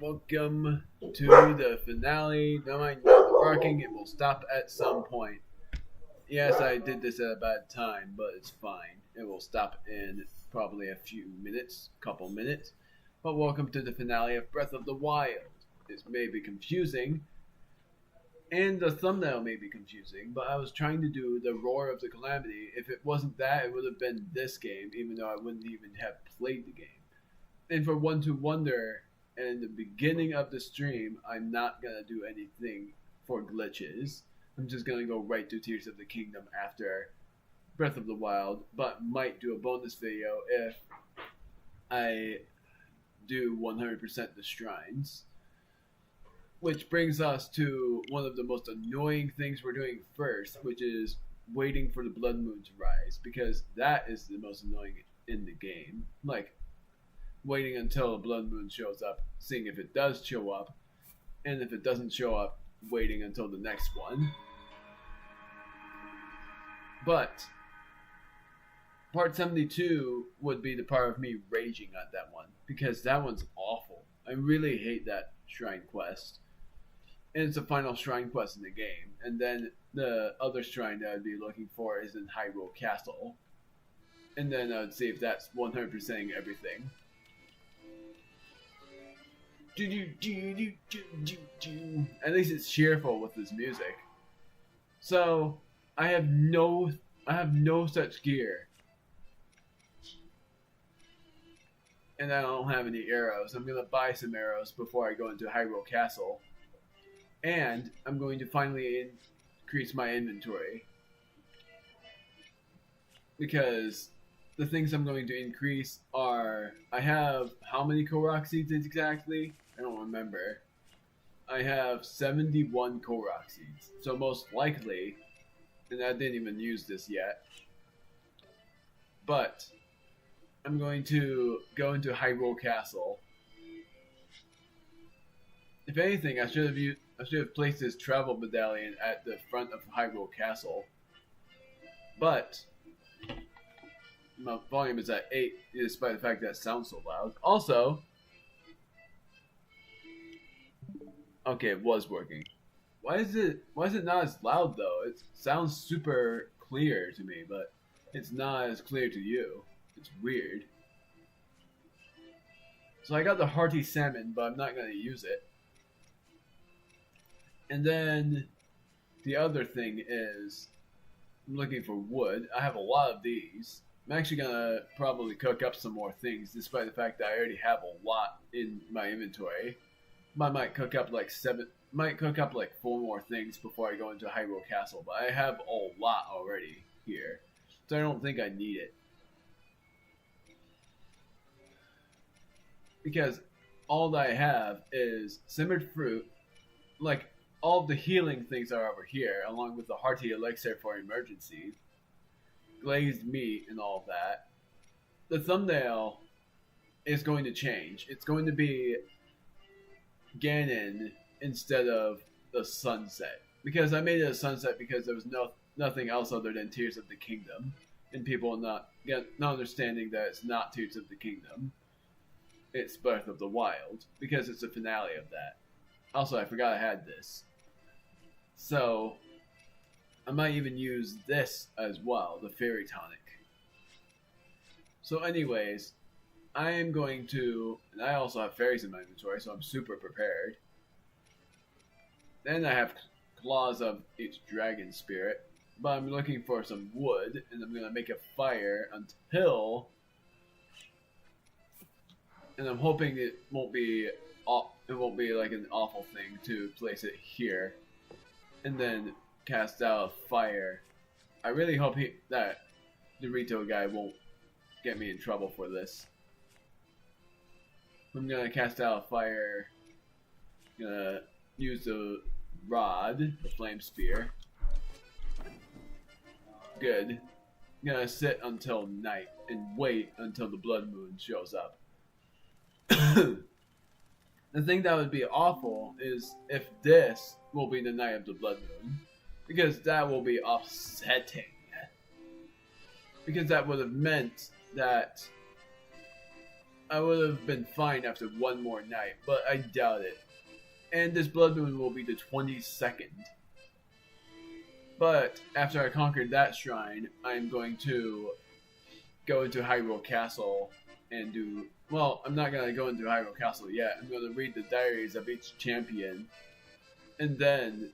Welcome to the finale. No mind about the barking, it will stop at some point. Yes, I did this at a bad time, but it's fine. It will stop in probably a few minutes, couple minutes. But welcome to the finale of Breath of the Wild. This may be confusing, and the thumbnail may be confusing, but I was trying to do the Roar of the Calamity. If it wasn't that, it would have been this game, even though I wouldn't even have played the game. And for one to wonder, in the beginning of the stream, I'm not going to do anything for glitches. I'm just going to go right to Tears of the Kingdom after Breath of the Wild, but might do a bonus video if I do 100% the shrines. Which brings us to one of the most annoying things we're doing first, which is waiting for the blood moon to rise, because that is the most annoying in the game. Like, waiting until the blood moon shows up, seeing if it does show up, and if it doesn't show up, waiting until the next one. But part 72 would be the part of me raging at that one, because that one's awful. I really hate that shrine quest. And it's the final shrine quest in the game. And then the other shrine that I'd be looking for is in Hyrule Castle. And then I would see if that's 100%ing everything. At least it's cheerful with this music. So I have no such gear. And I don't have any arrows. I'm gonna buy some arrows before I go into Hyrule Castle. And I'm going to finally increase my inventory. Because the things I'm going to increase are... I have how many Korok seeds exactly? I don't remember. I have 71 Korok seeds. So most likely, and I didn't even use this yet, but I'm going to go into Hyrule Castle. If anything, I should have placed this travel medallion at the front of Hyrule Castle. But my volume is at 8, despite the fact that it sounds so loud. Also, okay, it was working. Why is it not as loud though? It sounds super clear to me, but it's not as clear to you. It's weird. So I got the hearty salmon, but I'm not going to use it. And then the other thing is I'm looking for wood. I have a lot of these. I'm actually going to probably cook up some more things, despite the fact that I already have a lot in my inventory. I might cook up like 4 more things before I go into Hyrule Castle, but I have a lot already here. So I don't think I need it. Because all that I have is simmered fruit, like all of the healing things are over here, along with the hearty elixir for emergency, glazed meat and all of that. The thumbnail is going to change. It's going to be Ganon instead of the sunset. Because I made it a sunset because there was nothing else other than Tears of the Kingdom. And people not understanding that it's not Tears of the Kingdom. It's Breath of the Wild. Because it's the finale of that. Also, I forgot I had this. So, I might even use this as well, the Fairy Tonic. So anyways, I am going to... And I also have fairies in my inventory, so I'm super prepared. Then I have claws of each dragon spirit. But I'm looking for some wood, and I'm going to make a fire until... And I'm hoping it won't be like an awful thing to place it here. And then cast out a fire. I really hope that Dorito guy won't get me in trouble for this. I'm gonna cast out a fire. Gonna use the rod, the flame spear. Good. I'm gonna sit until night and wait until the blood moon shows up. The thing that would be awful is if this will be the night of the blood moon. Because that will be offsetting. Because that would have meant that I would have been fine after one more night, but I doubt it. And this blood moon will be the 22nd. But after I conquered that shrine, I'm going to go into Hyrule Castle and do... Well, I'm not going to go into Hyrule Castle yet. I'm going to read the diaries of each champion and then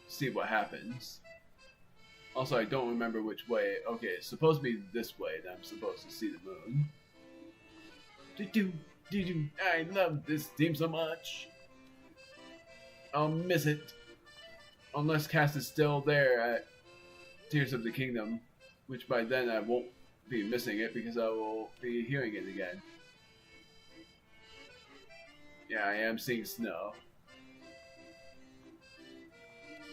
see what happens. Also, I don't remember which way. Okay, it's supposed to be this way that I'm supposed to see the moon. I love this theme so much. I'll miss it. Unless Cass is still there at Tears of the Kingdom, which by then I won't be missing it because I will be hearing it again. Yeah, I am seeing snow.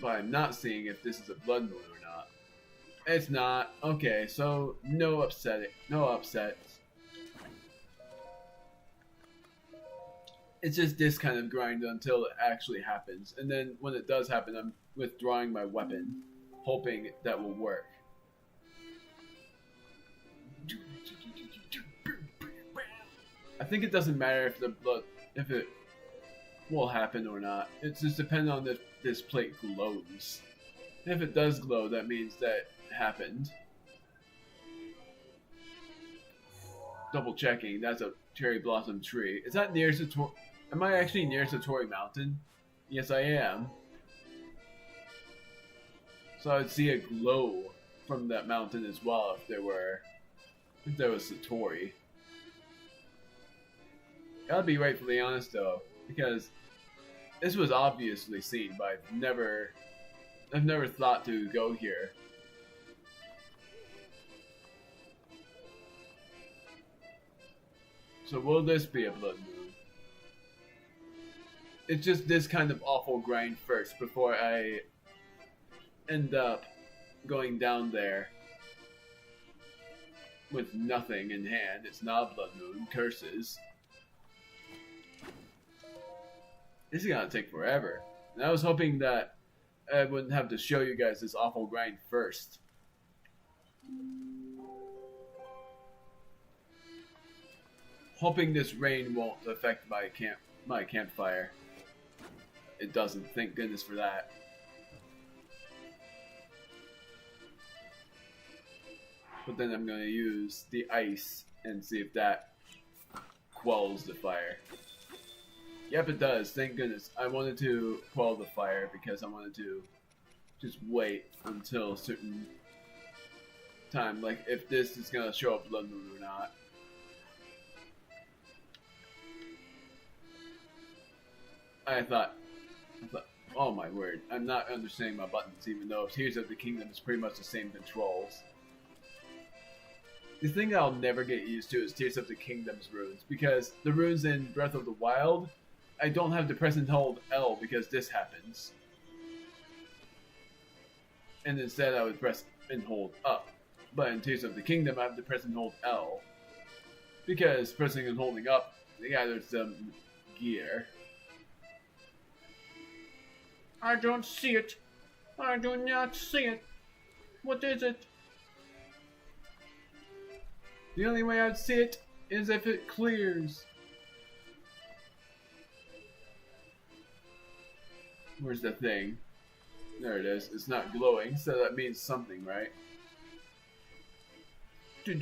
But I'm not seeing if this is a blood moon or not. It's not. Okay, so no upsetting. No upsets. It's just this kind of grind until it actually happens. And then when it does happen, I'm withdrawing my weapon, hoping that will work. I think it doesn't matter if it will happen or not. It's just dependent on if this plate glows. If it does glow, that means that it happened. Double checking, that's a cherry blossom tree. Is that near Satori? Am I actually near Satori Mountain? Yes, I am. So I'd see a glow from that mountain as well if there was Satori. Gotta be rightfully honest though, because this was obviously seen, but I've never thought to go here. So will this be a blood moon? It's just this kind of awful grind first before I end up going down there with nothing in hand. It's not a blood moon. Curses. This is gonna take forever. And I was hoping that I wouldn't have to show you guys this awful grind first. Hoping this rain won't affect my campfire. It doesn't, thank goodness for that. But then I'm gonna use the ice and see if that quells the fire. Yep, it does, thank goodness. I wanted to quell the fire because I wanted to just wait until a certain time, like if this is gonna show up blood moon or not. I thought, oh my word, I'm not understanding my buttons, even though Tears of the Kingdom is pretty much the same controls. The thing I'll never get used to is Tears of the Kingdom's runes, because the runes in Breath of the Wild, I don't have to press and hold L because this happens. And instead I would press and hold up. But in Tears of the Kingdom I have to press and hold L. Because pressing and holding up gathers some gear. I don't see it. I do not see it. What is it? The only way I'd see it is if it clears. Where's the thing? There it is. It's not glowing, so that means something, right? There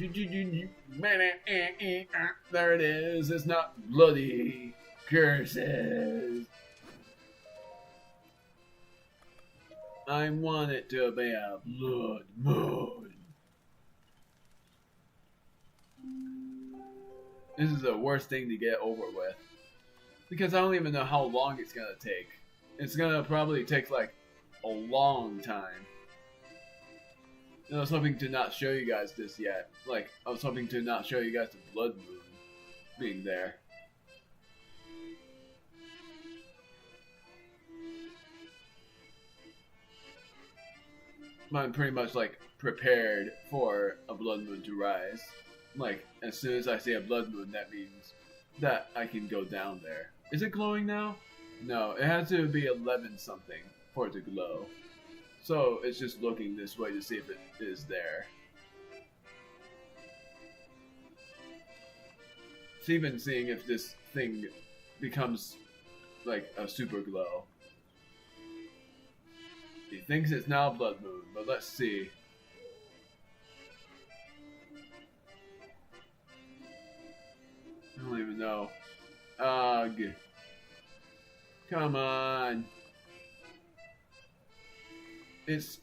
it is. It's not bloody. Curses. I want it to be a blood moon. This is the worst thing to get over with. Because I don't even know how long it's gonna take. It's gonna probably take like a long time. And I was hoping to not show you guys this yet. Like, I was hoping to not show you guys the blood moon being there. I'm pretty much like prepared for a blood moon to rise. Like, as soon as I see a blood moon, that means that I can go down there. Is it glowing now? No, it has to be 11 something for it to glow. So it's just looking this way to see if it is there. even seeing if this thing becomes like a super glow. He thinks it's now blood moon, but let's see. I don't even know. Ugh. Come on. It's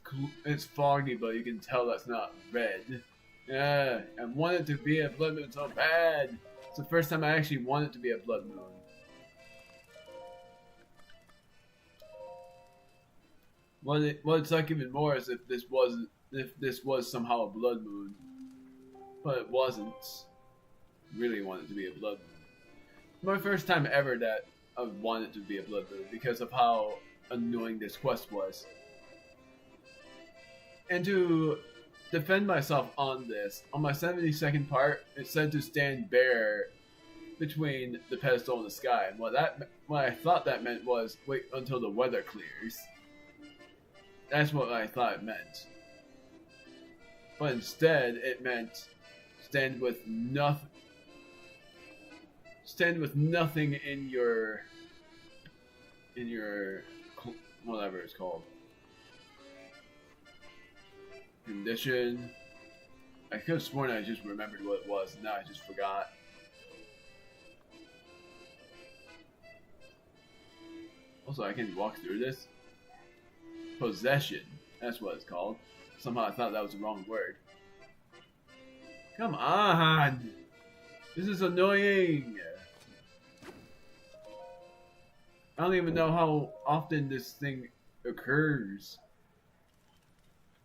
foggy, but you can tell that's not red. Yeah, I want it to be a blood moon so bad. It's the first time I actually want it to be a blood moon. What's like even more is if this was somehow a blood moon, but it wasn't. Really want it to be a blood moon. It's my first time ever that I wanted it to be a blood moon because of how annoying this quest was. And to defend myself on this, on my 72nd part, it said to stand bare between the pedestal and the sky. And what I thought that meant was wait until the weather clears. That's what I thought it meant. But instead, it meant stand with nothing. Stand with nothing in your whatever it's called. Condition. I could have sworn I just remembered what it was, and now I just forgot. Also, I can walk through this. Possession. That's what it's called. Somehow I thought that was the wrong word. Come on! This is annoying! I don't even know how often this thing occurs.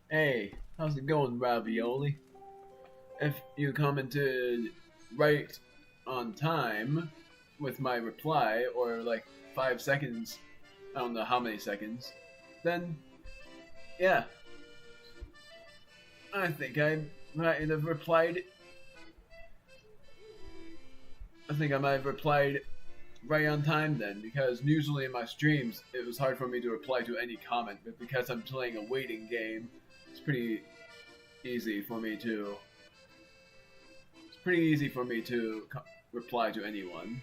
Hey, how's it going, Ravioli? If you commented right on time with my reply, or like 5 seconds, I don't know how many seconds, then, yeah. I think I might have replied. I think I might have replied right on time then, because usually in my streams it was hard for me to reply to any comment, but because I'm playing a waiting game, it's pretty easy for me to reply to anyone.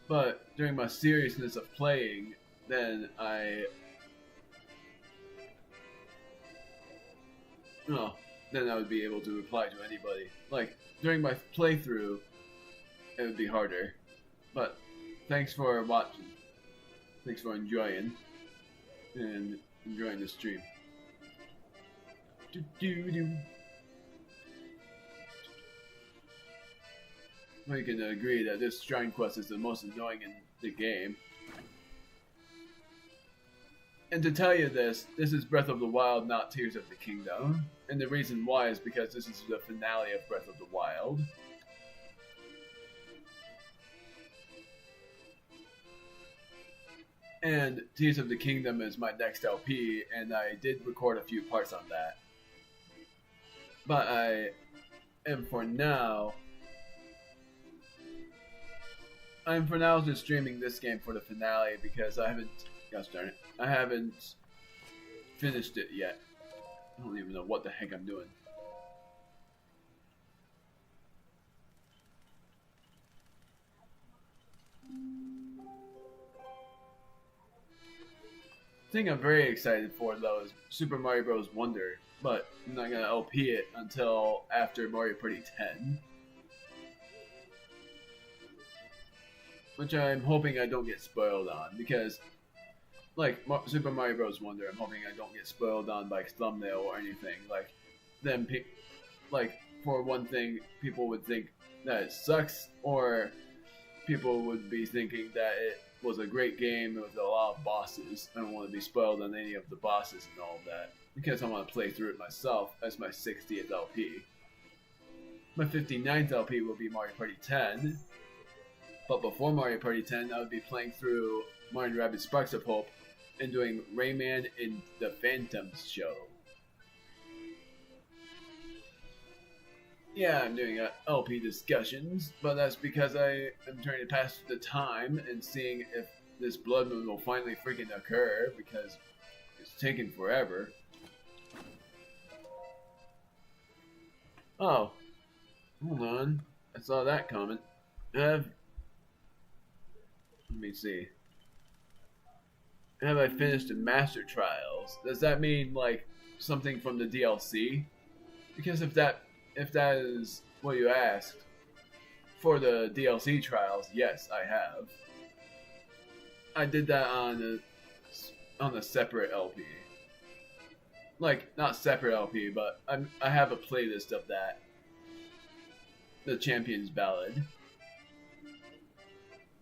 But during my seriousness of playing, then I would be able to reply to anybody. Like during my playthrough, it would be harder. But thanks for watching. Thanks for enjoying the stream. We can agree that this shrine quest is the most annoying in the game. And to tell you this is Breath of the Wild, not Tears of the Kingdom. And the reason why is because this is the finale of Breath of the Wild. And Tears of the Kingdom is my next LP, and I did record a few parts on that. But I am for now just streaming this game for the finale because I haven't, gosh darn it, I haven't finished it yet. I don't even know what the heck I'm doing. The thing I'm very excited for though is Super Mario Bros. Wonder, but I'm not gonna LP it until after Mario Party 10. Which I'm hoping I don't get spoiled on, because like Super Mario Bros. Wonder, I'm hoping I don't get spoiled on by thumbnail or anything. Like, then for one thing, people would think that it sucks, or people would be thinking that it was a great game with a lot of bosses. I don't want to be spoiled on any of the bosses and all of that, because I want to play through it myself as my 60th LP. My 59th LP will be Mario Party 10. But before Mario Party 10, I would be playing through Mario & Rabbids Sparks of Hope and doing Rayman in the Phantoms show. Yeah, I'm doing LP discussions, but that's because I am trying to pass the time and seeing if this blood moon will finally freaking occur, because it's taking forever. Oh, hold on. I saw that comment. Let me see. Have I finished the Master Trials? Does that mean like something from the DLC? Because if that is what you asked for the DLC trials, yes, I have. I did that on a separate LP. Like not separate LP, but I have a playlist of that. The Champion's Ballad.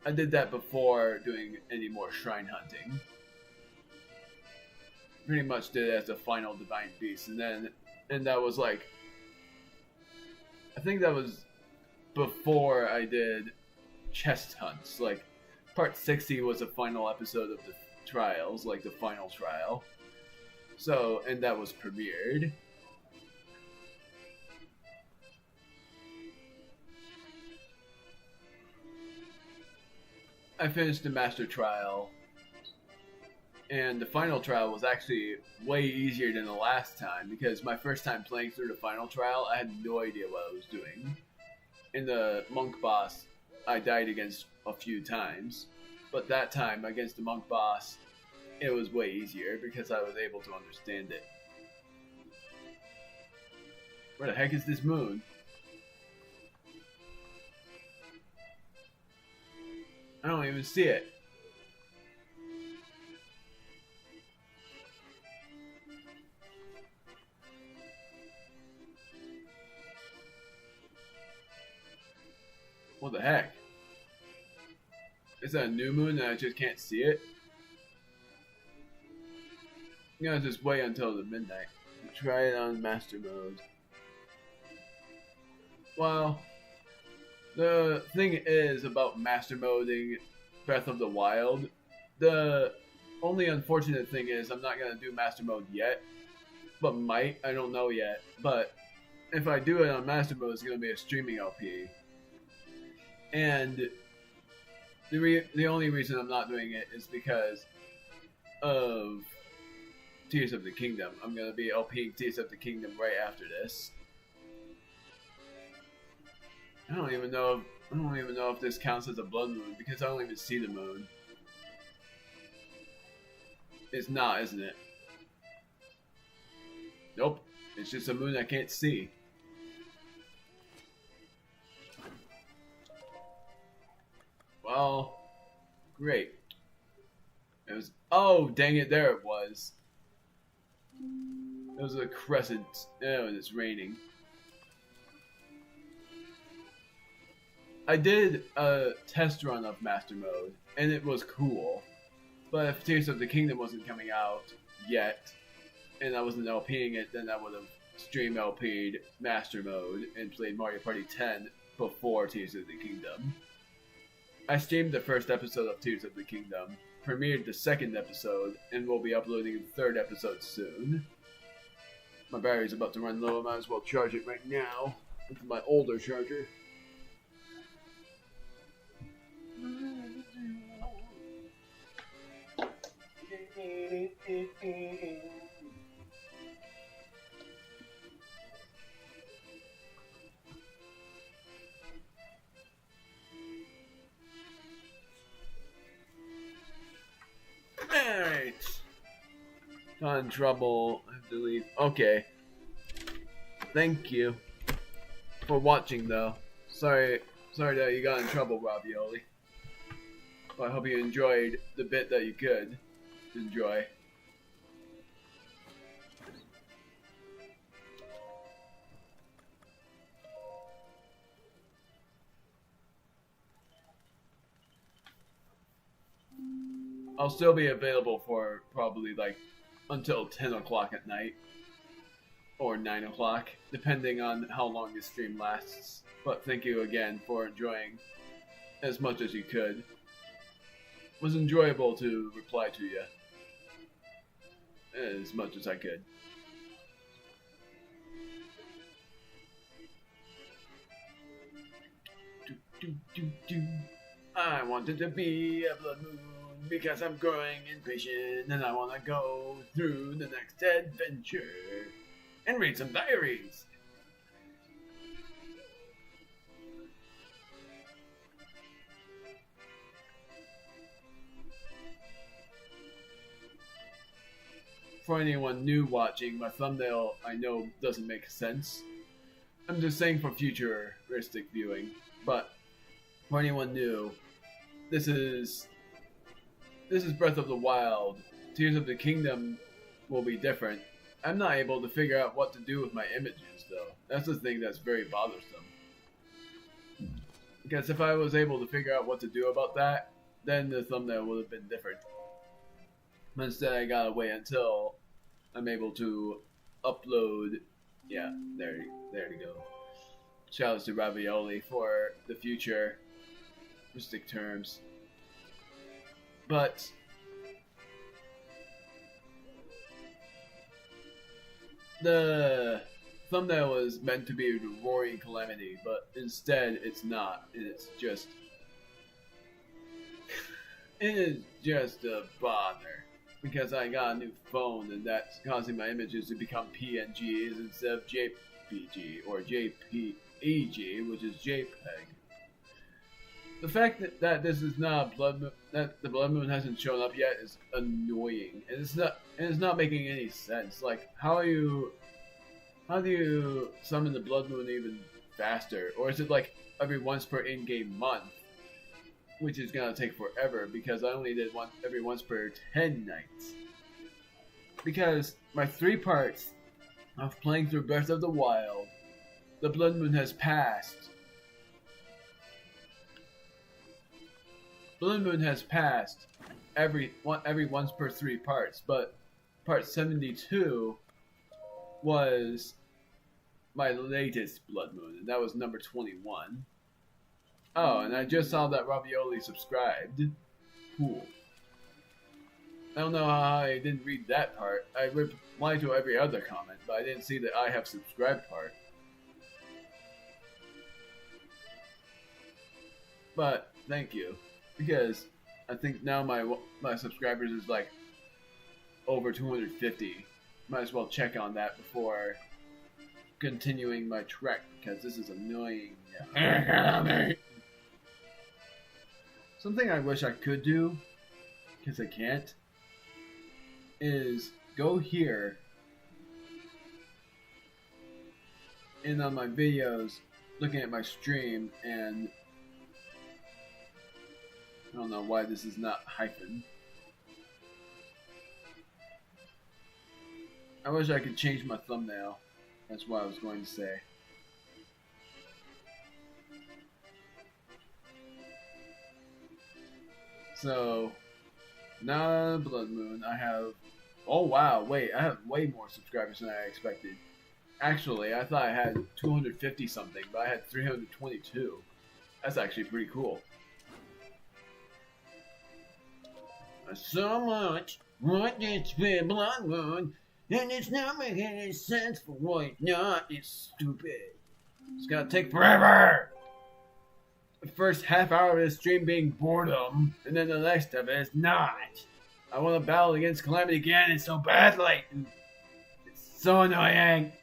I did that before doing any more shrine hunting. Pretty much did it as a final Divine Beast, and that was like, I think that was before I did chest hunts. Like, part 60 was the final episode of the trials, like the final trial. So, and that was premiered. I finished the Master Trial, and the final trial was actually way easier than the last time, because my first time playing through the final trial, I had no idea what I was doing. In the monk boss, I died against a few times, but that time against the monk boss, it was way easier because I was able to understand it. Where the heck is this moon? I don't even see it. What the heck? Is that a new moon and I just can't see it? I'm gonna just wait until the midnight. Try it on master mode. Well, the thing is about master moding Breath of the Wild, the only unfortunate thing is I'm not gonna do master mode yet, but might, I don't know yet. But if I do it on master mode, it's gonna be a streaming LP. And the only reason I'm not doing it is because of Tears of the Kingdom. I'm going to be LPing Tears of the Kingdom right after this. I don't even know if this counts as a blood moon because I don't even see the moon. It's not, isn't it? Nope. It's just a moon I can't see. Well, great. It was. Oh, dang it! There it was. It was a crescent. Oh, and it's raining. I did a test run of Master Mode, and it was cool. But if Tears of the Kingdom wasn't coming out yet, and I wasn't LPing it, then I would have stream LP'd Master Mode and played Mario Party 10 before Tears of the Kingdom. I streamed the first episode of Tears of the Kingdom, premiered the second episode, and will be uploading the third episode soon. My battery's about to run low, I might as well charge it right now with my older charger. Alright. Got in trouble. I have to leave. Okay. Thank you for watching, though. Sorry that you got in trouble, Ravioli. But I hope you enjoyed the bit that you could enjoy. I'll still be available for probably like until 10 o'clock at night. Or 9 o'clock, depending on how long the stream lasts. But thank you again for enjoying as much as you could. It was enjoyable to reply to you as much as I could. I wanted to be a blood moon because I'm growing impatient and I want to go through the next adventure and read some diaries. for anyone new watching, my thumbnail I know doesn't make sense. I'm just saying for futuristic viewing. But for anyone new, this is Breath of the Wild. Tears of the Kingdom will be different. I'm not able to figure out what to do with my images, though. That's the thing that's very bothersome. Because if I was able to figure out what to do about that, then the thumbnail would have been different. But instead, I gotta wait until I'm able to upload. Yeah, there you go. Shoutouts to Ravioli for the future mystic terms. But the thumbnail was meant to be the roaring Calamity, but instead it's not. It's just it is just a bother because I got a new phone and that's causing my images to become PNGs instead of JPG or JPEG, which is JPEG. The fact that this is not a blood moon, that the blood moon hasn't shown up yet is annoying, and it's not making any sense. Like, how do you summon the blood moon even faster, or is it like every once per in-game month, which is gonna take forever because I only did one every once per 10 nights. Because my 3 parts of playing through Breath of the Wild, the blood moon has passed. Blood Moon has passed every once per 3 parts, but part 72 was my latest Blood Moon, and that was number 21. Oh, and I just saw that Ravioli subscribed. Cool. I don't know how I didn't read that part. I replied to every other comment, but I didn't see the I have subscribed part. But thank you. Because I think now my subscribers is like over 250. Might as well check on that before continuing my trek because this is annoying. Something I wish I could do, because I can't, is go here and on my videos, looking at my stream, and I don't know why this is not hyphen. I wish I could change my thumbnail. That's what I was going to say. So, now Blood Moon, I have... Oh wow, wait, I have way more subscribers than I expected. Actually, I thought I had 250 something, but I had 322. That's actually pretty cool. So much what it's been Blood Moon, and it's not making any sense for what it's not. It's stupid. It's gonna take forever. The first half hour of this stream being boredom, and then the next of it is not. I want to battle against Calamity Ganon so badly. It's so annoying.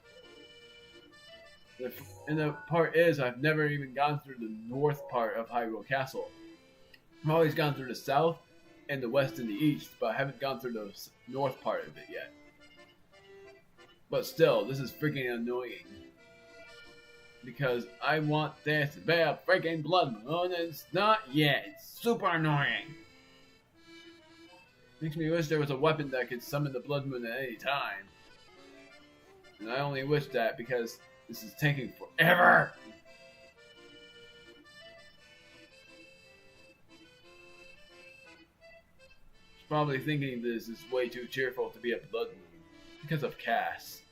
And the part is, I've never even gone through the north part of Hyrule Castle. I've always gone through the south and the west and the east, but I haven't gone through the north part of it yet. But still, this is freaking annoying. Because I want this to be a freaking Blood Moon, and it's not yet. It's super annoying. Makes me wish there was a weapon that could summon the Blood Moon at any time. And I only wish that because this is taking forever. Probably thinking this is way too cheerful to be a Blood Moon because of Cass.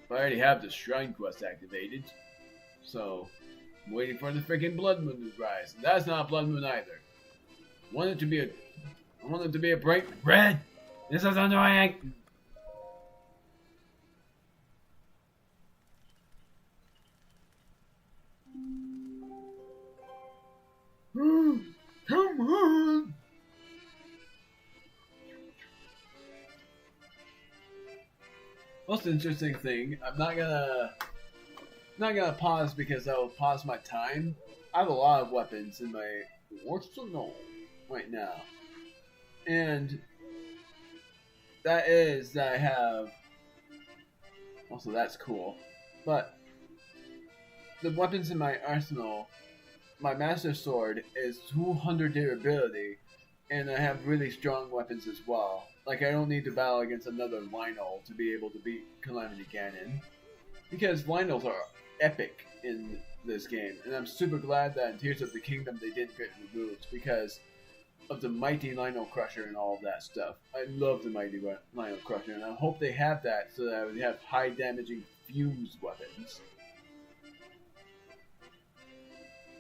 But I already have the Shrine Quest activated, so I'm waiting for the freaking Blood Moon to rise. And that's not a Blood Moon either. I want it to be a bright red. This is annoying. Come on. Most interesting thing, I'm not gonna pause because that will pause my time. I have a lot of weapons in my arsenal right now, and that is that I have. Also, that's cool. But the weapons in my arsenal, my Master Sword is 200 durability, and I have really strong weapons as well. Like, I don't need to battle against another Lionel to be able to beat Calamity Ganon. Because Lionels are epic in this game, and I'm super glad that in Tears of the Kingdom they didn't get removed because of the Mighty Lionel Crusher and all of that stuff. I love the Mighty Lionel Crusher, and I hope they have that so that I would have high damaging fuse weapons.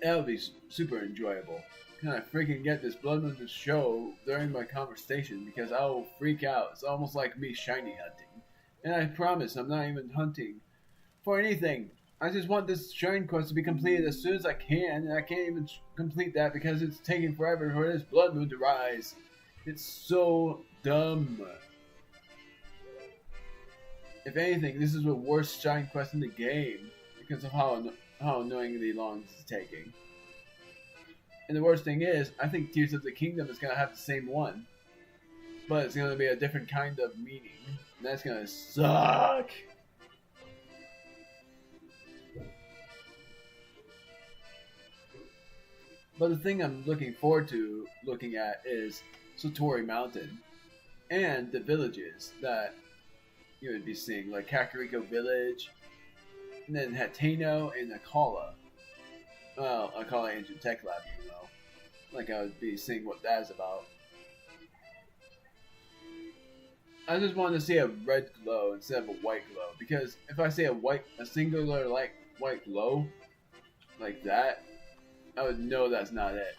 That would be super enjoyable. Can I freaking get this Blood Moon to show during my conversation because I will freak out. It's almost like me shiny hunting. And I promise I'm not even hunting for anything. I just want this shrine quest to be completed as soon as I can, and I can't even complete that because it's taking forever for this Blood Moon to rise. It's so dumb. If anything, this is the worst shrine quest in the game because of how annoyingly long this is taking. And the worst thing is, I think Tears of the Kingdom is going to have the same one. But it's going to be a different kind of meaning. And that's going to suck. But the thing I'm looking forward to looking at is Satori Mountain. And the villages that you would be seeing. Like Kakariko Village. And then Hateno and Akala. Well, Akala Ancient Tech Lab, you know. Like I would be seeing what that is about. I just wanted to see a red glow instead of a white glow. Because if I see a singular like white glow, like that, I would know that's not it.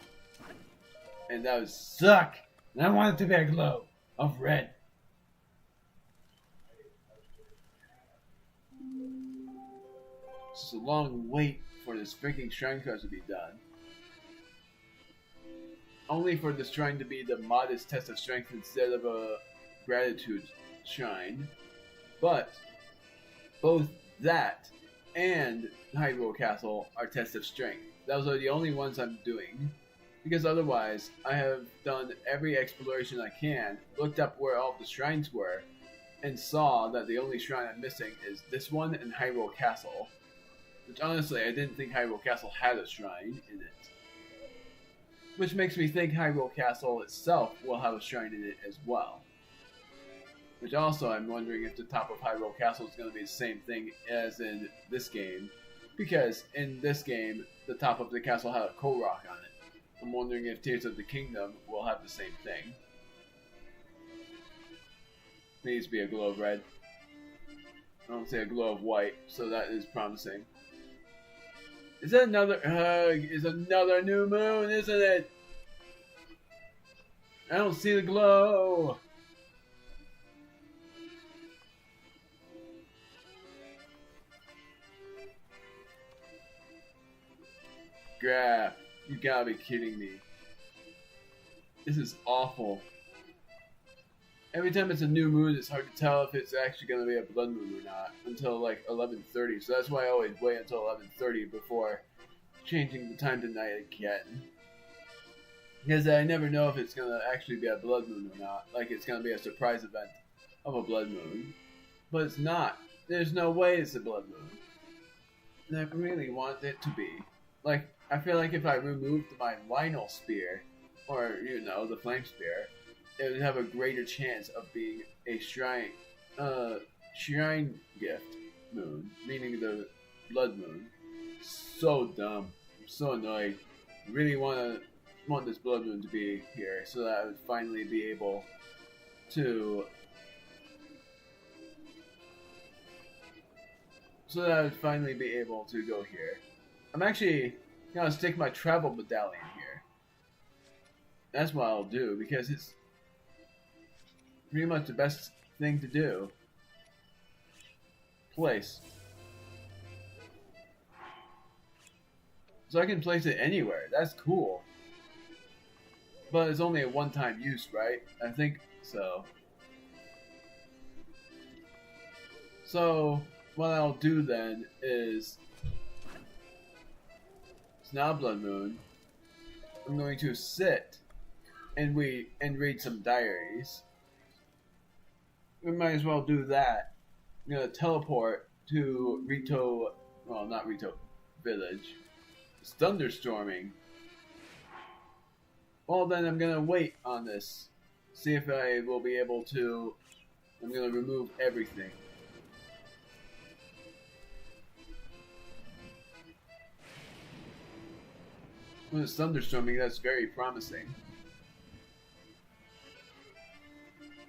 And that would suck. And I want it to be a glow of red. It's a long wait for this freaking shrine quest to be done. Only for the shrine to be the modest test of strength instead of a gratitude shrine. But both that and Hyrule Castle are tests of strength. Those are the only ones I'm doing. Because otherwise, I have done every exploration I can, looked up where all the shrines were, and saw that the only shrine I'm missing is this one and Hyrule Castle. Which honestly, I didn't think Hyrule Castle had a shrine in it. Which makes me think Hyrule Castle itself will have a shrine in it as well. Which also, I'm wondering if the top of Hyrule Castle is going to be the same thing as in this game. Because in this game, the top of the castle had a Korok on it. I'm wondering if Tears of the Kingdom will have the same thing. It needs to be a glow of red. I don't see a glow of white, so that is promising. Is that another? It's another new moon, isn't it? I don't see the glow. Graph, you gotta be kidding me. This is awful. Every time it's a new moon, it's hard to tell if it's actually going to be a blood moon or not until like 11:30. So that's why I always wait until 11:30 before changing the time to night again. Because I never know if it's going to actually be a blood moon or not. Like it's going to be a surprise event of a blood moon. But it's not. There's no way it's a blood moon. And I really want it to be. Like, I feel like if I removed my Lionel Spear, or, you know, the Flame Spear, it would have a greater chance of being a shrine gift moon, meaning the blood moon. So dumb. I'm so annoyed. I really want this blood moon to be here so that I would finally be able to go here. I'm actually gonna stick my travel medallion here. That's what I'll do because it's pretty much the best thing to do. Place. So I can place it anywhere. That's cool. But it's only a one-time use, right? I think so. So what I'll do then is, it's now blood moon. I'm going to sit and read some diaries. we might as well do that. I'm gonna teleport to Rito, well, not Rito Village. It's thunderstorming. Well, then I'm gonna wait on this. See if I will be able to. I'm gonna remove everything. When it's thunderstorming, that's very promising.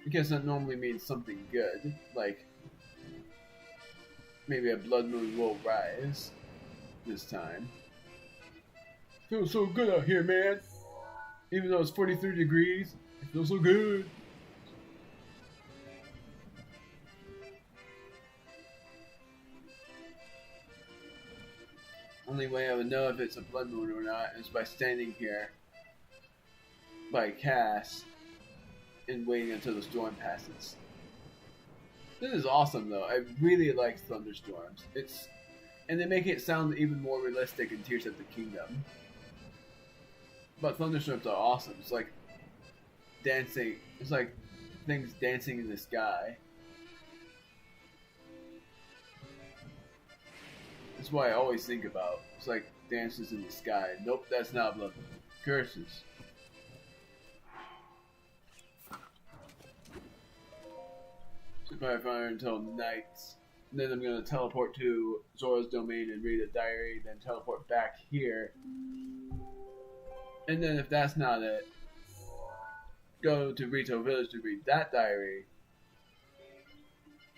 I guess that normally means something good, like maybe a blood moon will rise this time. Feels so good out here, man. Even though it's 43 degrees, it feels so good. Only way I would know if it's a blood moon or not is by standing here by Cass and waiting until the storm passes. This is awesome though. I really like thunderstorms. And they make it sound even more realistic in Tears of the Kingdom. But thunderstorms are awesome. It's like dancing. It's like things dancing in the sky. That's what I always think about. It's like dances in the sky. Nope, that's not blood. Curses. Survive fire until night. And then I'm gonna teleport to Zora's domain and read a diary, then teleport back here. And then if that's not it, go to Rito Village to read that diary.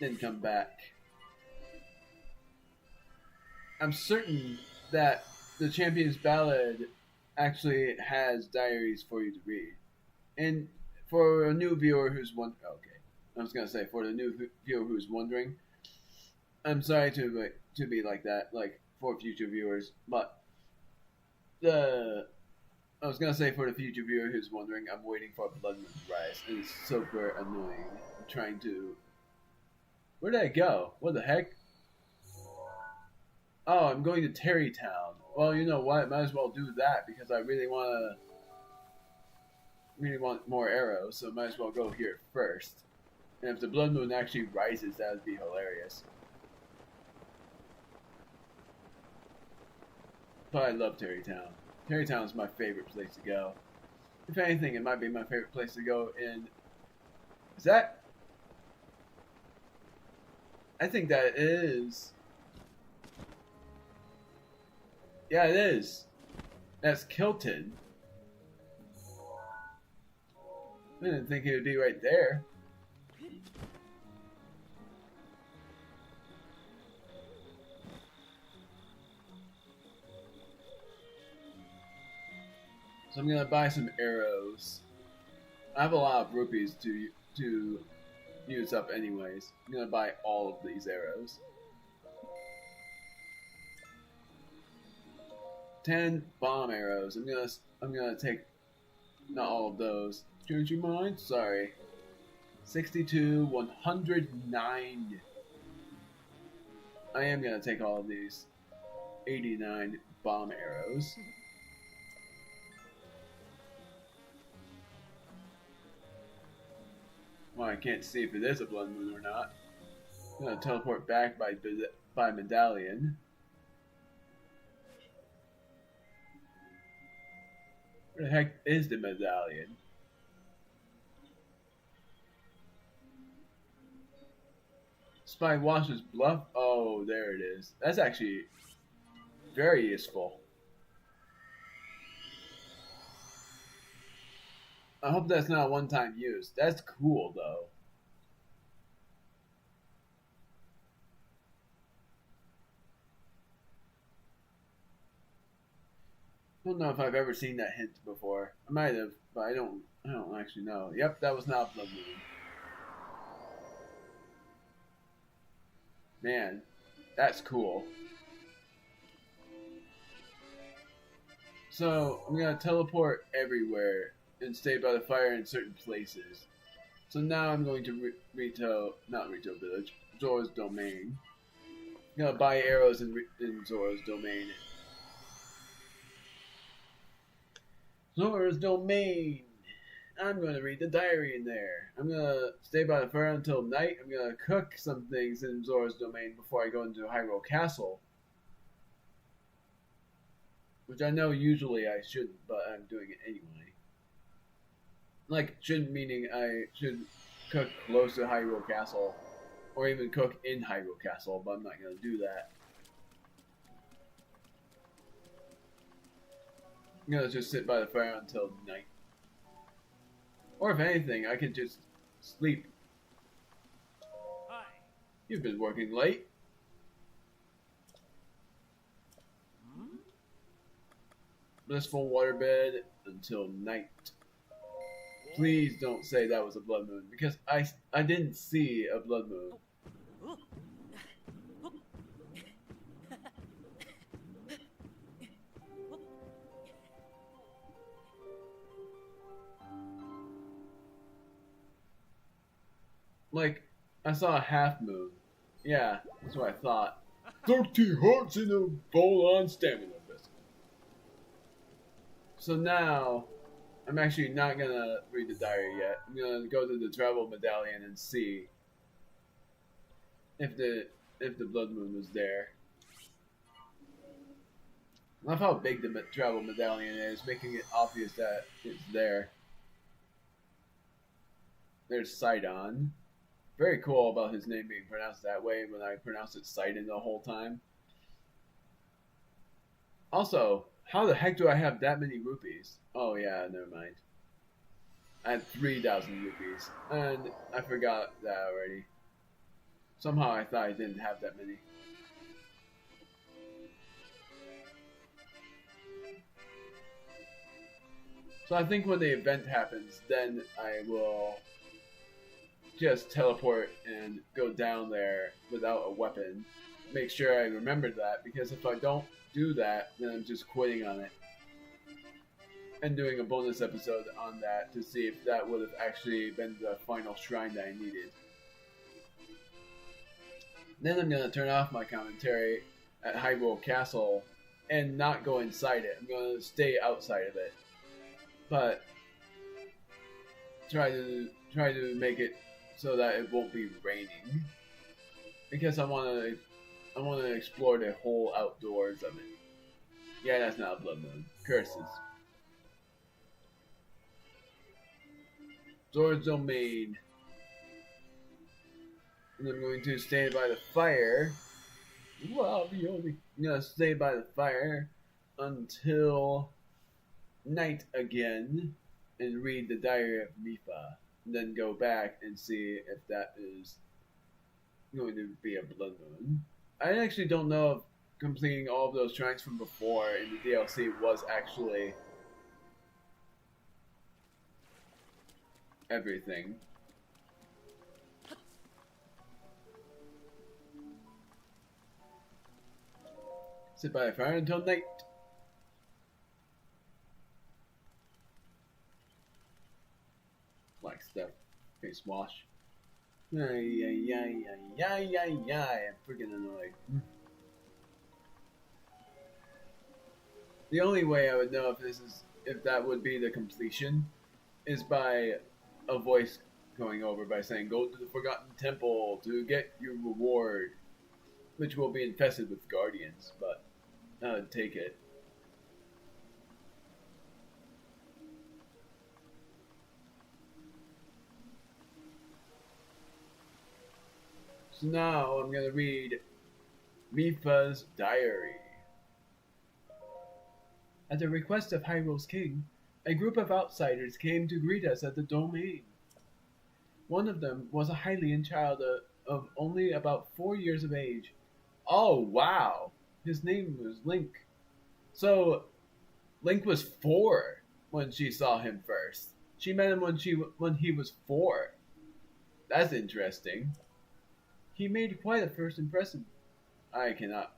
Then come back. I'm certain that the Champion's Ballad actually has diaries for you to read. And for a new viewer who's wondering, okay, I was gonna say for the new viewer who's wondering, I'm sorry to be like that, like for future viewers, but I was gonna say for the future viewer who's wondering, I'm waiting for Blood Moon to rise, and it's super annoying. I'm trying to. Where did I go? What the heck? Oh, I'm going to Terrytown. Well, you know what? Might as well do that because I really want more arrows, so might as well go here first. And if the Blood Moon actually rises, that would be hilarious. But I love Terrytown. Terrytown is my favorite place to go. If anything, it might be my favorite place to go in... Is that... I think that is... Yeah, it is. That's Kilton. I didn't think it would be right there. So I'm gonna buy some arrows. I have a lot of rupees to use up anyways. I'm gonna buy all of these arrows. 10 bomb arrows. I'm gonna take not all of those. Change your mind? Sorry. 62, 109. I am gonna take all of these. 89 bomb arrows. Well, I can't see if it is a blood moon or not. I'm gonna teleport back by medallion. Where the heck is the medallion? Spy Washer's Bluff. Oh, there it is. That's actually very useful. I hope that's not a one-time use. That's cool, though. I don't know if I've ever seen that hint before. I might have, but I don't actually know. Yep, that was not Blood Moon. Man, that's cool. So, I'm gonna teleport everywhere and stay by the fire in certain places. So now I'm going to not Rito Village, Zora's Domain. I'm gonna buy arrows in Zora's Domain. Zora's Domain! I'm going to read the diary in there. I'm going to stay by the fire until night. I'm going to cook some things in Zora's domain before I go into Hyrule Castle. Which I know usually I shouldn't, but I'm doing it anyway. Like, shouldn't meaning I should cook close to Hyrule Castle. Or even cook in Hyrule Castle, but I'm not going to do that. I'm going to just sit by the fire until night. Or if anything, I could just sleep. Hi. You've been working late. Blissful waterbed until night. Please don't say that was a blood moon, because I didn't see a blood moon. Like, I saw a half moon. Yeah, that's what I thought. 30 hearts in a bowl on stamina biscuit. So now, I'm actually not gonna read the diary yet. I'm gonna go to the travel medallion and see if the blood moon was there. I love how big the travel medallion is, making it obvious that it's there. There's Sidon. Very cool about his name being pronounced that way when I pronounced it Sidon the whole time. Also, how the heck do I have that many rupees? Oh yeah, never mind. I had 3,000 rupees, and I forgot that already. Somehow I thought I didn't have that many. So I think when the event happens, then I will just teleport and go down there without a weapon. Make sure I remember that, because if I don't do that, then I'm just quitting on it. And doing a bonus episode on that to see if that would have actually been the final shrine that I needed. Then I'm going to turn off my commentary at Hyrule Castle and not go inside it. I'm going to stay outside of it. But try to make it so that it won't be raining, because I want to explore the whole outdoors of it. Yeah, that's not a blood moon. Curses. Zora's domain. And I'm going to stay by the fire. Wow, I'm gonna stay by the fire until night again and read the diary of Mipha. And then go back and see if that is going to be a blood moon. I actually don't know if completing all of those shrines from before in the DLC was actually everything. Sit by the fire until night. Like stuff. Face wash. I'm freaking annoyed. The only way I would know if that would be the completion is by a voice going over by saying, "Go to the Forgotten Temple to get your reward," which will be infested with guardians, but I would take it. So now I'm going to read Mipha's diary. At the request of Hyrule's king, a group of outsiders came to greet us at the domain. One of them was a Hylian child of only about 4 years of age. Oh, wow! His name was Link. So, Link was 4 when she saw him first. She met him when he was 4. That's interesting. He made quite a first impression. I cannot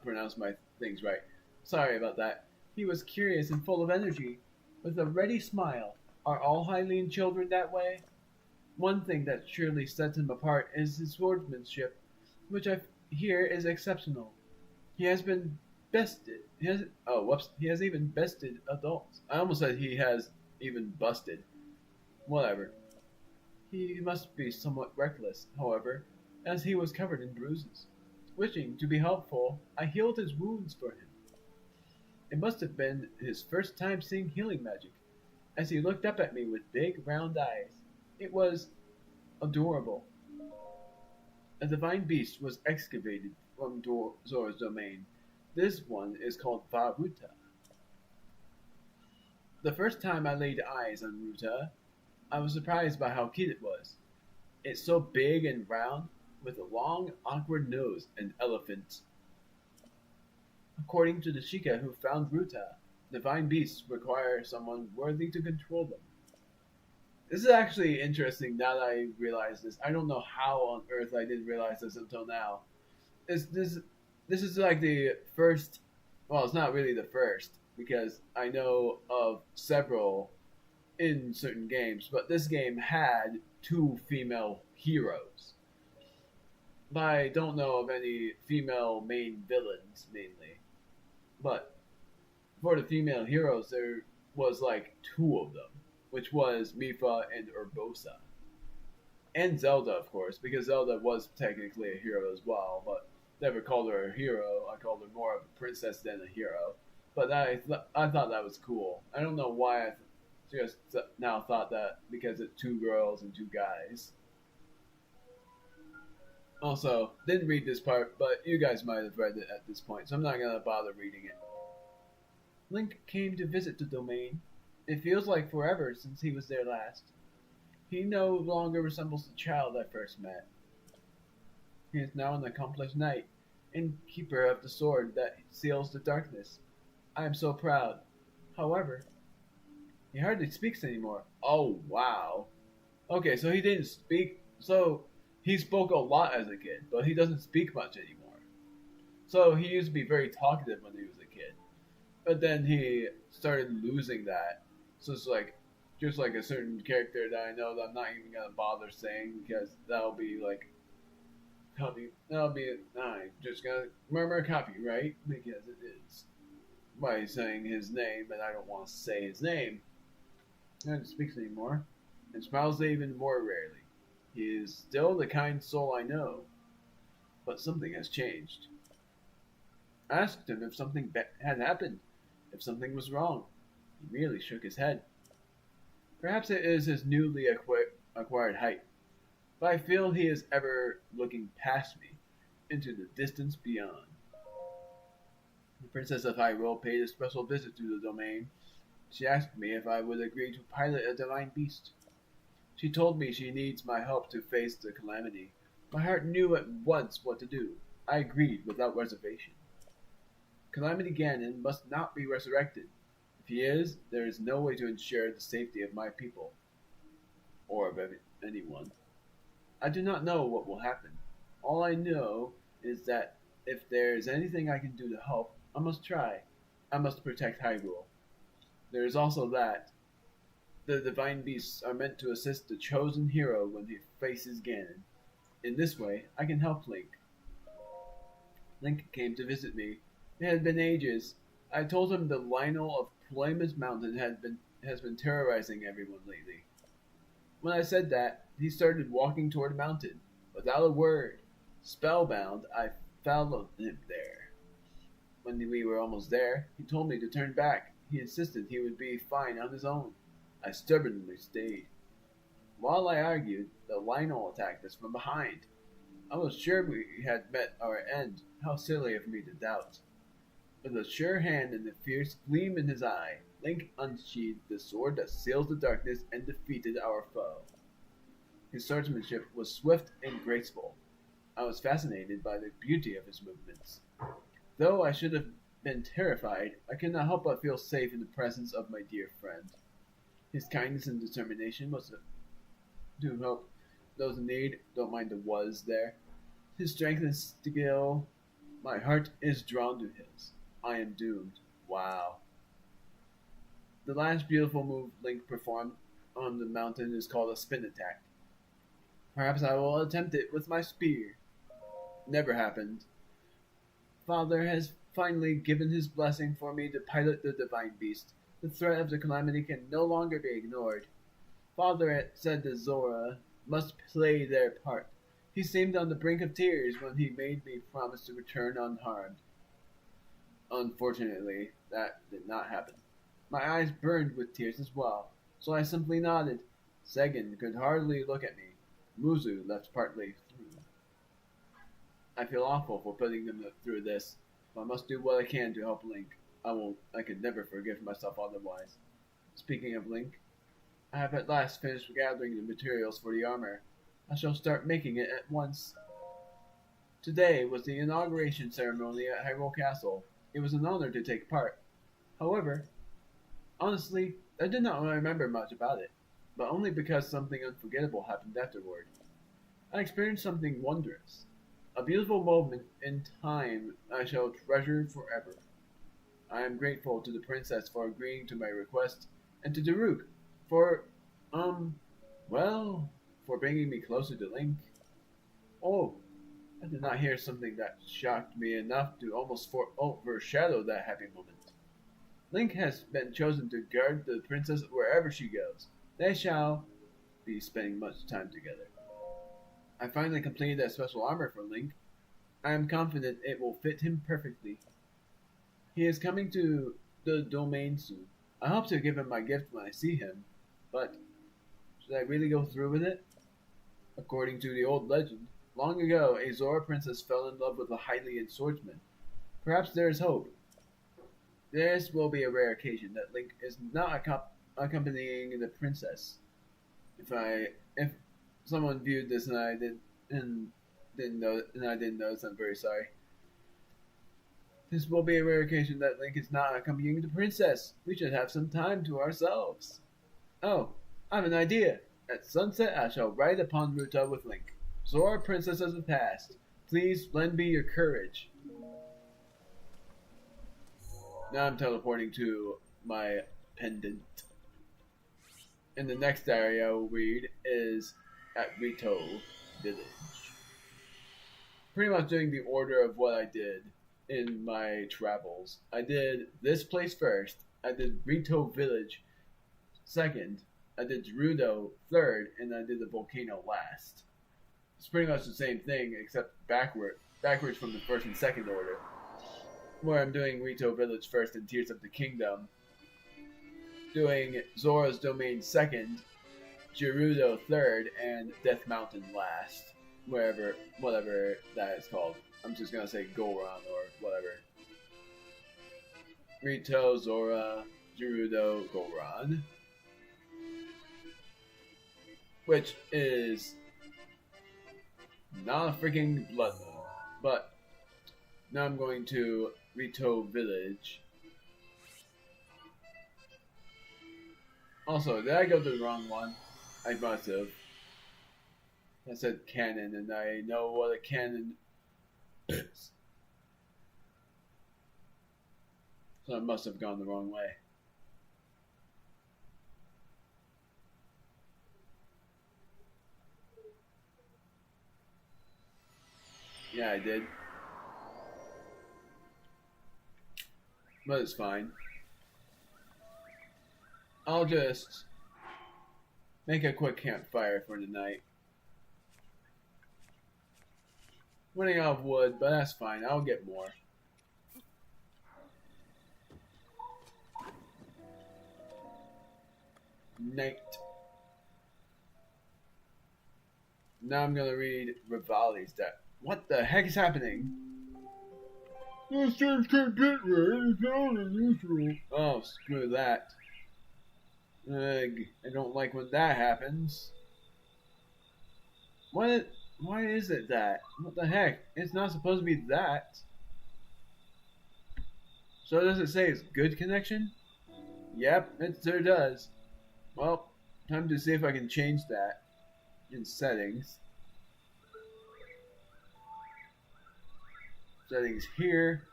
pronounce my things right. Sorry about that. He was curious and full of energy, with a ready smile. Are all Hylian children that way? One thing that surely sets him apart is his swordsmanship, which I hear is exceptional. He has been bested. He has even bested adults. I almost said he has even busted. Whatever. He must be somewhat reckless, however, as he was covered in bruises. Wishing to be helpful, I healed his wounds for him. It must have been his first time seeing healing magic, as he looked up at me with big, round eyes. It was adorable. A divine beast was excavated from Zora's domain. This one is called Varuta. The first time I laid eyes on Ruta, I was surprised by how cute it was. It's so big and round, with a long, awkward nose and elephant. According to the Sheikah who found Ruta, divine beasts require someone worthy to control them. This is actually interesting now that I realize this. I don't know how on earth I didn't realize this until now. This is like the first, well, it's not really the first, because I know of several in certain games, but this game had two female heroes. But I don't know of any female main villains, mainly. But for the female heroes, there was like two of them, which was Mifa and Urbosa. And Zelda, of course, because Zelda was technically a hero as well, but never called her a hero. I called her more of a princess than a hero. But I thought that was cool. I don't know why I just now thought that, because it's two girls and two guys. Also, didn't read this part, but you guys might have read it at this point, so I'm not gonna bother reading it. Link came to visit the domain. It feels like forever since he was there last. He no longer resembles the child I first met. He is now an accomplished knight, and keeper of the sword that seals the darkness. I am so proud. However, he hardly speaks anymore. Oh, wow. Okay, so he didn't speak. So he spoke a lot as a kid, but he doesn't speak much anymore. So he used to be very talkative when he was a kid. But then he started losing that. So it's like, just like a certain character that I know that I'm not even going to bother saying, because that'll be like, I'm just going to murmur copyright, because it is. By saying his name, and I don't want to say his name. He doesn't speak anymore, and smiles even more rarely. He is still the kind soul I know, but something has changed. I asked him if something had happened, if something was wrong. He merely shook his head. Perhaps it is his newly acquired height, but I feel he is ever looking past me, into the distance beyond. The Princess of Hyrule paid a special visit to the domain. She asked me if I would agree to pilot a divine beast. She told me she needs my help to face the Calamity. My heart knew at once what to do. I agreed without reservation. Calamity Ganon must not be resurrected. If he is, there is no way to ensure the safety of my people, or of anyone. I do not know what will happen. All I know is that if there is anything I can do to help, I must try. I must protect Hyrule. There is also that. The divine beasts are meant to assist the chosen hero when he faces Ganon. In this way, I can help Link. Link came to visit me. It had been ages. I told him the Lionel of Ploymus Mountain has been terrorizing everyone lately. When I said that, he started walking toward the mountain, without a word. Spellbound, I followed him there. When we were almost there, he told me to turn back. He insisted he would be fine on his own. I stubbornly stayed. While I argued, the Lionel attacked us from behind. I was sure we had met our end. How silly of me to doubt. With a sure hand and a fierce gleam in his eye, Link unsheathed the sword that seals the darkness and defeated our foe. His swordsmanship was swift and graceful. I was fascinated by the beauty of his movements. Though I should have been terrified, I could not help but feel safe in the presence of my dear friend. His kindness and determination was to help those in need. Don't mind the was there. His strength and skill. My heart is drawn to his. I am doomed. Wow. The last beautiful move Link performed on the mountain is called a spin attack. Perhaps I will attempt it with my spear. Never happened. Father has finally given his blessing for me to pilot the divine beast. The threat of the Calamity can no longer be ignored. Father had said that Zora must play their part. He seemed on the brink of tears when he made me promise to return unharmed. Unfortunately, that did not happen. My eyes burned with tears as well, so I simply nodded. Segan could hardly look at me. Muzu left partly through. I feel awful for putting them through this, but I must do what I can to help Link. I could never forgive myself otherwise. Speaking of Link, I have at last finished gathering the materials for the armor. I shall start making it at once. Today was the inauguration ceremony at Hyrule Castle. It was an honor to take part. However, honestly, I did not remember much about it, but only because something unforgettable happened afterward. I experienced something wondrous. A beautiful moment in time I shall treasure forever. I am grateful to the princess for agreeing to my request, and to Daruk for, for bringing me closer to Link. Oh, I did not hear something that shocked me enough to almost overshadow that happy moment. Link has been chosen to guard the princess wherever she goes. They shall be spending much time together. I finally completed that special armor for Link. I am confident it will fit him perfectly. He is coming to the domain soon. I hope to give him my gift when I see him, but should I really go through with it? According to the old legend, long ago a Zora princess fell in love with a Hylian swordsman. Perhaps there is hope. This will be a rare occasion that Link is not accompanying the princess. If someone viewed this and I didn't notice, I'm very sorry. This will be a rare occasion that Link is not accompanying the princess. We should have some time to ourselves. Oh, I have an idea. At sunset, I shall ride upon Ruta with Link. Zora, princess of the past, please lend me your courage. Now I'm teleporting to my pendant. And the next diary I will read is at Rito Village. Pretty much doing the order of what I did in my travels. I did this place first, I did Rito Village second, I did Gerudo third, and I did the volcano last. It's pretty much the same thing except backwards from the first and second order, where I'm doing Rito Village first and Tears of the Kingdom, doing Zora's Domain second, Gerudo third, and Death Mountain last. Whatever that is called. I'm just gonna say Goron or whatever. Rito, Zora, Gerudo, Goron. Which is not a freaking blood moon. But now I'm going to Rito Village. Also, did I go to the wrong one? I must have. I said cannon, and I know what a cannon is. So I must have gone the wrong way. Yeah, I did. But it's fine. I'll just make a quick campfire for the night. Running out of wood, but that's fine. I'll get more. Night. Now I'm gonna read Rivali's death. What the heck is happening? These things can't get red. It's not unusual. Oh, screw that. I don't like when that happens. What? Why is it that? What the heck? It's not supposed to be that. So does it say it's good connection? Yep, it sure does. Well, time to see if I can change that in settings. Settings here.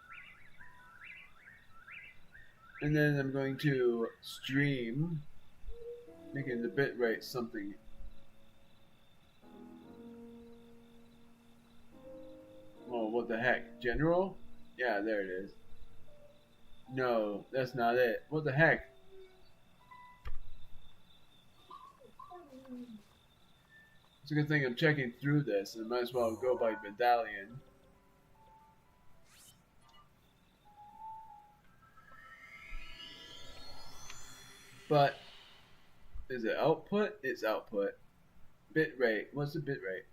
And then I'm going to stream, making the bitrate something. Oh, what the heck? General? Yeah, there it is. No, that's not it. What the heck? It's a good thing I'm checking through this, and I might as well go by medallion. But, is it output? It's output. Bit rate. What's the bit rate?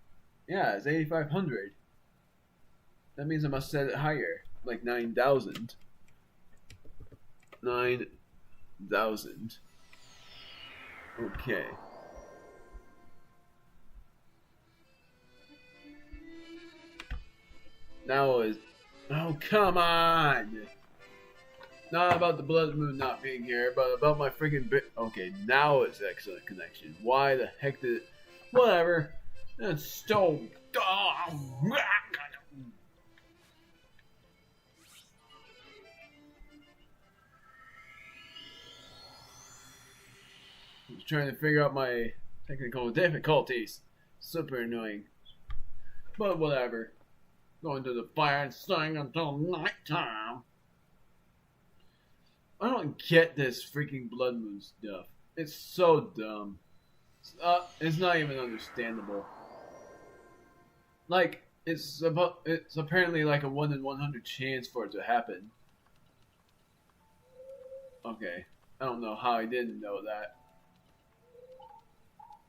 Yeah, it's 8500. That means I must set it higher. Like 9000. 9000. Okay. Now is... Oh, come on! Not about the blood moon not being here, but about my freaking bit. Okay, now it's excellent connection. Why the heck did it? Whatever. That's so dumb. I was trying to figure out my technical difficulties. Super annoying. But whatever. Going to the fire and sing until nighttime. I don't get this freaking blood moon stuff. It's so dumb. It's not even understandable. Like, it's apparently like a 1 in 100 chance for it to happen. Okay. I don't know how I didn't know that.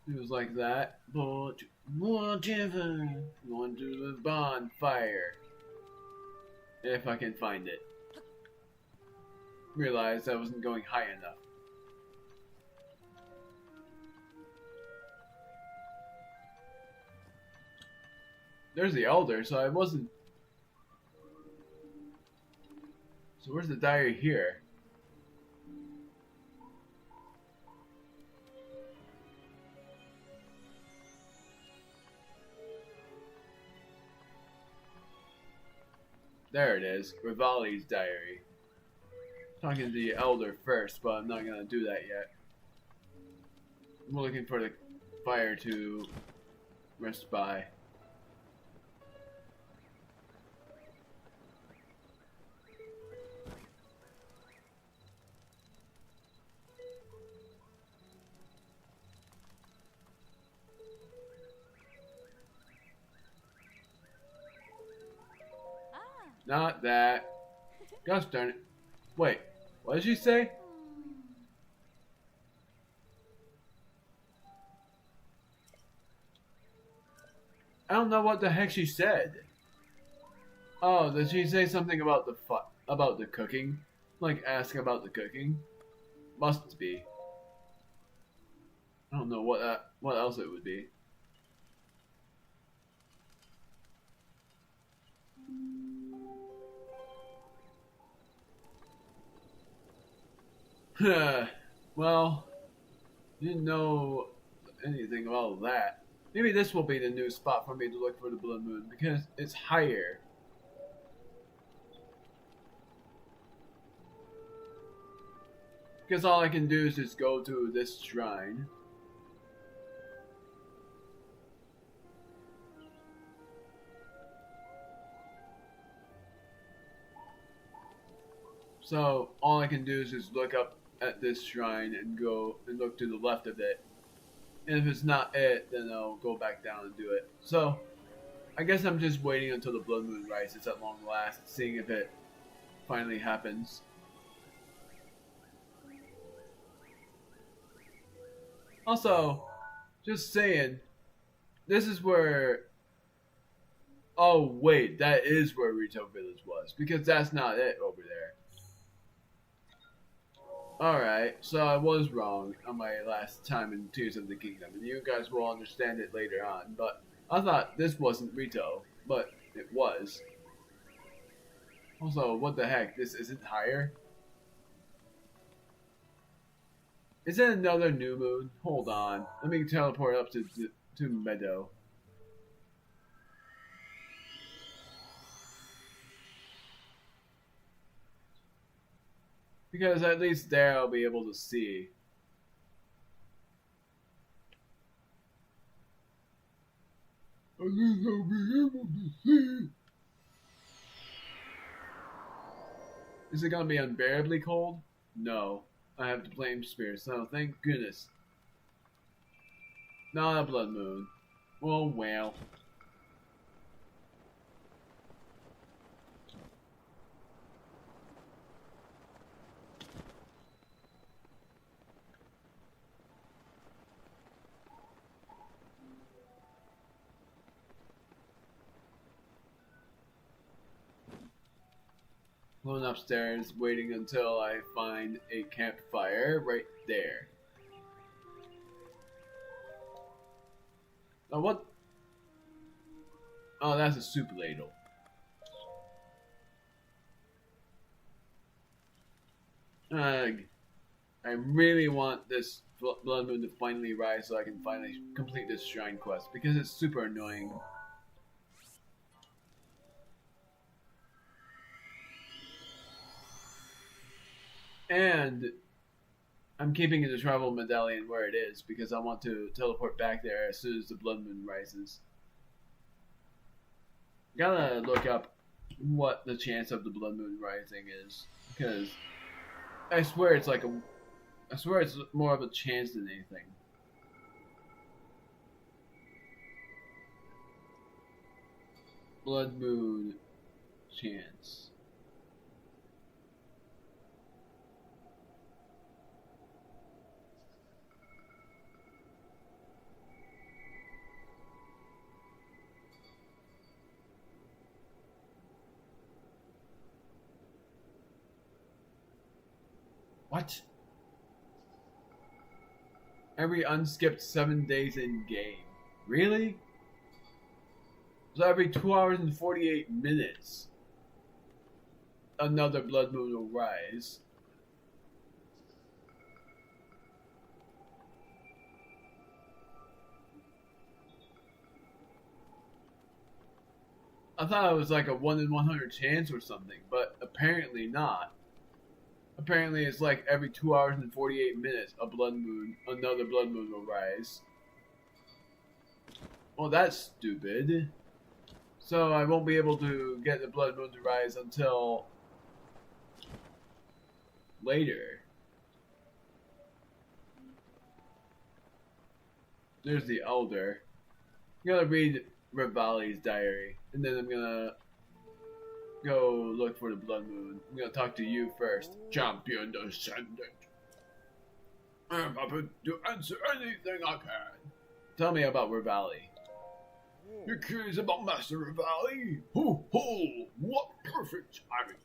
It was like that. But whatever. Going to the bonfire. If I can find it. Realized I wasn't going high enough. There's the elder, so I wasn't... So where's the diary here? There it is, Rivali's diary. Talking to the elder first, but I'm not gonna do that yet. I'm looking for the fire to rest by. Not that. Gosh darn it. Wait, what did you say? I don't know what the heck she said. Oh, did she say something about the cooking? Like ask about the cooking? Must be. I don't know what else it would be. Well, didn't know anything about that. Maybe this will be the new spot for me to look for the blood moon because it's higher. Because all I can do is just go to this shrine. So all I can do is just look up at this shrine and go and look to the left of it. And if it's not it, then I'll go back down and do it. So I guess I'm just waiting until the blood moon rises at long last, seeing if it finally happens. Also, just saying, this is where... Oh wait, that is where Rito Village was, because that's not it over there. Alright, so I was wrong on my last time in Tears of the Kingdom, and you guys will understand it later on, but I thought this wasn't Rito, but it was. Also, what the heck, this isn't higher? Is it another new moon? Hold on, let me teleport up to Meadow. Because at least there I'll be able to see. At least I'll be able to see. Is it gonna be unbearably cold? No. I have the flame spear, so thank goodness. Not a blood moon. Oh well. Going upstairs, waiting until I find a campfire right there. Oh, what? Oh, that's a soup ladle. I really want this blood moon to finally rise so I can finally complete this shrine quest because it's super annoying. And I'm keeping the travel medallion where it is because I want to teleport back there as soon as the blood moon rises. Gotta look up what the chance of the blood moon rising is because I swear it's more of a chance than anything. Blood moon chance. What? Every unskipped 7 days in game. Really? So every 2 hours and 48 minutes, another blood moon will rise. I thought it was like a 1 in 100 chance or something, but apparently not. Apparently it's like every 2 hours and 48 minutes another blood moon will rise. Well, that's stupid. So I won't be able to get the blood moon to rise until later. There's the Elder. I'm gonna read Rivali's diary, and then I'm gonna go look for the blood moon. I'm gonna talk to you first, Champion Descendant. I'm happy to answer anything I can. Tell me about Rivali. You're curious about Master Rivali? Ho ho! What perfect timing!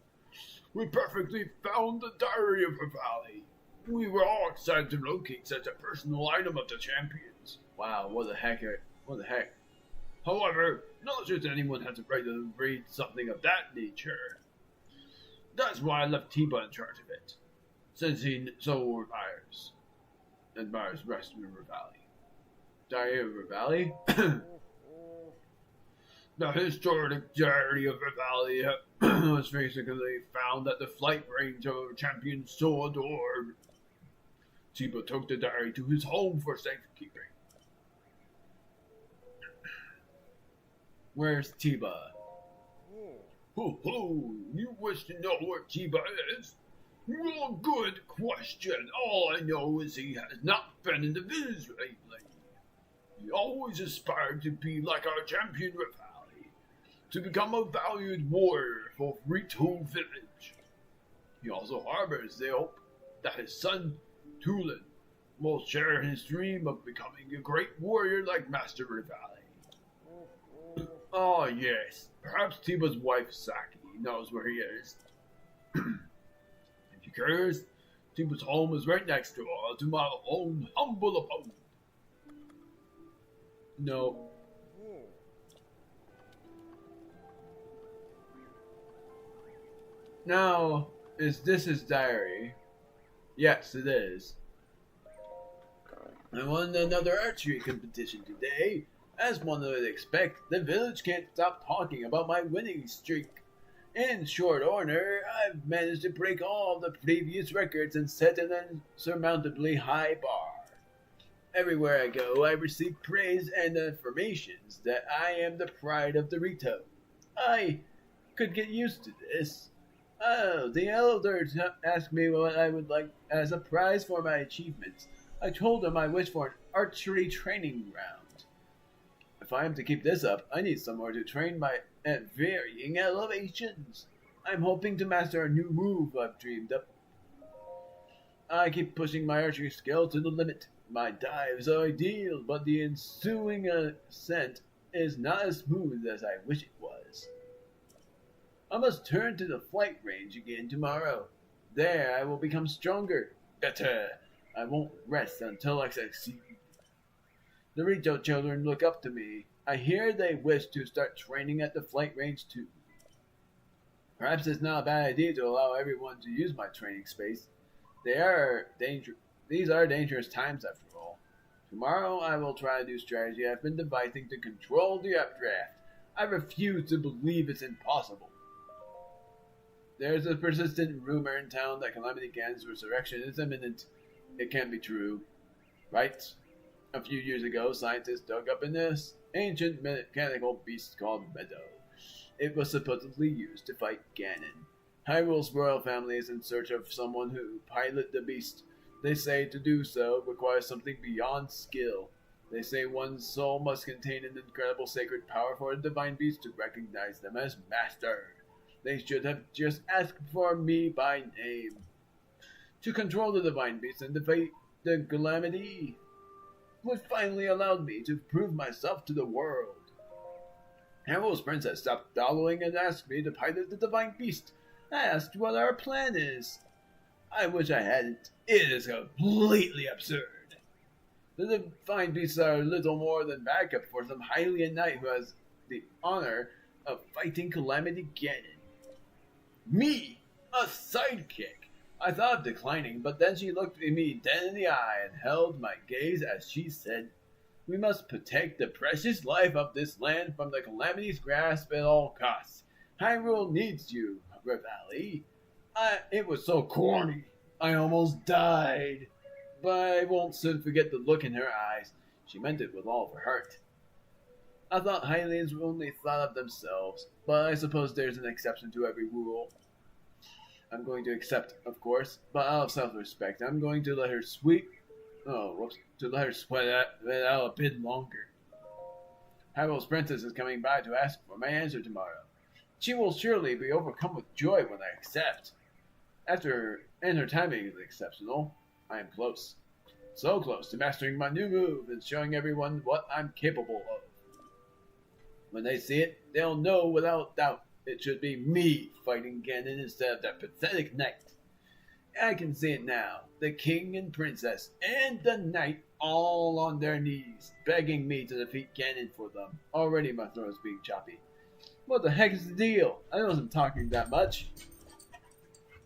We perfectly found the diary of Rivali. We were all excited to locate such a personal item of the champions. Wow, what the heck? What the heck? However, not just anyone has the right to read something of that nature. That's why I left Tiba in charge of it, since he so admires rest of Rivali. Diary of Rivali? The historic diary of Rivali was basically found at the flight range of a champion so adored. Tiba took the diary to his home for safekeeping. Where's Tiba? Ho ho! You wish to know where Tiba is? Well, good question. All I know is he has not been in the village lately. He always aspired to be like our champion Rivali, to become a valued warrior for Rito village. He also harbors the hope that his son, Tulin, will share his dream of becoming a great warrior like Master Rivali. Oh yes, perhaps Tiba's wife Saki knows where he is. If you're curious, Tiba's home is right next door to my own humble abode. No. Now, is this his diary? Yes, it is. I won another archery competition today. As one would expect, the village can't stop talking about my winning streak. In short order, I've managed to break all the previous records and set an insurmountably high bar. Everywhere I go, I receive praise and affirmations that I am the pride of the Rito. I could get used to this. Oh, the elders asked me what I would like as a prize for my achievements. I told them I wished for an archery training ground. A If I am to keep this up, I need somewhere to train at varying elevations. I'm hoping to master a new move I've dreamed up. I keep pushing my archery skill to the limit. My dives are ideal, but the ensuing ascent is not as smooth as I wish it was. I must turn to the flight range again tomorrow. There I will become stronger. Better. I won't rest until I succeed. The Rito children look up to me. I hear they wish to start training at the flight range too. Perhaps it's not a bad idea to allow everyone to use my training space. These are dangerous times after all. Tomorrow I will try a new strategy I've been devising to control the updraft. I refuse to believe it's impossible. There's a persistent rumor in town that Calamity Ganon's resurrection is imminent. It can't be true, right? A few years ago, scientists dug up an ancient mechanical beast called Meadow. It was supposedly used to fight Ganon. Hyrule's royal family is in search of someone who pilot the beast. They say to do so requires something beyond skill. They say one's soul must contain an incredible sacred power for a divine beast to recognize them as master. They should have just asked for me by name. To control the divine beast and defeat the Calamity would finally allow me to prove myself to the world. Hyrule's princess stopped dawdling and asked me to pilot the divine beast. I asked what our plan is. I wish I hadn't. It is completely absurd. The divine beasts are little more than backup for some Hylian knight who has the honor of fighting Calamity Ganon. Me, a sidekick. I thought of declining, but then she looked me dead in the eye and held my gaze as she said, "We must protect the precious life of this land from the Calamity's grasp at all costs. Hyrule needs you, Revali." It was so corny. I almost died. But I won't soon forget the look in her eyes. She meant it with all of her heart. I thought Hylians only thought of themselves, but I suppose there's an exception to every rule. I'm going to accept, of course, but out of self-respect, I'm going to let her sweat it out a bit longer. Hyrule's princess is coming by to ask for my answer tomorrow. She will surely be overcome with joy when I accept. And her timing is exceptional. I am close. So close to mastering my new move and showing everyone what I'm capable of. When they see it, they'll know without doubt it should be me fighting Ganon instead of that pathetic knight. I can see it now. The king and princess and the knight all on their knees, begging me to defeat Ganon for them. Already my throat is being choppy. What the heck is the deal? I wasn't talking that much.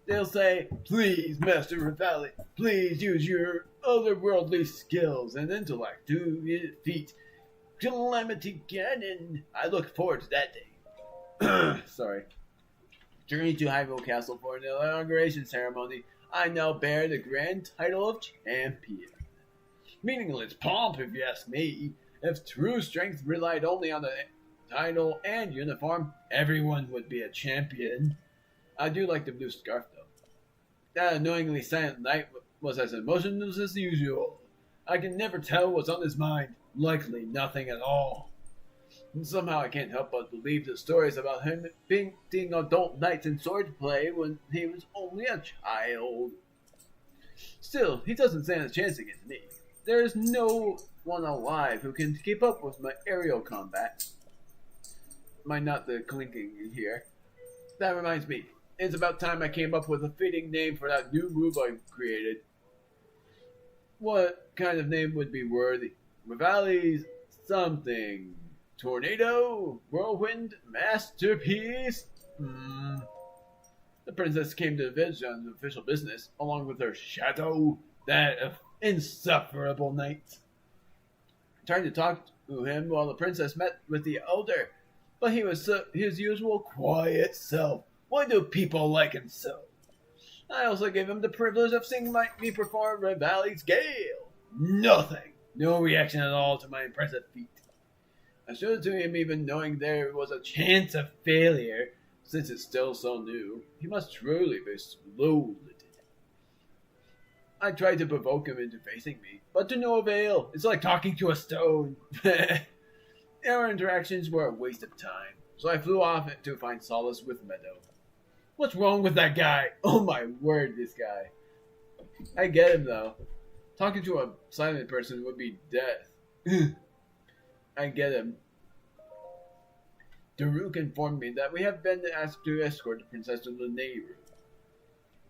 They'll say, "Please, Master Revali, please use your otherworldly skills and intellect to defeat Calamity Ganon." I look forward to that day. Sorry. Journey to Hyrule Castle for an inauguration ceremony. I now bear the grand title of champion. Meaningless pomp, if you ask me. If true strength relied only on the title and uniform, everyone would be a champion. I do like the blue scarf, though. That annoyingly silent knight was as emotionless as usual. I can never tell what's on his mind. Likely nothing at all. And somehow I can't help but believe the stories about him being adult knights in swordplay when he was only a child. Still, he doesn't stand a chance against me. There is no one alive who can keep up with my aerial combat. Mind not the clinking here. That reminds me, it's about time I came up with a fitting name for that new move I created. What kind of name would be worthy? Revali's something. Tornado? Whirlwind? Masterpiece? The princess came to the village on official business, along with her shadow, that insufferable knight. I tried to talk to him while the princess met with the elder, but he was his usual quiet self. Why do people like him so? I also gave him the privilege of seeing me perform Revali's Gale. Nothing. No reaction at all to my impressive feat. I showed it to him even knowing there was a chance of failure, since it's still so new. He must truly be slow-witted. I tried to provoke him into facing me, but to no avail. It's like talking to a stone. Our interactions were a waste of time, so I flew off to find solace with Meadow. What's wrong with that guy? Oh my word, this guy. I get him though. Talking to a silent person would be death. I get him. Daruk informed me that we have been asked to escort the princess to the Nehru.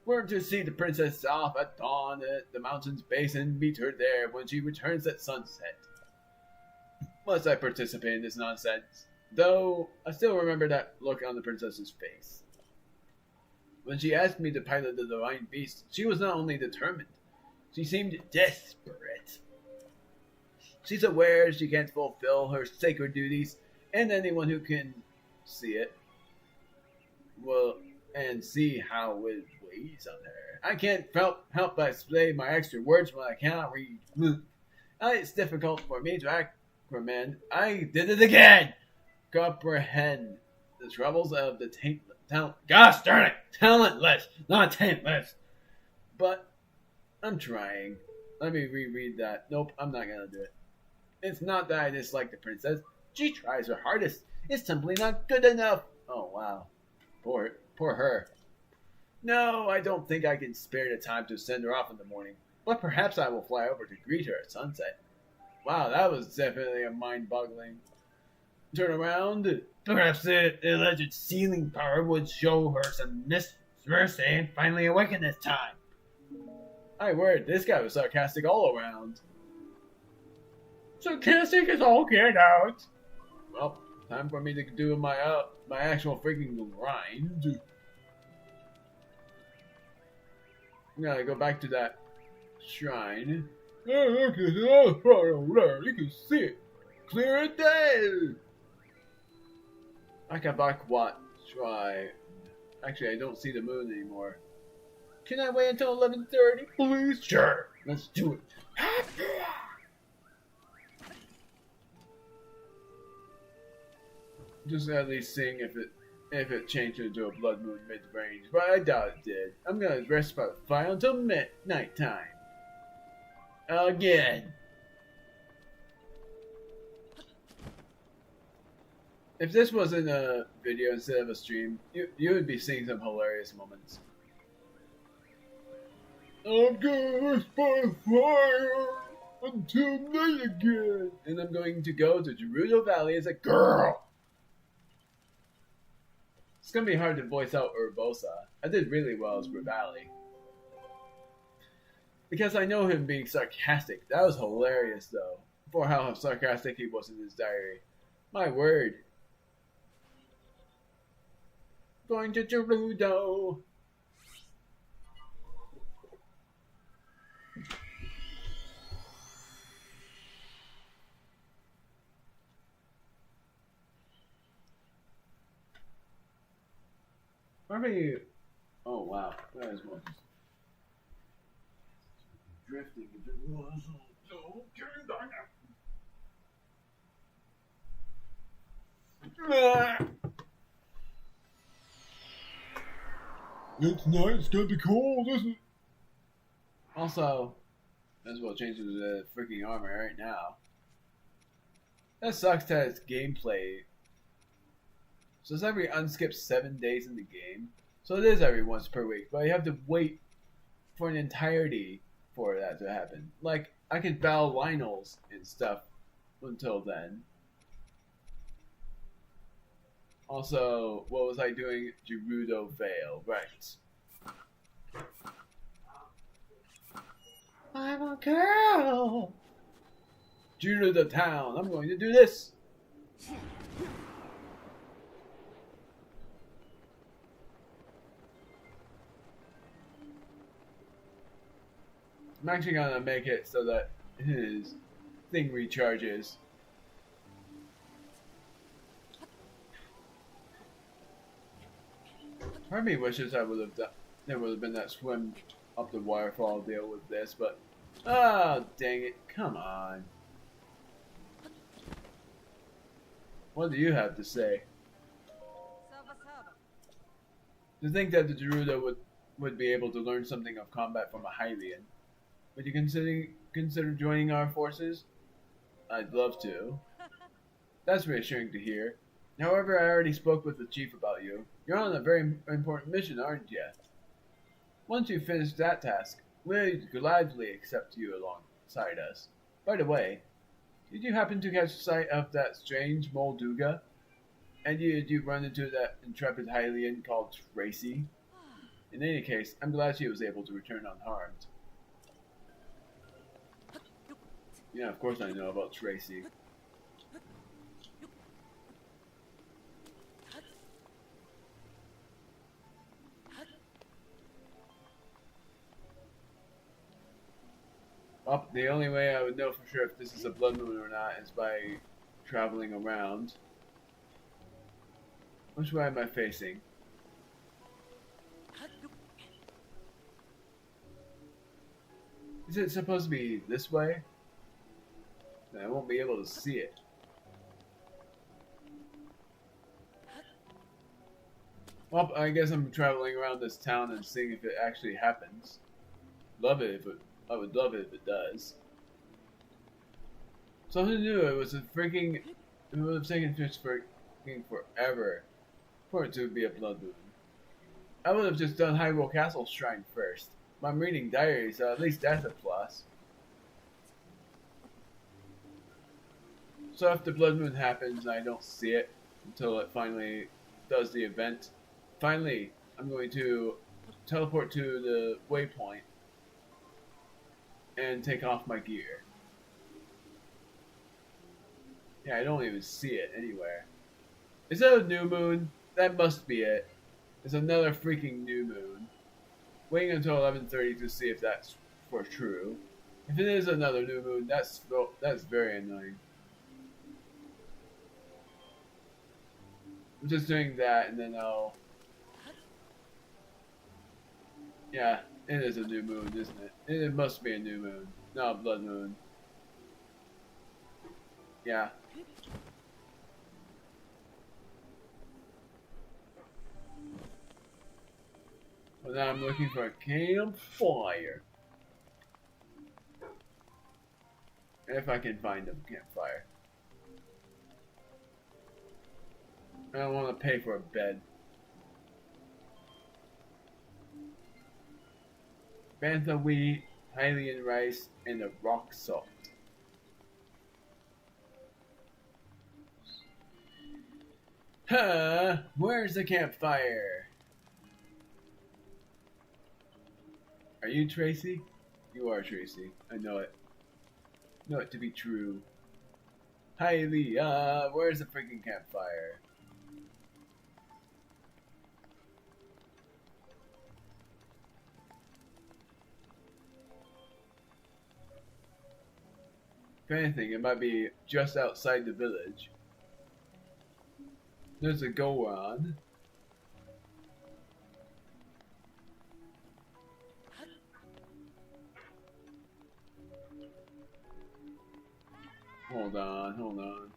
We're to see the princess off at dawn at the mountain's base and meet her there when she returns at sunset. Must I participate in this nonsense? Though, I still remember that look on the princess's face. When she asked me to pilot the divine beast, she was not only determined, she seemed desperate. She's aware she can't fulfill her sacred duties, and anyone who can see it will and see how it weighs on her. I can't help but say my extra words when I cannot read. It's difficult for me to I did it again! Comprehend the troubles of the gosh darn it! Talentless, not taintless. But I'm trying. Let me reread that. Nope, I'm not gonna do it. It's not that I dislike the princess. She tries her hardest. It's simply not good enough. Oh wow. Poor her. No, I don't think I can spare the time to send her off in the morning. But perhaps I will fly over to greet her at sunset. Wow, that was definitely a mind-boggling turnaround. Perhaps the alleged sealing power would show her some mercy and finally awaken this time. My word, this guy was sarcastic all around. Sarcastic as all get out. Well, time for me to do my actual freaking grind. I'm gonna go back to that shrine. Oh, look at that over there. You can see it. Clear as day. Akabakwat shrine. Actually, I don't see the moon anymore. Can I wait until 11:30, please? Sure. Let's do it. Just at least seeing if it changed into a blood moon mid-range, but I doubt it did. I'm gonna rest by the fire until night time. Again. If this wasn't a video instead of a stream, you would be seeing some hilarious moments. I'm gonna rest by the fire until night again, and I'm going to go to Gerudo Valley as a girl. It's gonna be hard to voice out Urbosa. I did really well as Rivali. Because I know him being sarcastic. That was hilarious though. For how sarcastic he was in his diary. My word. Going to Gerudo. Probably. Oh wow, that is one. Drifting into It's night. It's gonna be cold, isn't it? Also, as well change to the freaking armor right now. That sucks that it's gameplay. So it's every unskipped 7 days in the game. So it is every once per week, but you have to wait for an entirety for that to happen. Like, I could battle Lionels and stuff until then. Also, what was I doing? Gerudo Vale, right. I'm a girl! Gerudo Town, I'm going to do this! I'm actually gonna make it so that his thing recharges. Part of me wishes I would have done. There would have been that swim up the waterfall deal with this, but oh dang it! Come on. What do you have to say? To think that the Gerudo would be able to learn something of combat from a Hylian. Would you consider joining our forces? I'd love to. That's reassuring to hear. However, I already spoke with the chief about you. You're on a very important mission, aren't you? Once you finish that task, we'll gladly accept you alongside us. By the way, did you happen to catch sight of that strange Molduga? And did you run into that intrepid Hylian called Tracy? In any case, I'm glad she was able to return unharmed. Yeah, of course I know about Tracy. Well, the only way I would know for sure if this is a blood moon or not is by traveling around. Which way am I facing? Is it supposed to be this way? Then I won't be able to see it. Well, I guess I'm traveling around this town and seeing if it actually happens. I would love it if it does. So who knew it was a freaking... It would have taken just freaking forever for it to be a blood moon. I would have just done Hyrule Castle Shrine first. But I'm reading diaries, so at least that's a plus. So if the blood moon happens and I don't see it until it finally does the event, finally I'm going to teleport to the waypoint and take off my gear. Yeah, I don't even see it anywhere. Is that a new moon? That must be it. It's another freaking new moon. Waiting until 11:30 to see if that's for true. If it is another new moon, that's very annoying. I'm just doing that and then I'll... Yeah, it is a new moon, isn't it? It must be a new moon, not a blood moon. Yeah. Well, now I'm looking for a campfire. If I can find a campfire. I don't want to pay for a bed. Bantha wheat, Hylian rice, and a rock salt. Huh? Where's the campfire? Are you Tracy? You are Tracy. I know it. Know it to be true. Hylia, where's the freaking campfire? If anything, it might be just outside the village. There's a Goron. Hold on.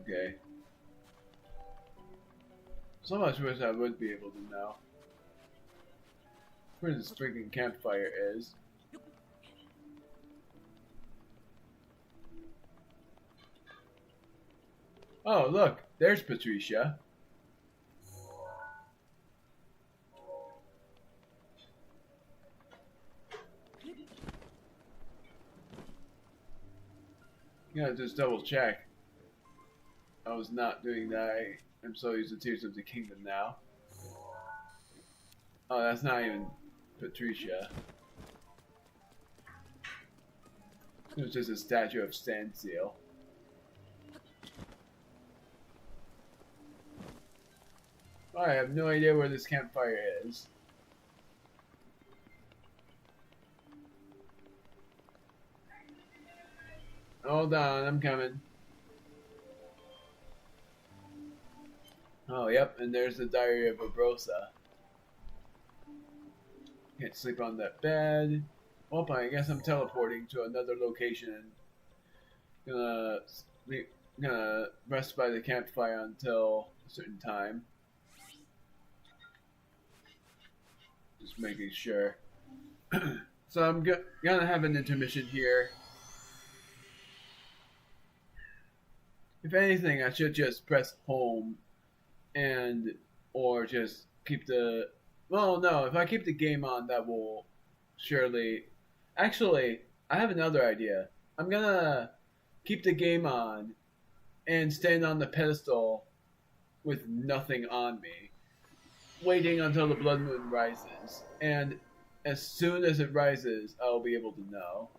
Okay. So much wish I would be able to know where this freaking campfire is. Oh, look, there's Patricia. Yeah, just double check. I was not doing that. I'm so used to Tears of the Kingdom now. Oh, that's not even Patricia. It was just a statue of Standseal. I have no idea where this campfire is. Hold on, I'm coming. Oh, yep, and there's the Diary of Abrosa. Can't sleep on that bed. Well, I guess I'm teleporting to another location and gonna rest by the campfire until a certain time. Just making sure. So I'm gonna have an intermission here. If anything, I should just press home and or just keep the. Well, no. If I keep the game on, that will surely. Actually, I have another idea. I'm gonna keep the game on and stand on the pedestal with nothing on me, waiting until the blood moon rises. And as soon as it rises, I'll be able to know.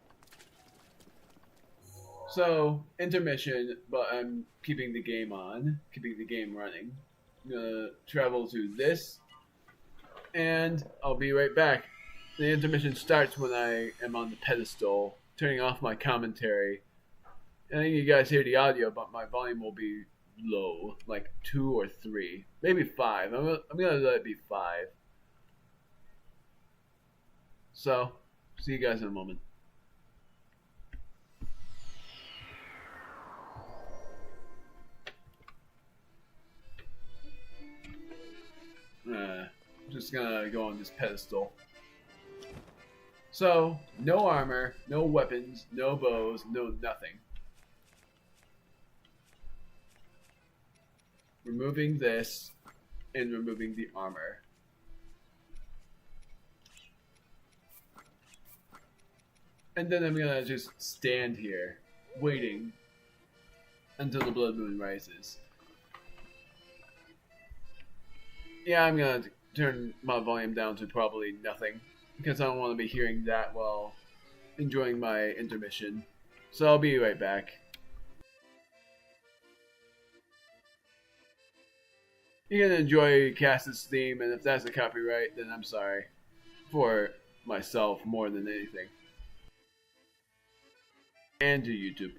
So, intermission, but I'm keeping the game on, keeping the game running. I'm gonna travel to this, and I'll be right back. The intermission starts when I am on the pedestal, turning off my commentary. I think you guys hear the audio, but my volume will be low, like 2 or 3, maybe 5. I'm gonna let it be 5. So, see you guys in a moment. I'm just gonna go on this pedestal. So, no armor, no weapons, no bows, no nothing. Removing this and removing the armor. And then I'm gonna just stand here, waiting until the blood moon rises. Yeah, I'm gonna turn my volume down to probably nothing, because I don't want to be hearing that while enjoying my intermission. So I'll be right back. You can enjoy Cass's theme, and if that's a copyright, then I'm sorry. For myself more than anything. And to YouTube.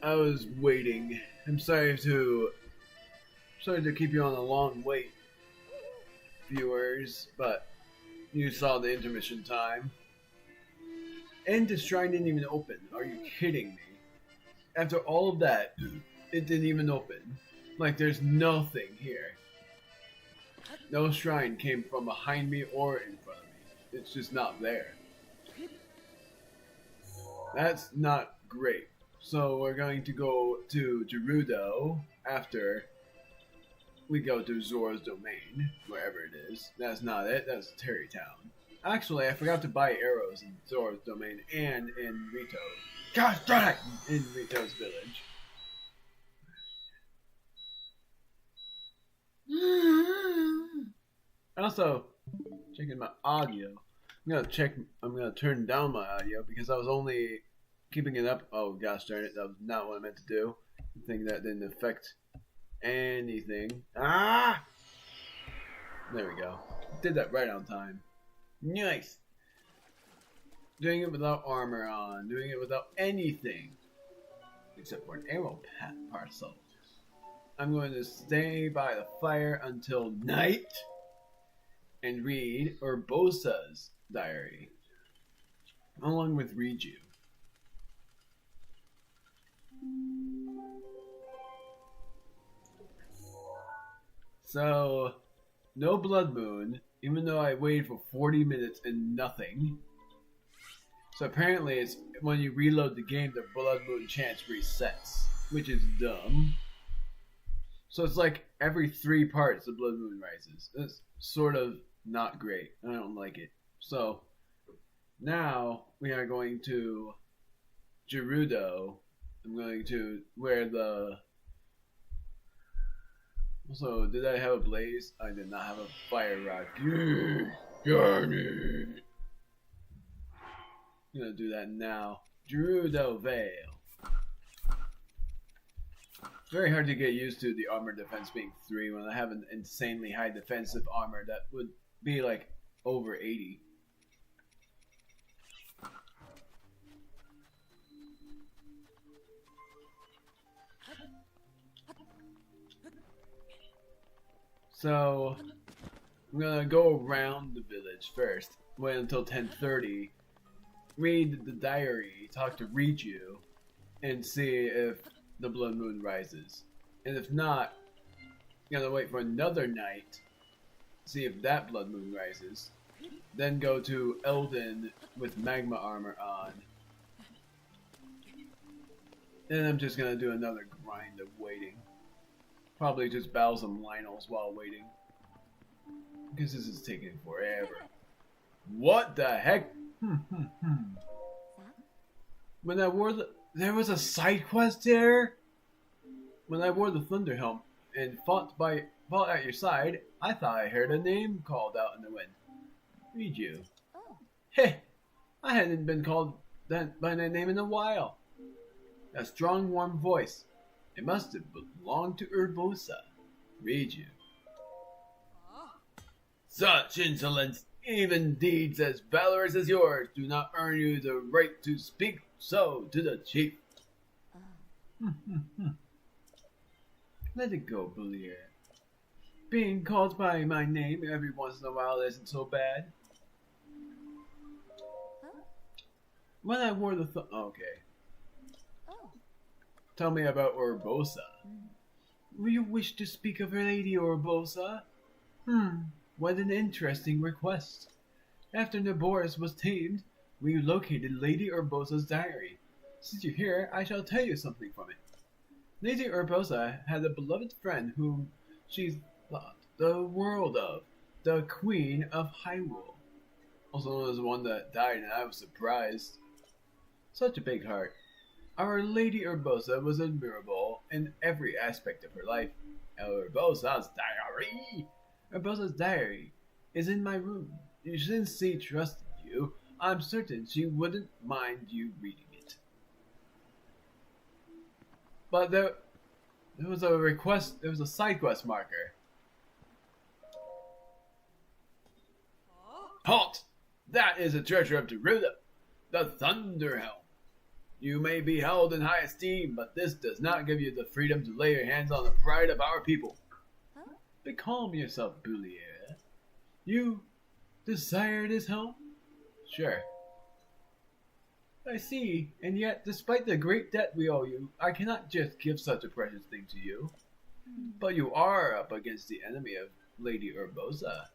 I was waiting. I'm sorry to keep you on a long wait, viewers, but you saw the intermission time. And the shrine didn't even open. Are you kidding me? After all of that, it didn't even open. Like there's nothing here. No shrine came from behind me or in front of me. It's just not there. That's not great. So we're going to go to Gerudo after we go to Zora's Domain, wherever it is. That's not it, that's Terrytown. Actually, I forgot to buy arrows in Zora's Domain and in Rito. Gosh darn it! In Rito's village. Also, checking my audio. I'm gonna turn down my audio because I was only keeping it up. Oh gosh darn it, that was not what I meant to do. I think that didn't affect anything. Ah! There we go. Did that right on time. Nice! Doing it without armor on. Doing it without anything. Except for an arrow parcel. I'm going to stay by the fire until night and read Urbosa's diary, along with Riju. So, no blood moon, even though I waited for 40 minutes and nothing. So apparently it's when you reload the game, the blood moon chance resets, which is dumb. So it's like every 3 parts the blood moon rises. It's sort of not great. I don't like it. So now we are going to Gerudo. I'm going to where the... Also, did I have a blaze? I did not have a fire rod. Darn it. I'm gonna do that now. Gerudo Vale. It's very hard to get used to the armor defense being 3 when I have an insanely high defensive armor that would be like over 80. So I'm gonna go around the village first. Wait until 10:30. Read the diary, talk to Riju, and see if the blood moon rises. And if not, I'm gonna wait for another night, see if that blood moon rises. Then go to Eldin with magma armor on. And I'm just gonna do another grind of waiting. Probably just battle some Lionels while waiting. Because this is taking forever. What the heck? When I wore there was a side quest there? When I wore the Thunder Helm and fought at your side, I thought I heard a name called out in the wind. Riju. Heh! I hadn't been called by that name in a while. A strong, warm voice. It must have belonged to Urbosa. Riju. Such insolence! Even deeds as valorous as yours do not earn you the right to speak so to the chief. Let it go, Belir. Being called by my name every once in a while isn't so bad. When I wore the okay. Tell me about Urbosa. Will you wish to speak of Lady Urbosa? What an interesting request. After Naboris was tamed, we located Lady Urbosa's diary. Since you're here, I shall tell you something from it. Lady Urbosa had a beloved friend whom she thought the world of, the Queen of Hyrule. Also known as the one that died, and I was surprised. Such a big heart. Our Lady Urbosa was admirable in every aspect of her life. Urbosa's diary! Urbosa's diary is in my room. Since she trusted you, I'm certain she wouldn't mind you reading it. But there was a request, there was a side quest marker. Halt! That is a treasure of Gerudo, the Thunder Helm. You may be held in high esteem, but this does not give you the freedom to lay your hands on the pride of our people. Huh? But calm yourself, Boulier. You desire this home? Sure. I see, and yet, despite the great debt we owe you, I cannot just give such a precious thing to you. But you are up against the enemy of Lady Urbosa.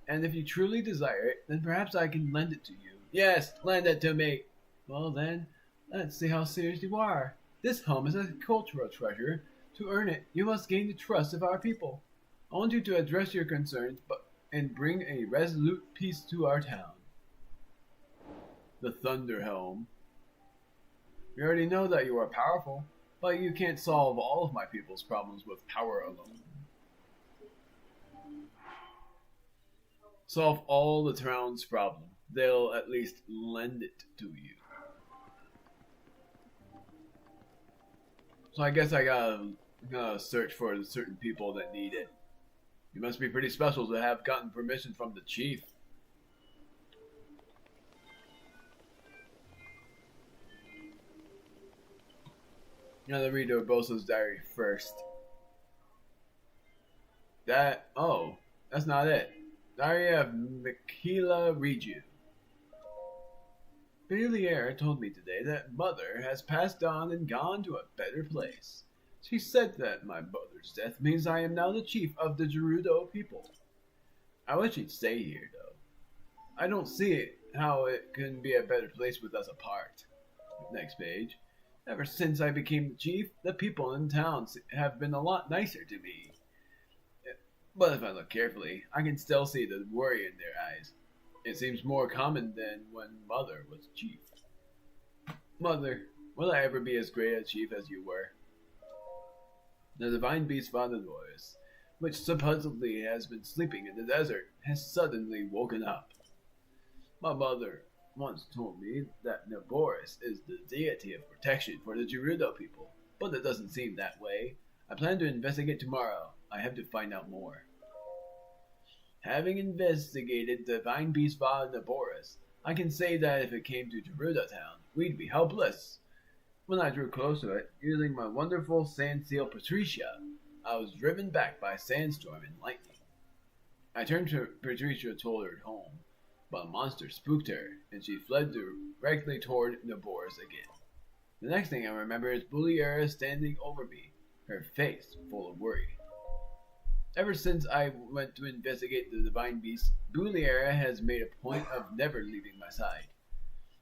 And if you truly desire it, then perhaps I can lend it to you. Yes, lend it to me. Well then, let's see how serious you are. This home is a cultural treasure. To earn it, you must gain the trust of our people. I want you to address your concerns and bring a resolute peace to our town. The Thunder Helm. We already know that you are powerful, but you can't solve all of my people's problems with power alone. Solve all the town's problem. They'll at least lend it to you. So I guess I gotta search for certain people that need it. You must be pretty special to have gotten permission from the chief. I'm gonna read Urbosa's diary first. That's not it. Diary of Michaela Regiu. Belier told me today that Mother has passed on and gone to a better place. She said that my mother's death means I am now the chief of the Gerudo people. I wish he'd stay here, though. I don't see how it can be a better place with us apart. Next page. Ever since I became the chief, the people in town have been a lot nicer to me. But if I look carefully, I can still see the worry in their eyes. It seems more common than when Mother was chief. Mother, will I ever be as great a chief as you were? The divine beast Vanadorus, which supposedly has been sleeping in the desert, has suddenly woken up. My mother once told me that Naboris is the deity of protection for the Gerudo people, but it doesn't seem that way. I plan to investigate tomorrow. I have to find out more. Having investigated Divine Beast Naboris, I can say that if it came to Gerudo Town, we'd be helpless. When I drew close to it, using my wonderful sand seal Patricia, I was driven back by a sandstorm and lightning. I turned to Patricia told her home, but a monster spooked her, and she fled directly toward Naboris again. The next thing I remember is Bouliera standing over me, her face full of worry. Ever since I went to investigate the divine beast, Bouliera has made a point of never leaving my side.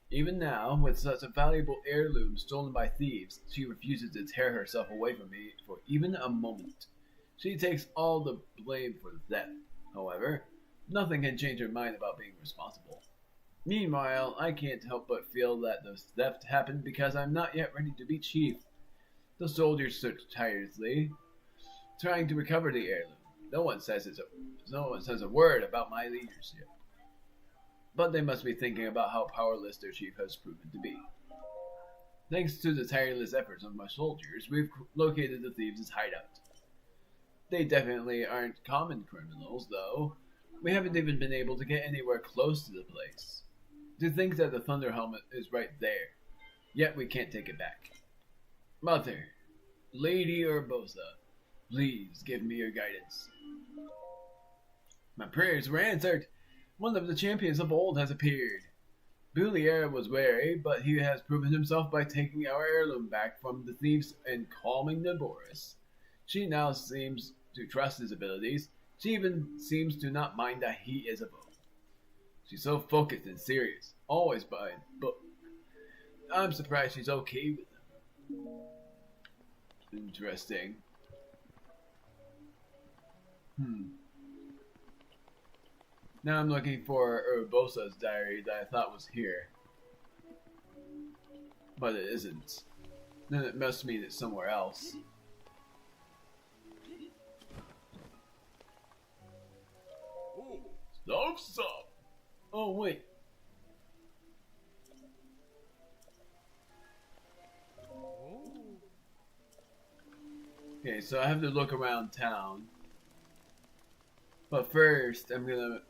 Even now, with such a valuable heirloom stolen by thieves, she refuses to tear herself away from me for even a moment. She takes all the blame for the theft. However, nothing can change her mind about being responsible. Meanwhile, I can't help but feel that the theft happened because I'm not yet ready to be chief. The soldiers search tirelessly, trying to recover the heirloom. No one says a word about my leadership. But they must be thinking about how powerless their chief has proven to be. Thanks to the tireless efforts of my soldiers, we've located the thieves' hideout. They definitely aren't common criminals, though. We haven't even been able to get anywhere close to the place. To think that the Thunder Helmet is right there, yet we can't take it back. Mother, Lady Urbosa, please give me your guidance. My prayers were answered. One of the champions of old has appeared. Boulier was wary, but he has proven himself by taking our heirloom back from the thieves and calming Naboris. She now seems to trust his abilities. She even seems to not mind that he is a foe. She's so focused and serious, always by a book. I'm surprised she's okay with him. Interesting. Now I'm looking for Urbosa's diary that I thought was here. But it isn't. Then it must mean it's somewhere else. Stop! Oh, wait. Okay, so I have to look around town. But first, I'm gonna...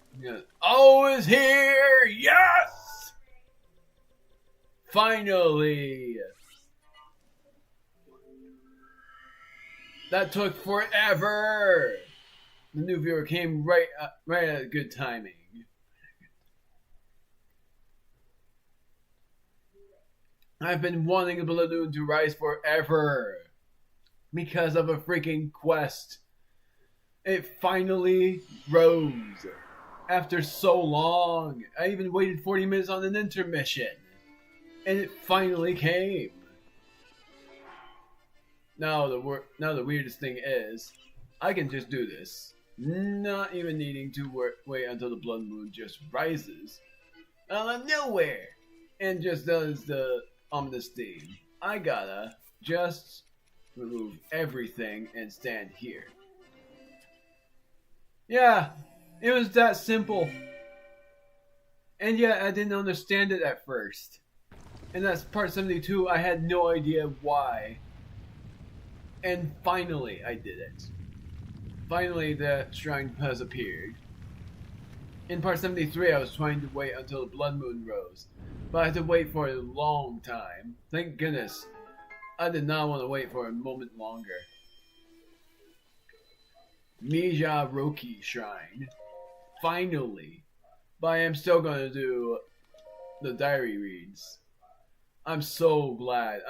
Oh, is here! Yes! Finally! That took forever! The new viewer came right at good timing. I've been wanting the balloon to rise forever. Because of a freaking quest. It finally rose. After so long. I even waited 40 minutes on an intermission. And it finally came. Now the weirdest thing is, I can just do this. Not even needing to wait until the blood moon just rises. Out of nowhere. And just does the ominous theme. I gotta just remove everything and stand here. Yeah, it was that simple. And yet I didn't understand it at first. And that's part 72, I had no idea why. And finally I did it. Finally the shrine has appeared. In part 73 I was trying to wait until the blood moon rose. But I had to wait for a long time. Thank goodness. I did not want to wait for a moment longer. Miyaroki Shrine. Finally. But I am still going to do the diary reads. I'm so glad.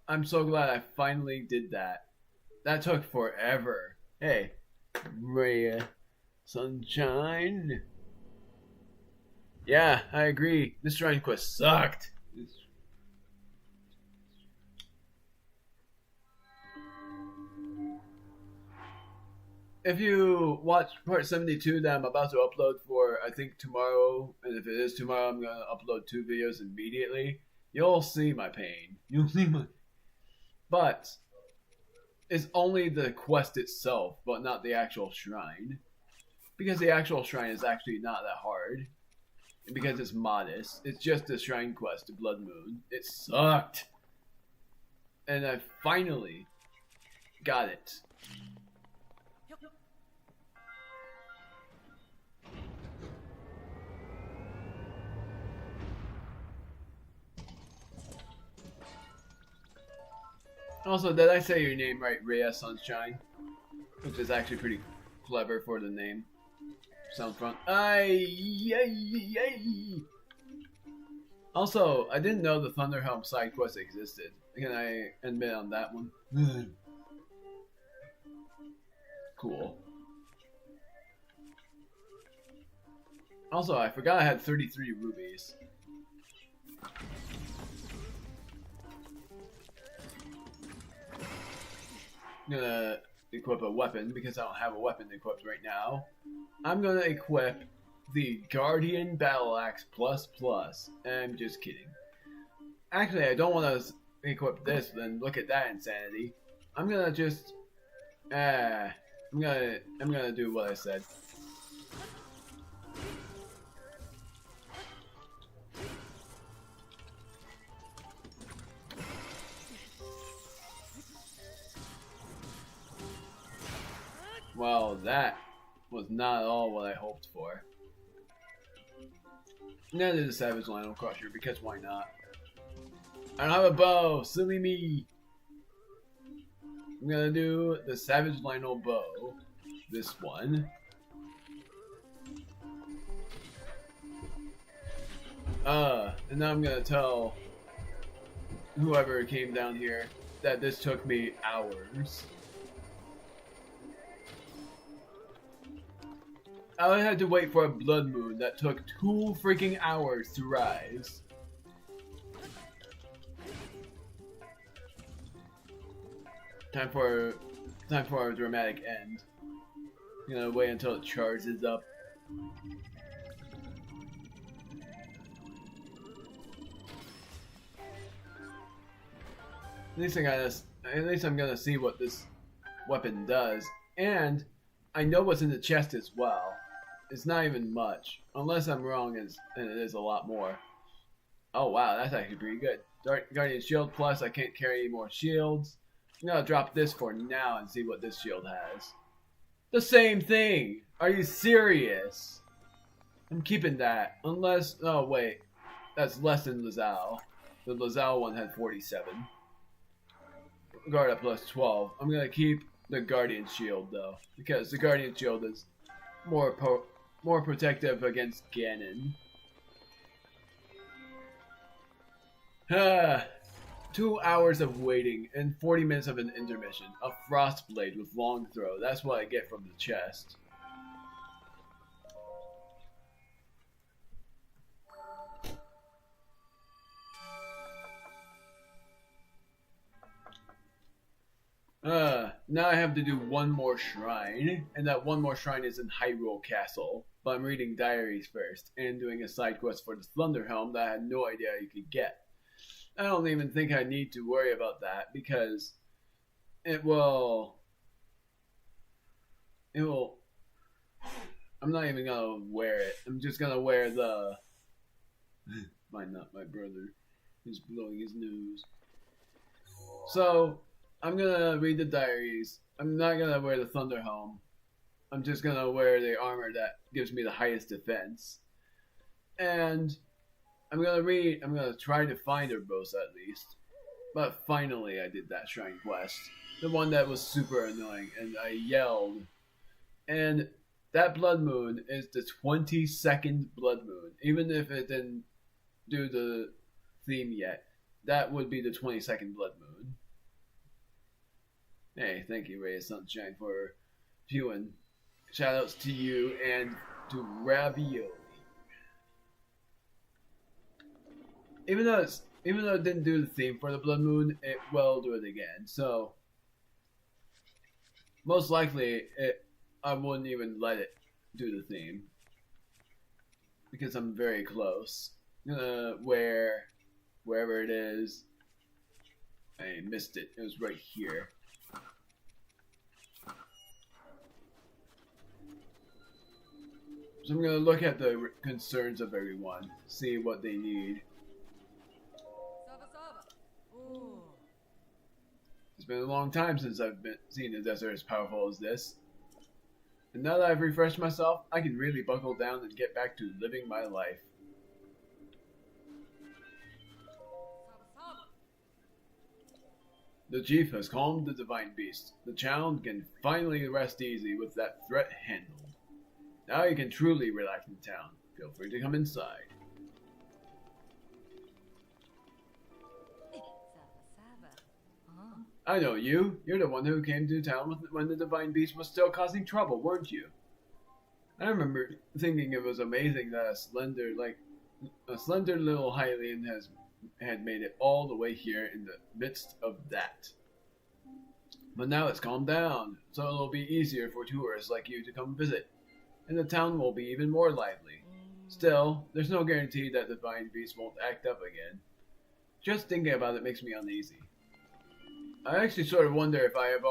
I'm so glad I finally did that. That took forever. Hey, Ray Sunshine. Yeah, I agree. This shrine quest sucked. If you watch part 72 that I'm about to upload for, I think tomorrow, and if it is tomorrow, I'm going to upload 2 videos immediately, you'll see my pain. You'll see my... But, it's only the quest itself, but not the actual shrine. Because the actual shrine is actually not that hard. And because it's modest, it's just a shrine quest to Blood Moon. It sucked! And I finally got it. Also, did I say your name right, Rhea Sunshine? Which is actually pretty clever for the name. Sound front. Also, I didn't know the Thunderhelm side quest existed. Can I admit on that one? Cool. Also, I forgot I had 33 rubies. I'm gonna equip a weapon because I don't have a weapon equipped right now. I'm gonna equip the Guardian Battle Axe Plus Plus. I'm just kidding. Actually, I don't want to equip this. Then look at that insanity. I'm gonna just I'm gonna do what I said. Well, that was not at all what I hoped for. Neither did the Savage Lionel Crusher, because why not? I don't have a bow, silly me! I'm gonna do the Savage Lionel bow. This one. And now I'm gonna tell whoever came down here that this took me hours. I had to wait for a blood moon that took 2 freaking hours to rise. Time for a dramatic end. I'm gonna wait until it charges up. At least I'm gonna see what this weapon does, and I know what's in the chest as well. It's not even much, unless I'm wrong, and it is a lot more. Oh wow, that's actually pretty good. Guardian Shield Plus, I can't carry any more shields. I'm gonna drop this for now and see what this shield has. The same thing! Are you serious? I'm keeping that, unless, oh wait, that's less than Lazal. The Lazelle one had 47. Guard at plus 12. I'm gonna keep the Guardian Shield though, because the Guardian Shield is more protective against Ganon. 2 hours of waiting and 40 minutes of an intermission. A frost blade with long throw. That's what I get from the chest. Now I have to do one more shrine, and that one more shrine is in Hyrule Castle. But I'm reading diaries first, and doing a side quest for the Thunder Helm that I had no idea you could get. I don't even think I need to worry about that, because it will... I'm not even gonna wear it. I'm just gonna wear the... not my brother. He's blowing his nose. So... I'm gonna read the diaries. I'm not gonna wear the Thunder Helm. I'm just gonna wear the armor that gives me the highest defense. And I'm gonna try to find Urbosa at least. But finally I did that shrine quest. The one that was super annoying and I yelled. And that blood moon is the 22nd blood moon. Even if it didn't do the theme yet, that would be the 22nd blood moon. Hey, thank you, Ray of Sunshine, for viewing. Shoutouts to you and to Ravioli. Even though it didn't do the theme for the Blood Moon, it will do it again. So most likely, I wouldn't even let it do the theme because I'm very close. Wherever it is, I missed it. It was right here. So I'm going to look at the concerns of everyone, see what they need. It's been a long time since I've seen a desert as powerful as this. And now that I've refreshed myself, I can really buckle down and get back to living my life. The chief has calmed the divine beast. The child can finally rest easy with that threat handled. Now you can truly relax in town. Feel free to come inside. I know you. You're the one who came to town when the divine beast was still causing trouble, weren't you? I remember thinking it was amazing that a slender little Hylian had made it all the way here in the midst of that. But now it's calmed down, so it'll be easier for tourists like you to come visit. And the town will be even more lively. Still, there's no guarantee that the divine beast won't act up again. Just thinking about it makes me uneasy. I actually sort of wonder if I've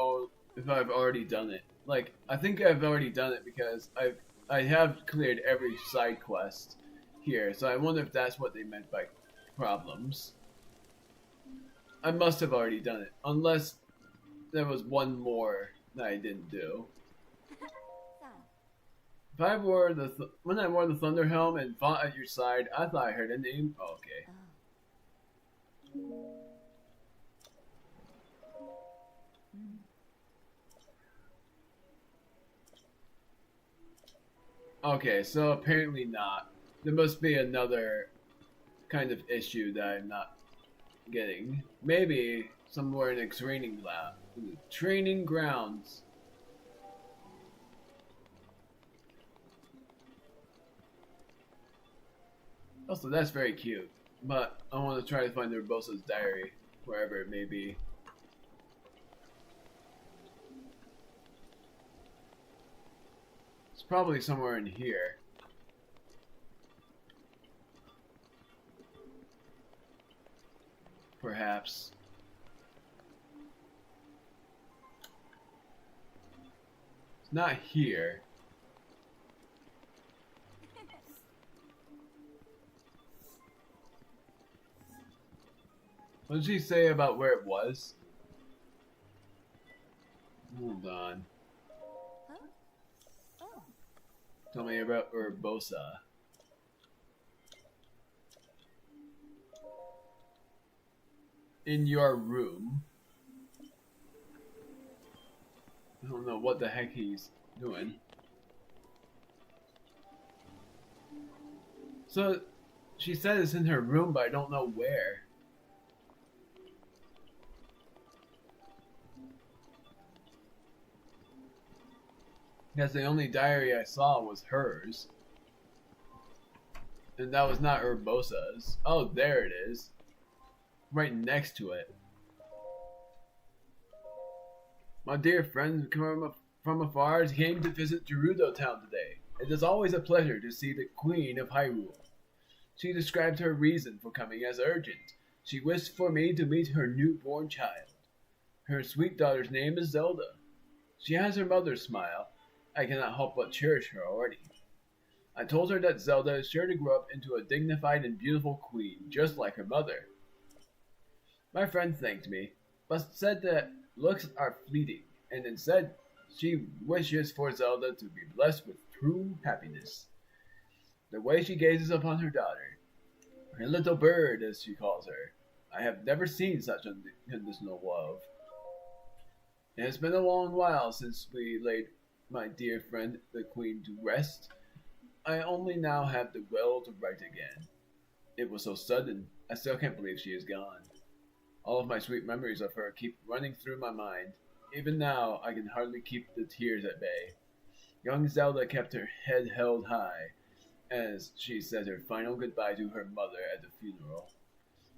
already done it. Like, I think I've already done it because I have cleared every side quest here, so I wonder if that's what they meant by problems. I must have already done it, unless there was one more that I didn't do. If I wore when I wore the Thunder Helm and fought at your side, I thought I heard a name. Oh, okay. Okay, so apparently not. There must be another kind of issue that I'm not getting. Maybe somewhere in a training grounds. Also, that's very cute, but I want to try to find Urbosa's diary, wherever it may be. It's probably somewhere in here. Perhaps. It's not here. What did she say about where it was? Hold on. Tell me about Urbosa. in your room. I don't know what the heck he's doing. So, she said it's in her room, but I don't know where. Because the only diary I saw was hers. And that was not Urbosa's. Oh, there it is. Right next to it. My dear friend from afar came to visit Gerudo Town today. It is always a pleasure to see the Queen of Hyrule. She described her reason for coming as urgent. She wished for me to meet her newborn child. Her sweet daughter's name is Zelda. She has her mother's smile. I cannot help but cherish her already. I told her that Zelda is sure to grow up into a dignified and beautiful queen, just like her mother. My friend thanked me, but said that looks are fleeting, and instead she wishes for Zelda to be blessed with true happiness. The way she gazes upon her daughter, her little bird as she calls her, I have never seen such unconditional love. It has been a long while since we laid my dear friend the Queen to rest. I only now have the will to write again. It was so sudden, I still can't believe she is gone. All of my sweet memories of her keep running through my mind. Even now, I can hardly keep the tears at bay. Young Zelda kept her head held high as she said her final goodbye to her mother at the funeral.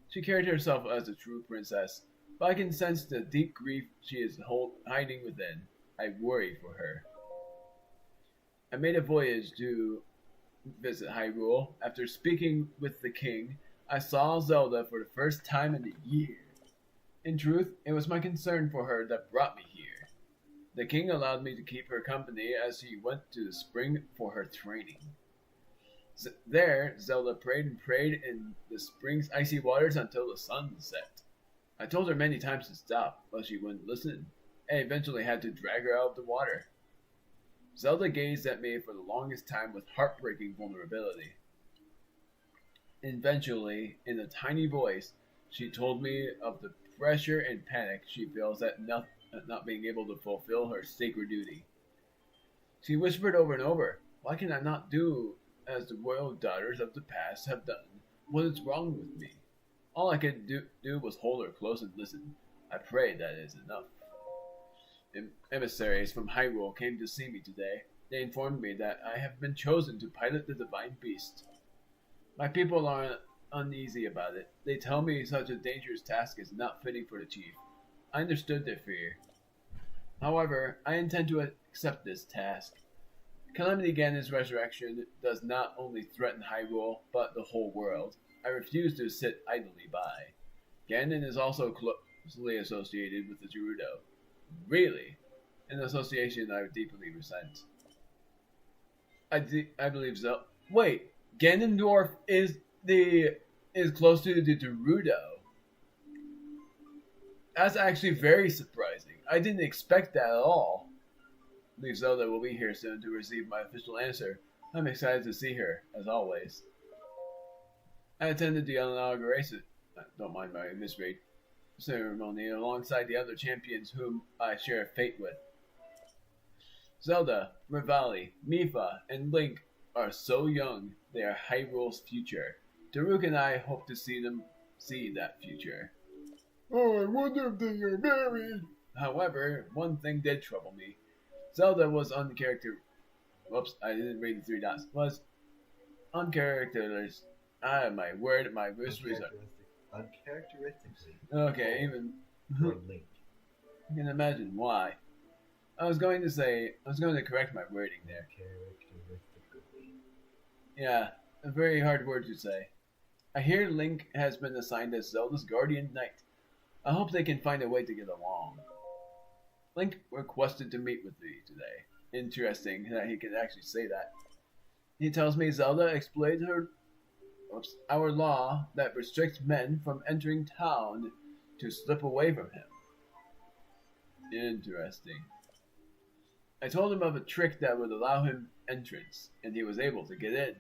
She carried herself as a true princess, but I can sense the deep grief she is hiding within. I worry for her. I made a voyage to visit Hyrule. After speaking with the king, I saw Zelda for the first time in a year. In truth, it was my concern for her that brought me here. The king allowed me to keep her company as she went to the spring for her training. There, Zelda prayed in the spring's icy waters until the sun set. I told her many times to stop, but she wouldn't listen. I eventually had to drag her out of the water. Zelda gazed at me for the longest time with heartbreaking vulnerability. Eventually, in a tiny voice, she told me of the pressure and panic she feels at not being able to fulfill her sacred duty. She whispered over and over, "Why can I not do as the royal daughters of the past have done? What is wrong with me?" All I could do was hold her close and listen. I pray that is enough. Emissaries from Hyrule came to see me today. They informed me that I have been chosen to pilot the divine beast. My people are uneasy about it. They tell me such a dangerous task is not fitting for the chief. I understood their fear. However, I intend to accept this task. Calamity Ganon's resurrection does not only threaten Hyrule, but the whole world. I refuse to sit idly by. Ganon is also closely associated with the Gerudo. Really? An association I deeply resent. I believe so. Wait, Ganondorf is close to the Gerudo. That's actually very surprising. I didn't expect that at all. I believe Zelda will be here soon to receive my official answer. I'm excited to see her, as always. I attended the inauguration. Don't mind my misread. Ceremony alongside the other champions whom I share a fate with. Zelda, Revali, Mipha, and Link are so young they are Hyrule's future. Daruk and I hope to see them see that future. Oh, I wonder if they are married. However, one thing did trouble me. Zelda was uncharacteristic. Whoops, I didn't read the three dots. Was uncharacteristic. Ah, my word, my mysteries are. Uncharacteristically. Okay, even. Or Link. I can imagine why. I was going to correct my wording there. Uncharacteristically. Yeah, a very hard word to say. I hear Link has been assigned as Zelda's guardian knight. I hope they can find a way to get along. Link requested to meet with me today. Interesting that he can actually say that. He tells me Zelda explained our law that restricts men from entering town to slip away from him. Interesting. I told him of a trick that would allow him entrance, and he was able to get in.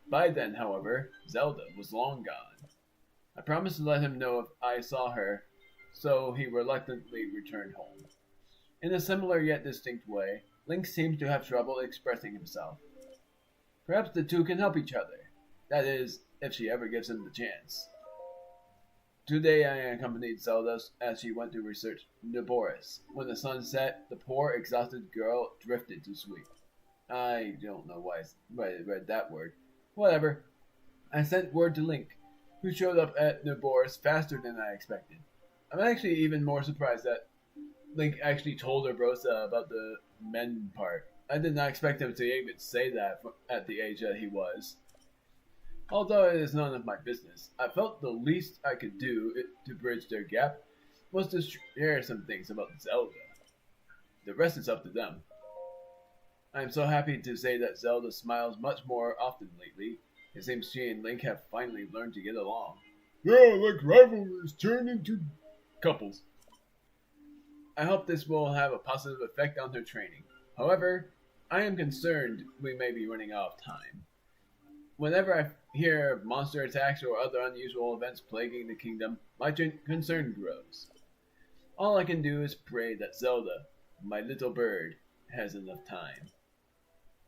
By then, however, Zelda was long gone. I promised to let him know if I saw her so he reluctantly returned home. In a similar yet distinct way, Link seems to have trouble expressing himself. Perhaps the two can help each other. That is, if she ever gives him the chance. Today I accompanied Zelda as she went to research Naboris. When the sun set, the poor, exhausted girl drifted to sleep. I don't know why I read that word. Whatever. I sent word to Link, who showed up at Naboris faster than I expected. I'm actually even more surprised that Link actually told Urbosa about the men part. I did not expect him to even say that at the age that he was. Although it is none of my business, I felt the least I could do to bridge their gap was to share some things about Zelda. The rest is up to them. I am so happy to say that Zelda smiles much more often lately. It seems she and Link have finally learned to get along. Yeah, like rivalries turn into couples. I hope this will have a positive effect on her training. However, I am concerned we may be running out of time. Whenever I hear of monster attacks or other unusual events plaguing the kingdom, my concern grows. All I can do is pray that Zelda, my little bird, has enough time.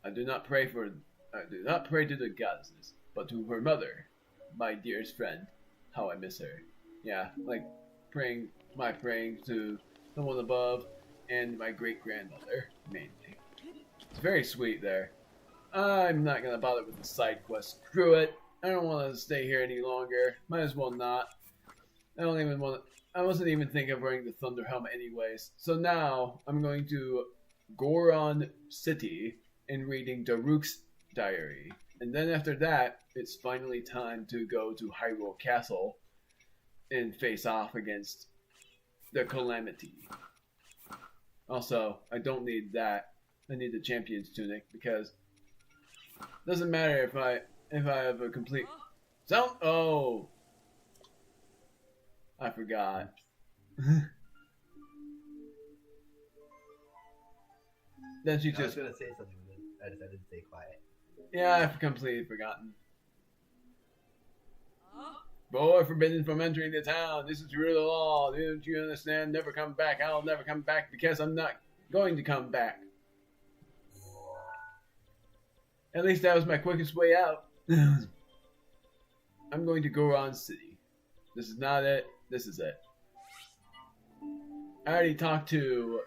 I do not pray to the goddesses, but to her mother, my dearest friend. How I miss her. Yeah, like praying to the one above and my great-grandmother, mainly. It's very sweet there. I'm not gonna bother with the side quest. Screw it. I don't want to stay here any longer. Might as well not. I wasn't even thinking of wearing the Thunder Helmet anyways. So now I'm going to Goron City and reading Daruk's diary. And then after that, it's finally time to go to Hyrule Castle and face off against the Calamity. Also, I don't need that. I need the Champion's Tunic because it doesn't matter if I have a complete sound. Oh, I forgot. Then she I was just gonna say something, but I decided to stay quiet. yeah, I've completely forgotten. Boy, forbidden from entering the town. This is rule of law. Don't you understand? Never come back. I'll never come back because I'm not going to come back. At least that was my quickest way out. I'm going to Goron City. This is not it. This is it. I already talked to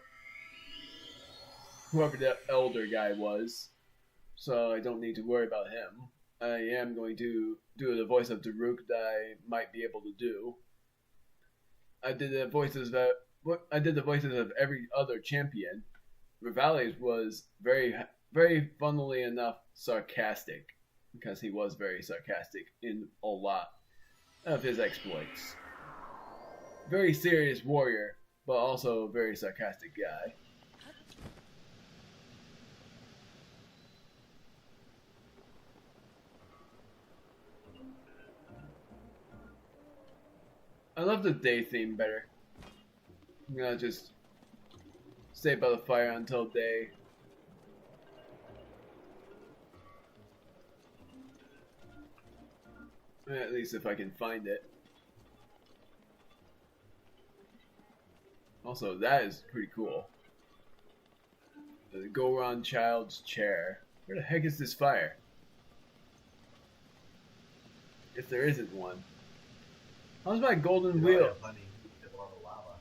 whoever the elder guy was, so I don't need to worry about him. I am going to do the voice of Daruk that I might be able to do. I did the voices of every other champion. Rivales was very, very funnily enough sarcastic, because he was very sarcastic in a lot of his exploits. Very serious warrior, but also a very sarcastic guy. I love the day theme better. I'm gonna just stay by the fire until day. At least if I can find it. Also, that is pretty cool. The Goron Child's Chair. Where the heck is this fire? If there isn't one. How's my golden wheel? Funny, because of all the lava.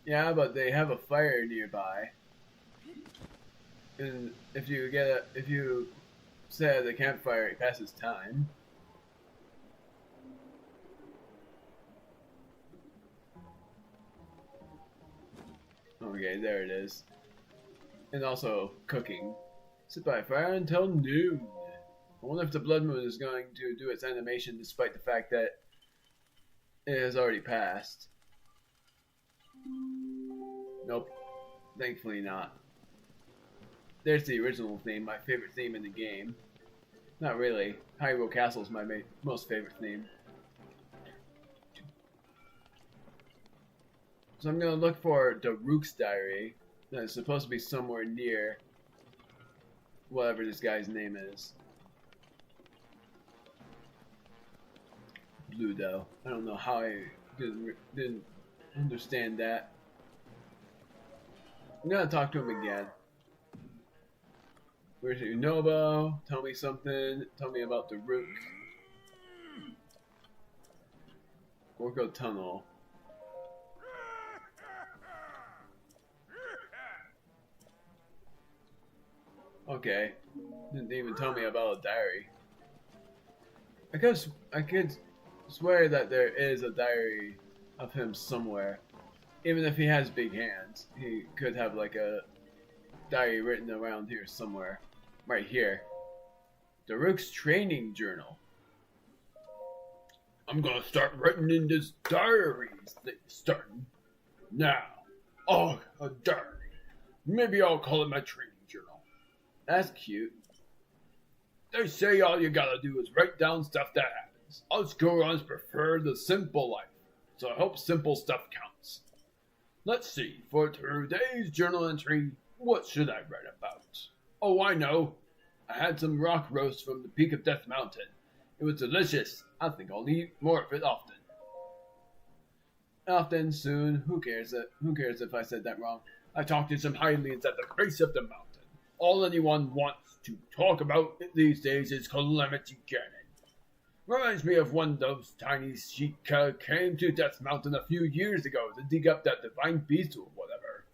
Yeah, but they have a fire nearby. And if you set the campfire, it passes time. Okay, there it is. And also cooking. Sit by a fire until noon. I wonder if the blood moon is going to do its animation despite the fact that it has already passed. Nope. Thankfully not. There's the original theme, my favorite theme in the game. Not really. Hyrule Castle is my most favorite theme. So I'm going to look for Daruk's diary. That is supposed to be somewhere near whatever this guy's name is. Blue though. I don't know how I didn't understand that. I'm gonna talk to him again. Where's Unobo? Tell me something. Tell me about the Rook. Gorgo Tunnel. Okay. Didn't even tell me about a diary. I could swear that there is a diary of him somewhere. Even if he has big hands, he could have like a diary written around here somewhere. Right here. The Rook's training journal. I'm gonna start writing in this diaries thing starting now. Oh, a diary. Maybe I'll call it my training journal. That's cute. They say all you gotta do is write down stuff that happens. Us Gorons prefer the simple life, so I hope simple stuff counts. Let's see, for today's journal entry, what should I write about? Oh, I know. I had some rock roast from the peak of Death Mountain. It was delicious. I think I'll eat more of it often. Often, soon, who cares if I said that wrong? I talked to some Hylians at the base of the mountain. All anyone wants to talk about these days is Calamity Ganon. Reminds me of when those tiny Sheikah came to Death Mountain a few years ago to dig up that divine beast or whatever.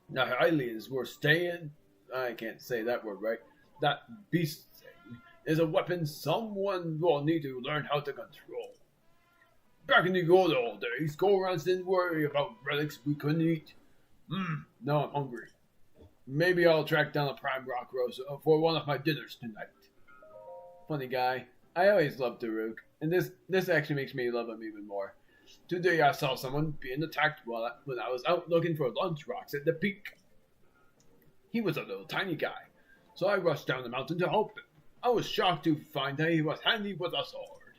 The Hylians were staying... I can't say that word right. That beast thing is a weapon someone will need to learn how to control. Back in the good old days, Gorons didn't worry about relics we couldn't eat. Now I'm hungry. Maybe I'll track down a prime rock roast for one of my dinners tonight. Funny guy. I always loved Daruk, and this actually makes me love him even more. Today I saw someone being attacked when I was out looking for lunch rocks at the peak. He was a little tiny guy, so I rushed down the mountain to help him. I was shocked to find that he was handy with a sword.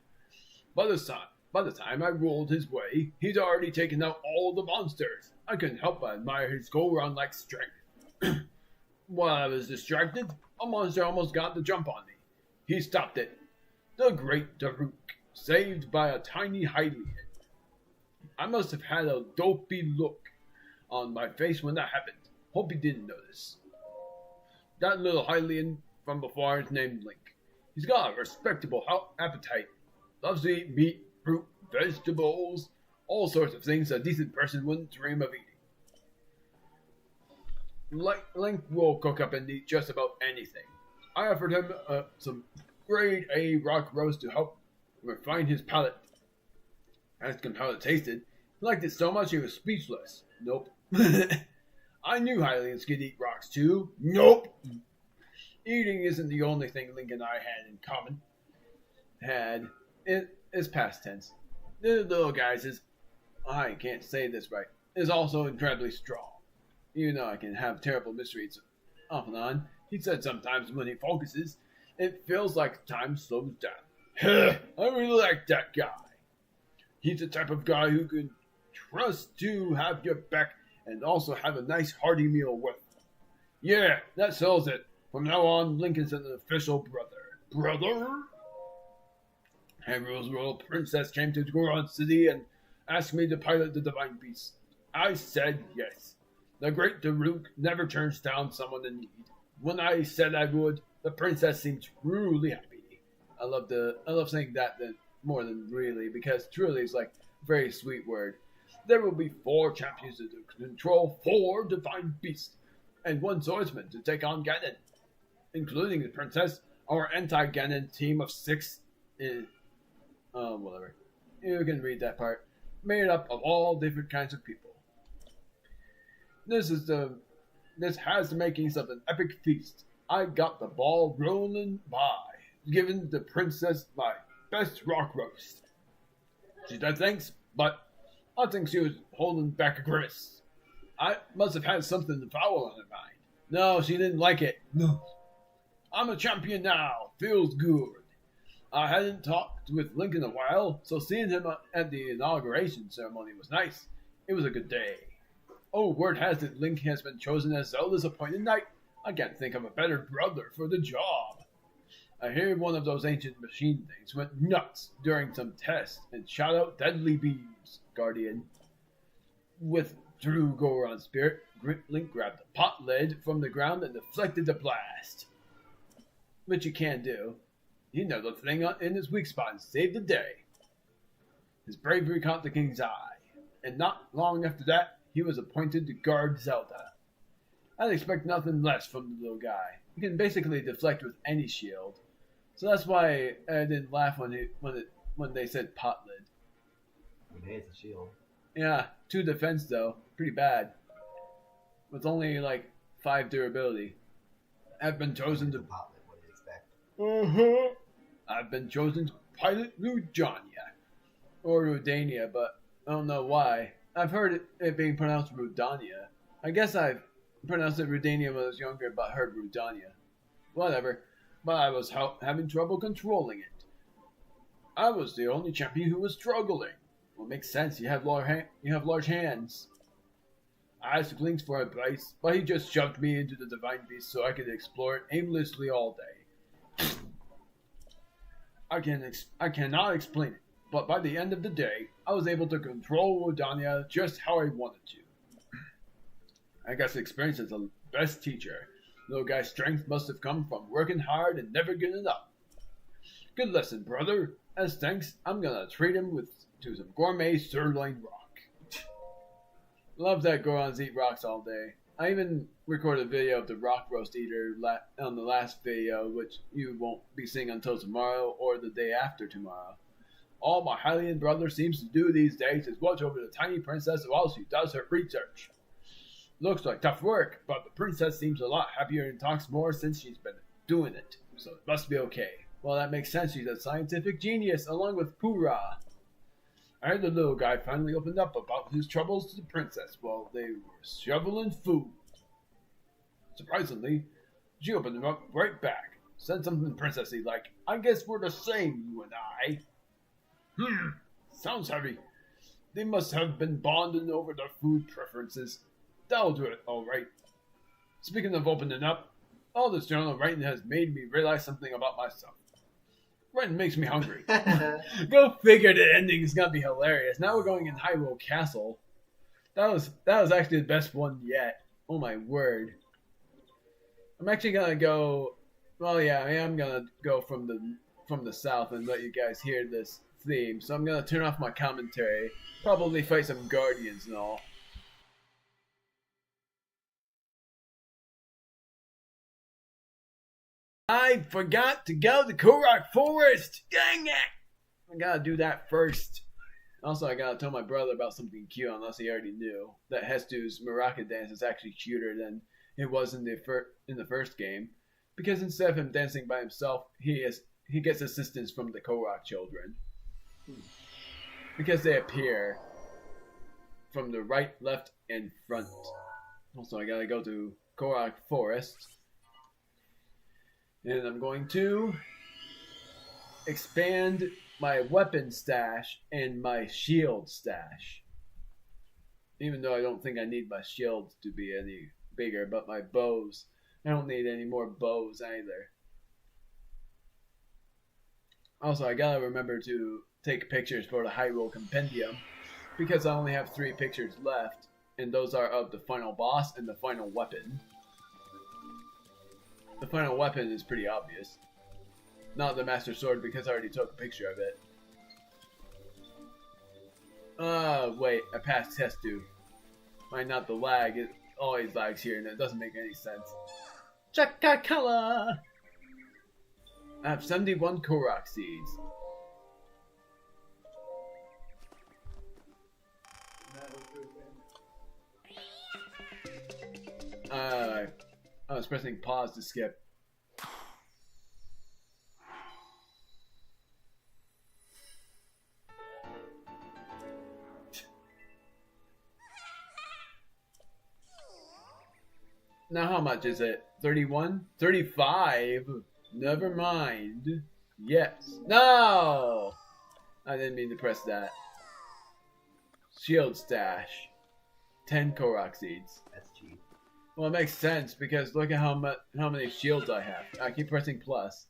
By the time I rolled his way, he'd already taken out all the monsters. I couldn't help but admire his go-round-like strength. While I was distracted, a monster almost got the jump on me. He stopped it. The great Daruk, saved by a tiny Hylian. I must have had a dopey look on my face when that happened. Hope he didn't notice. That little Hylian from before is named Link. He's got a respectable appetite. Loves to eat meat, fruit, vegetables, all sorts of things a decent person wouldn't dream of eating. Link will cook up and eat just about anything. I offered him some grade A rock roast to help refine his palate. Asked him how it tasted. He liked it so much he was speechless. Nope. I knew Hylians could eat rocks too. Nope. Eating isn't the only thing Link and I had in common. It is past tense. The little guy's I can't say this right, is also incredibly strong. You know I can have terrible misreads off and on. He said sometimes when he focuses, it feels like time slows down. I really like that guy. He's the type of guy who can trust to have your back and also have a nice hearty meal with. Yeah, that sells it. From now on, Lincoln's an official brother. Brother? Hyrule's royal princess came to Goron City and asked me to pilot the divine beast. I said yes. The great Daruk never turns down someone in need. When I said I would, the princess seemed truly happy. I love saying that more than really, because truly is like a very sweet word. There will be 4 champions to control 4 divine beasts, and 1 swordsman to take on Ganon, including the princess. Our anti-Ganon team of 6 is whatever. You can read that part. Made up of all different kinds of people. This has the makings of an epic feast. I got the ball rolling by, giving the princess my best rock roast. She said thanks, but I think she was holding back a grimace. I must have had something foul on her mind. No, she didn't like it. No. I'm a champion now. Feels good. I hadn't talked with Link in a while, so seeing him at the inauguration ceremony was nice. It was a good day. Oh, word has it Link has been chosen as Zelda's appointed knight. I can't think of a better brother for the job. I hear one of those ancient machine things went nuts during some test and shot out deadly beams, Guardian. withdrew Goron's spirit, Link grabbed the pot lid from the ground and deflected the blast. Which you can do. He nailed the thing in his weak spot and saved the day. His bravery caught the king's eye, and not long after that, he was appointed to guard Zelda. I'd expect nothing less from the little guy. He can basically deflect with any shield. So that's why I didn't laugh when they said pot lid. Hey, it's a shield. Yeah, 2 defense though. Pretty bad. With only like 5 durability. I've been chosen to... Pot lid, what do you expect? I've been chosen to pilot Rudania. Or Rudania, but I don't know why. I've heard it being pronounced Rudania. I guess I've pronounced it Rudania when I was younger, but heard Rudania. Whatever. But I was having trouble controlling it. I was the only champion who was struggling. Well, it makes sense. You have large hands. I asked Link for advice, but he just shoved me into the Divine Beast so I could explore it aimlessly all day. I cannot explain it, but by the end of the day, I was able to control Rudania just how I wanted to. I guess experience is the best teacher. Little guy's strength must have come from working hard and never giving up. Good lesson, brother. As thanks, I'm gonna treat him to some gourmet sirloin rock. Love that Gorons eat rocks all day. I even recorded a video of the rock roast eater on the last video, which you won't be seeing until tomorrow or the day after tomorrow. All my Hylian brother seems to do these days is watch over the tiny princess while she does her research. Looks like tough work, but the princess seems a lot happier and talks more since she's been doing it, so it must be okay. Well, that makes sense. She's a scientific genius, along with Pura. I heard the little guy finally opened up about his troubles to the princess while they were shoveling food. Surprisingly, she opened him up right back. Said something princessy like, I guess we're the same, you and I. Sounds heavy. They must have been bonding over their food preferences. That'll do it, alright. Speaking of opening up, all this journal writing has made me realize something about myself. Writing makes me hungry. Go figure, the ending is gonna be hilarious. Now we're going in Hyrule Castle. That was actually the best one yet. Oh my word. I'm actually gonna go, well yeah, I am gonna go from the south and let you guys hear this theme. So I'm gonna turn off my commentary. Probably fight some guardians and all. I forgot to go to Korok Forest! Dang it! I gotta do that first. Also, I gotta tell my brother about something cute, unless he already knew. That Hestu's maraca dance is actually cuter than it was in the first game. Because instead of him dancing by himself, he gets assistance from the Korok children. Because they appear from the right, left, and front. Also, I gotta go to Korok Forest. And I'm going to expand my weapon stash and my shield stash. Even though I don't think I need my shield to be any bigger, but my bows, I don't need any more bows either. Also, I gotta remember to take pictures for the Hyrule compendium, because I only have 3 pictures left, and those are of the final boss and the final weapon. The final weapon is pretty obvious. Not the Master Sword, because I already took a picture of it. Wait, I passed Hestu. Why not the lag? It always lags here, and it doesn't make any sense. Chakakala! I have 71 Korok seeds. I was pressing pause to skip. Now how much is it? 31? 35? Never mind. Yes. No! I didn't mean to press that. Shield stash. 10 Korok seeds. That's cheap. Well, it makes sense because look at how many shields I have. I keep pressing plus.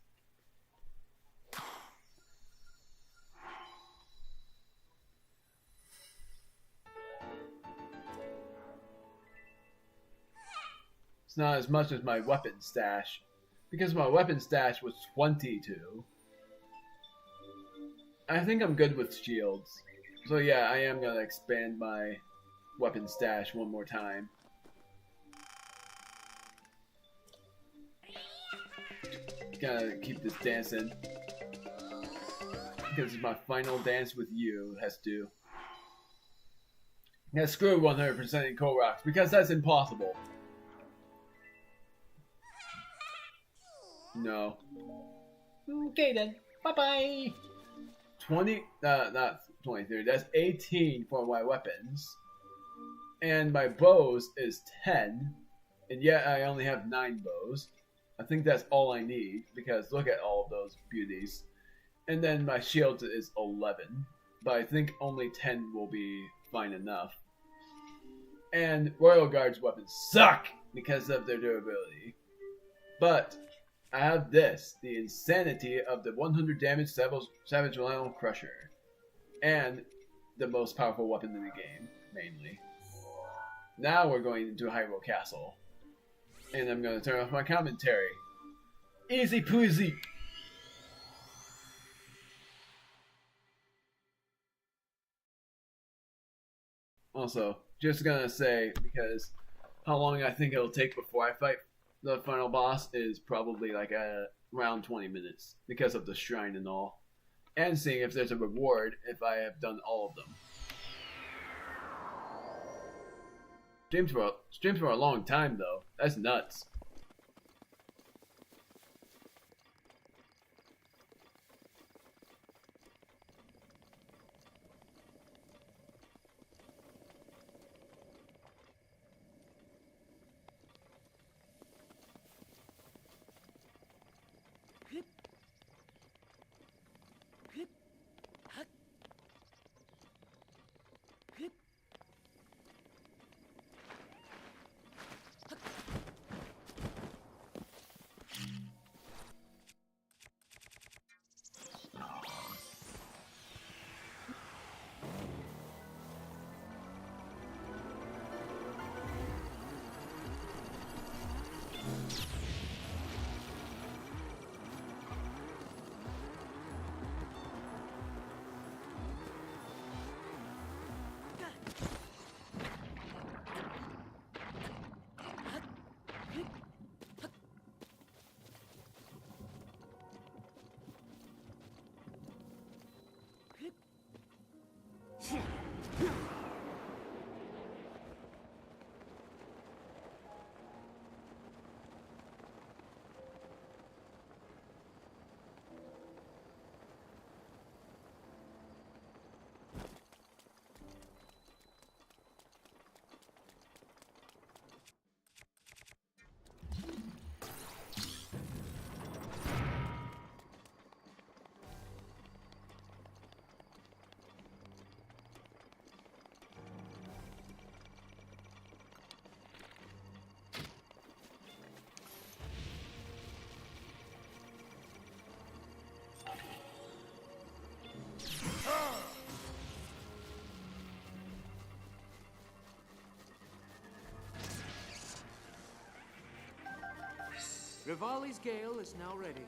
It's not as much as my weapon stash. Because my weapon stash was 22. I think I'm good with shields. So yeah, I am gonna expand my weapon stash one more time. Gotta keep this dancing. Because it's my final dance with you, has to. Yeah, screw 100% in Koroks, because that's impossible. No. Okay then. Bye-bye. 20, not 23, that's 18 for my weapons. And my bows is 10. And yet I only have 9 bows. I think that's all I need, because look at all of those beauties. And then my shield is 11. But I think only 10 will be fine enough. And Royal Guard's weapons suck because of their durability. But I have this, the insanity of the 100 damage Savage Lionel Crusher. And the most powerful weapon in the game, mainly. Now we're going into Hyrule Castle. And I'm going to turn off my commentary. Easy peasy! Also, just gonna say, because how long I think it'll take before I fight the final boss is probably like around 20 minutes because of the shrine and all. And seeing if there's a reward if I have done all of them. Streams for a long time though. That's nuts. Rivali's gale is now ready.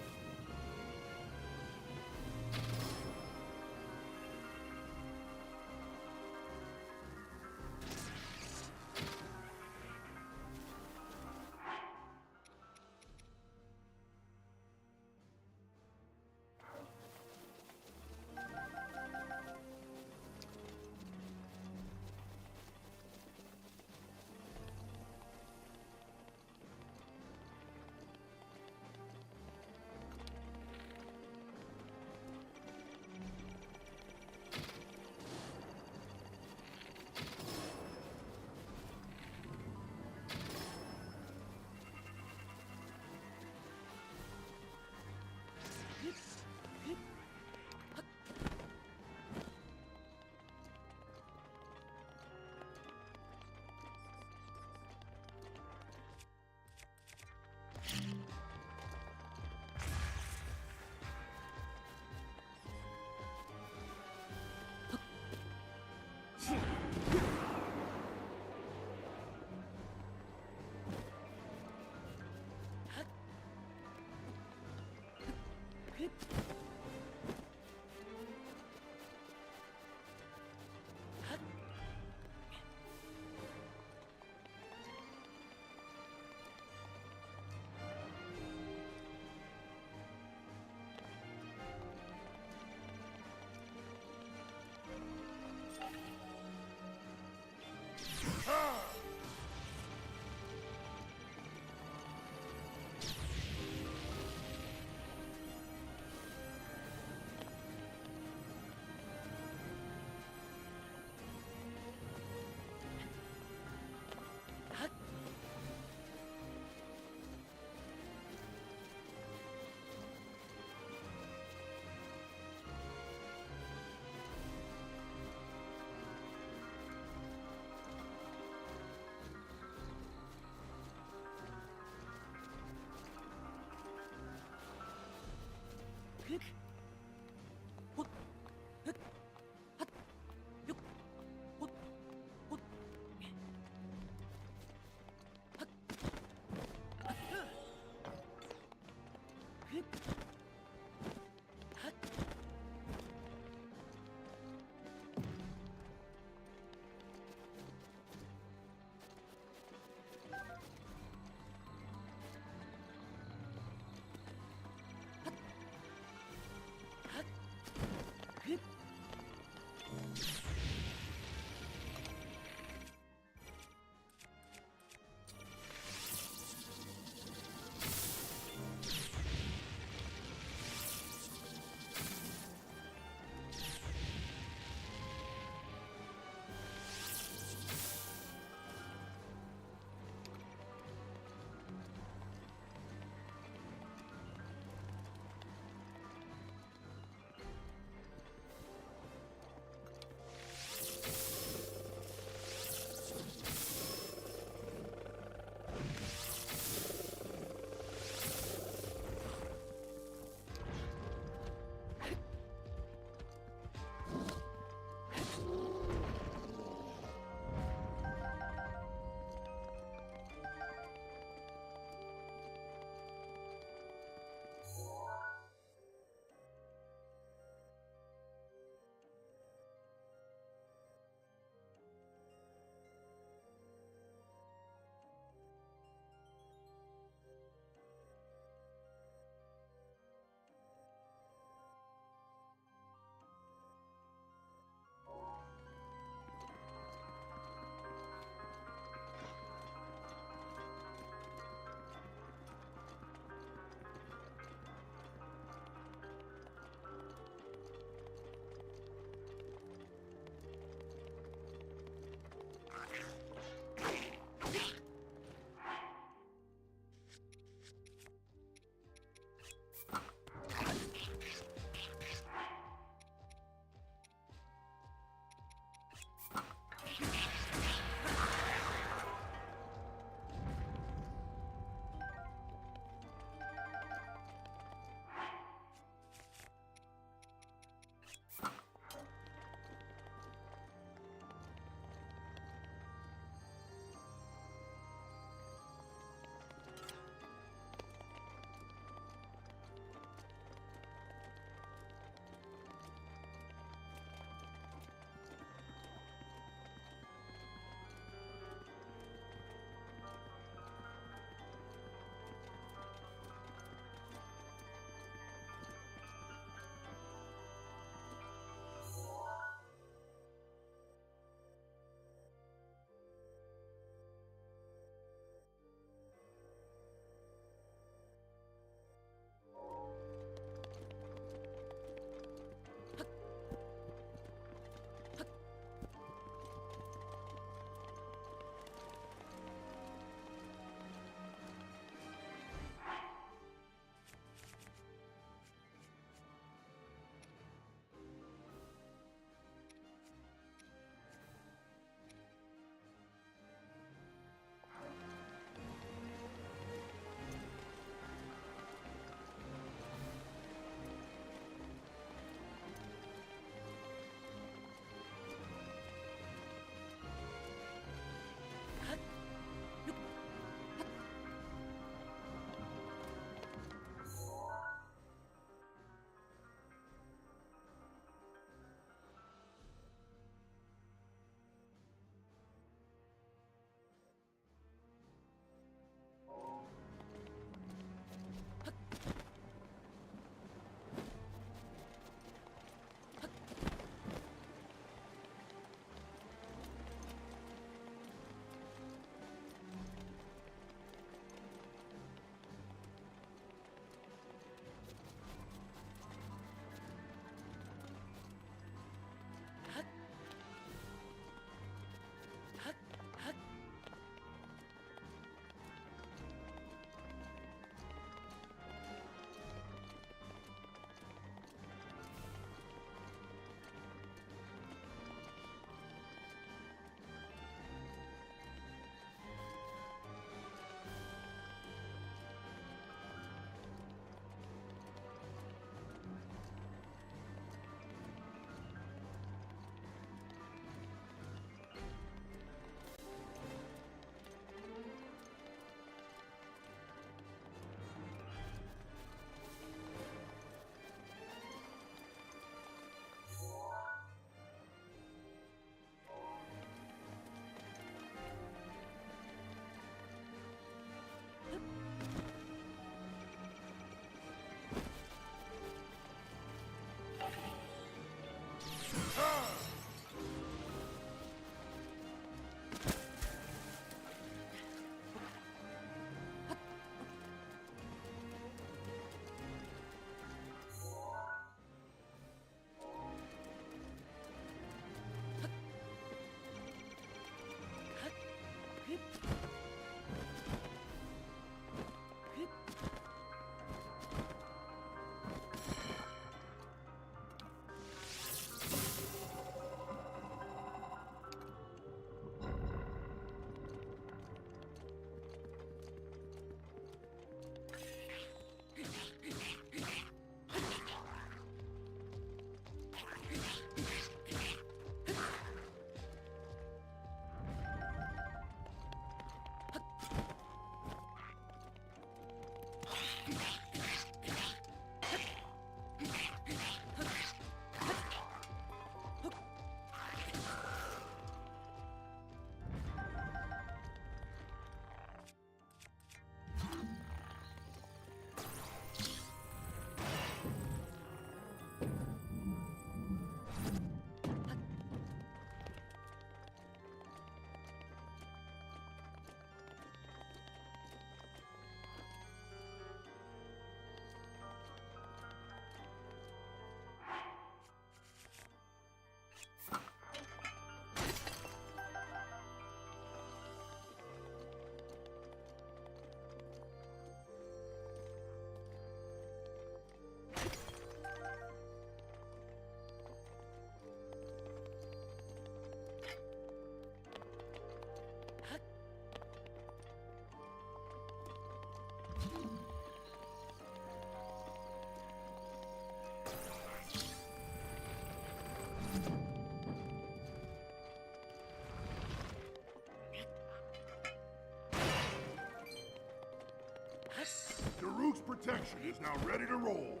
protection is now ready to roll.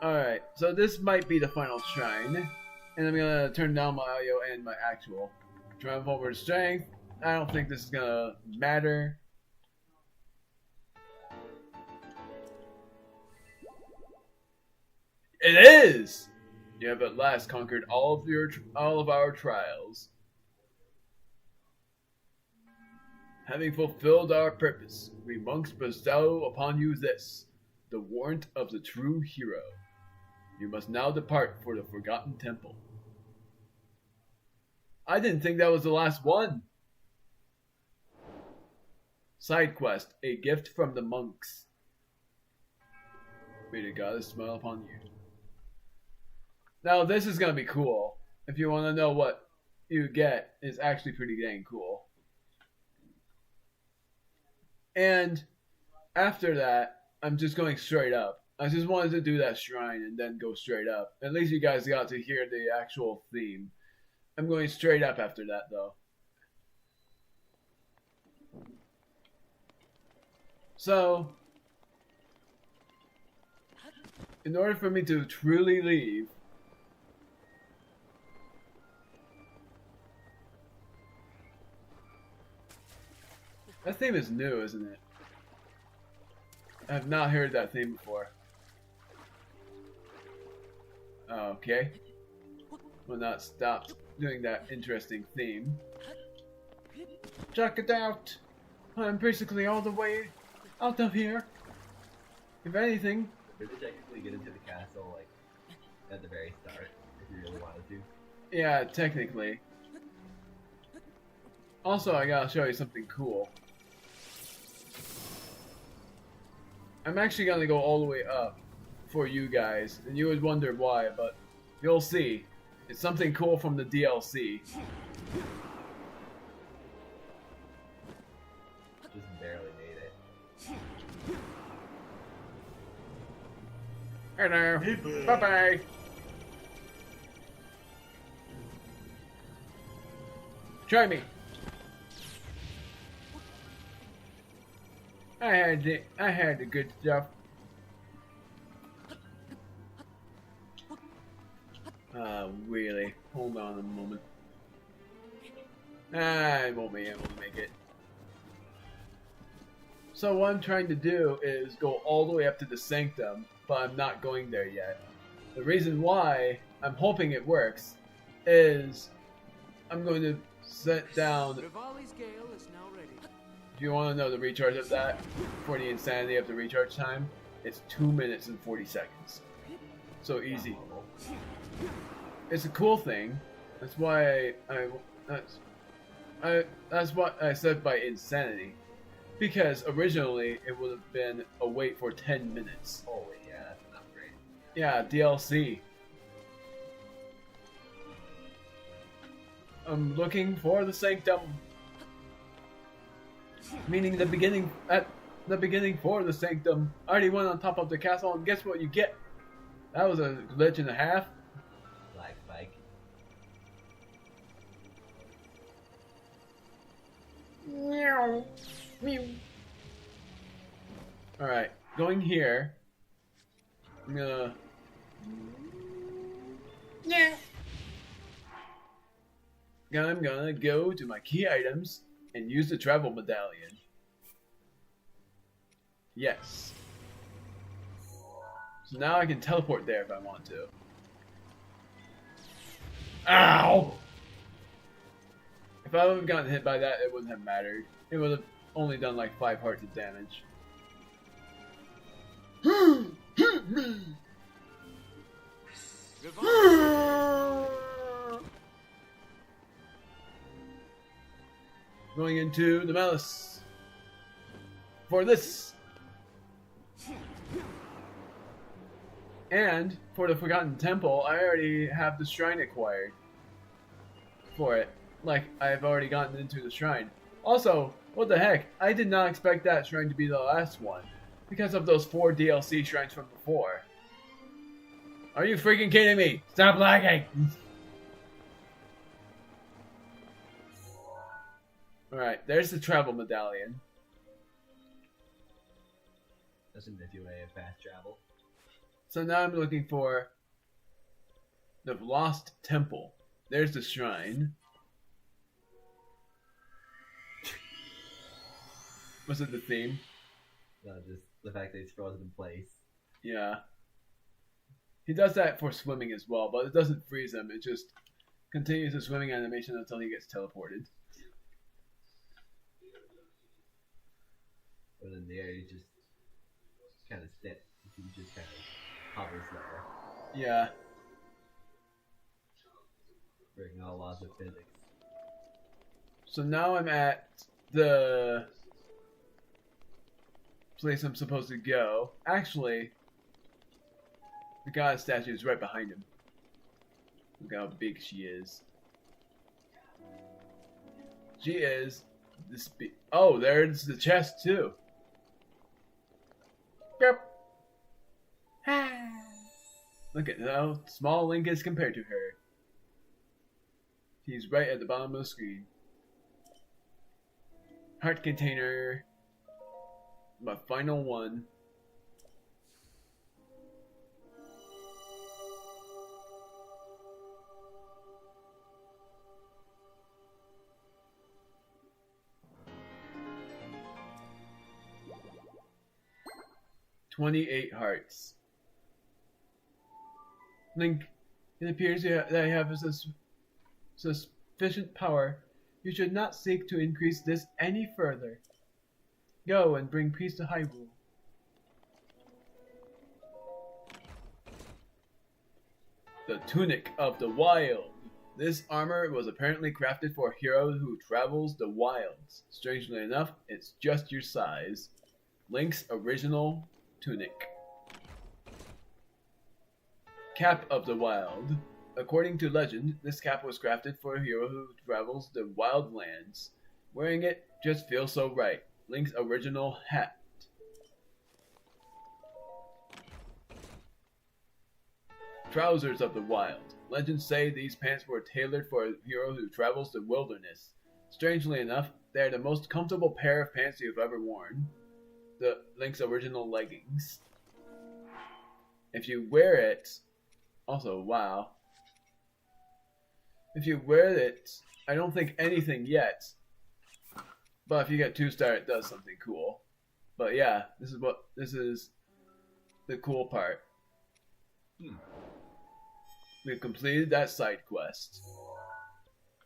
Alright, so this might be the final shrine. And I'm gonna turn down my audio and my actual. Drive forward strength. I don't think this is gonna matter. It is! You have at last conquered all of our trials. Having fulfilled our purpose, we monks bestow upon you this, the warrant of the true hero. You must now depart for the Forgotten Temple. I didn't think that was the last one. Side quest, a gift from the monks. May the goddess smile upon you. Now this is gonna be cool. If you want to know what you get, it's actually pretty dang cool. And after that, I'm just going straight up. I just wanted to do that shrine and then go straight up. At least you guys got to hear the actual theme. I'm going straight up after that, though. So, in order for me to truly leave, that theme is new, isn't it? I have not heard that theme before. Okay. Will not stop doing that interesting theme. Check it out! I'm basically all the way out of here. If anything... Could you technically get into the castle, like, at the very start, if you really wanted to? Yeah, technically. Also, I gotta show you something cool. I'm actually gonna go all the way up for you guys, and you would wonder why, but you'll see. It's something cool from the DLC. Just barely made it. Hello. Hey, bud. Bye-bye. Try me. I had the good stuff. Really? Hold on a moment. I won't be able to make it. So what I'm trying to do is go all the way up to the sanctum, but I'm not going there yet. The reason why I'm hoping it works is I'm going to set down. Rivali's gale is now ready. Do you want to know the recharge of that? For the insanity of the recharge time, it's 2 minutes and 40 seconds. So easy. It's a cool thing. That's why that's what I said by insanity. Because originally it would have been a wait for 10 minutes. Holy, yeah, that's an upgrade. Yeah, DLC. I'm looking for the sanctum. Meaning the beginning for the sanctum. I already went on top of the castle, and guess what you get? That was a glitch and a half. Lag spike. Meow. Meow. Alright, going here. I'm gonna... Yeah. I'm gonna go to my key items and use the travel medallion. Yes. So now I can teleport there if I want to. Ow! If I would have gotten hit by that, it wouldn't have mattered. It would have only done like 5 hearts of damage. Going into the malice. For this. And for the Forgotten Temple, I already have the shrine acquired. For it. Like, I've already gotten into the shrine. Also, what the heck? I did not expect that shrine to be the last one. Because of those 4 DLC shrines from before. Are you freaking kidding me? Stop lagging! Alright, there's the travel medallion. That's a nifty way of fast travel. So now I'm looking for the Lost Temple. There's the shrine. Was it the theme? No, just the fact that it's frozen in place. Yeah. He does that for swimming as well, but it doesn't freeze him. It just continues the swimming animation until he gets teleported. But in the air, he just kind of sits. He just kind of hovers there. Yeah. Breaking all laws of physics. So now I'm at the place I'm supposed to go. Actually, the god statue is right behind him. Look how big she is. She is this big. Oh, there's the chest too. Yep. Look at how small Link is compared to her. He's right at the bottom of the screen. Heart container. My final one. $28 hearts. Link, it appears that I have sufficient power. You should not seek to increase this any further. Go and bring peace to Hyrule. The Tunic of the Wild. This armor was apparently crafted for a hero who travels the wilds. Strangely enough, it's just your size. Link's original tunic. Cap of the Wild. According to legend, this cap was crafted for a hero who travels the wild lands. Wearing it just feels so right. Link's original hat. Trousers of the Wild. Legends say these pants were tailored for a hero who travels the wilderness. Strangely enough, they are the most comfortable pair of pants you've ever worn. The Link's original leggings. If you wear it... Also, wow. If you wear it, I don't think anything yet. But if you get 2-star, it does something cool. But yeah, this is the cool part. We've completed that side quest.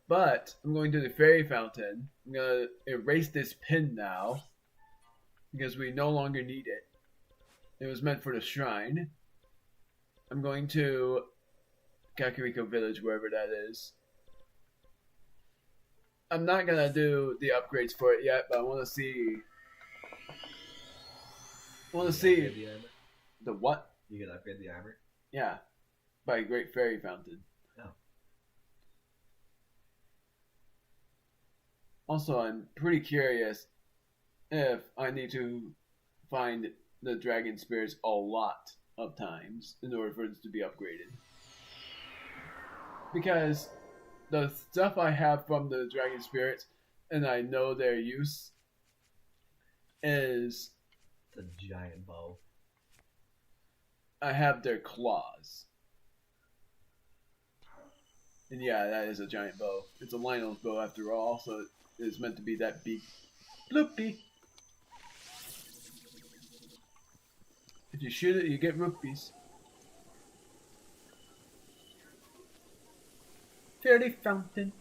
But I'm going to the fairy fountain. I'm going to erase this pin now. Because we no longer need it. It was meant for the shrine. I'm going to Kakariko Village, wherever that is. I'm not gonna do the upgrades for it yet, but I want to see. The what? You can upgrade the armor? Yeah, by Great Fairy Fountain. Oh. Also, I'm pretty curious if I need to find the dragon spirits a lot of times in order for this to be upgraded. Because the stuff I have from the dragon spirits, and I know their use, is... It's a giant bow. I have their claws. And yeah, that is a giant bow. It's a Lionel's bow after all, so it is meant to be that big. Bloopy! If you shoot it, you get rupees. Fairy fountain.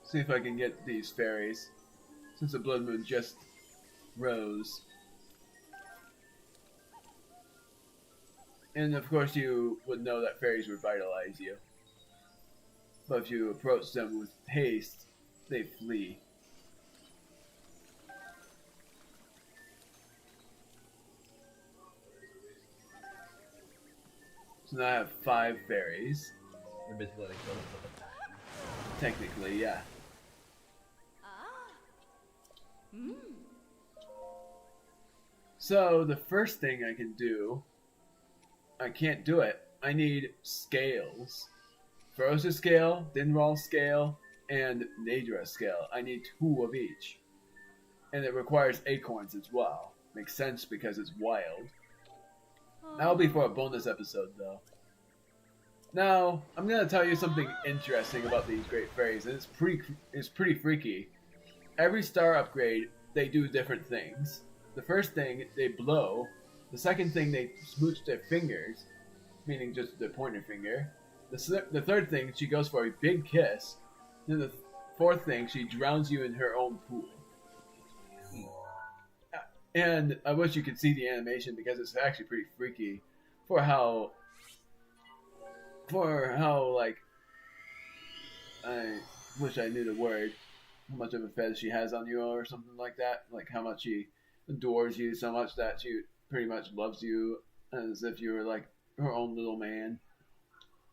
See if I can get these fairies, since the blood moon just rose. And of course you would know that fairies revitalize you. But if you approach them with haste, they flee. So now I have 5 fairies. They're basically like ghosts of the past. Technically, yeah. So the first thing I can do, I can't do it. I need scales. Ferocious scale, Dinral scale, and Nadra scale. I need 2 of each. And it requires acorns as well. Makes sense because it's wild. That'll be for a bonus episode though. Now, I'm gonna tell you something interesting about these great fairies, and it's pretty freaky. Every star upgrade, they do different things. The first thing, they blow. The second thing, they smooch their fingers, meaning just their pointer finger. The third thing, she goes for a big kiss. Then the fourth thing, she drowns you in her own pool. And I wish you could see the animation because it's actually pretty freaky for how like I wish I knew the word, how much of a fetish she has on you or something like that. Like how much she adores you so much that she pretty much loves you as if you were like her own little man.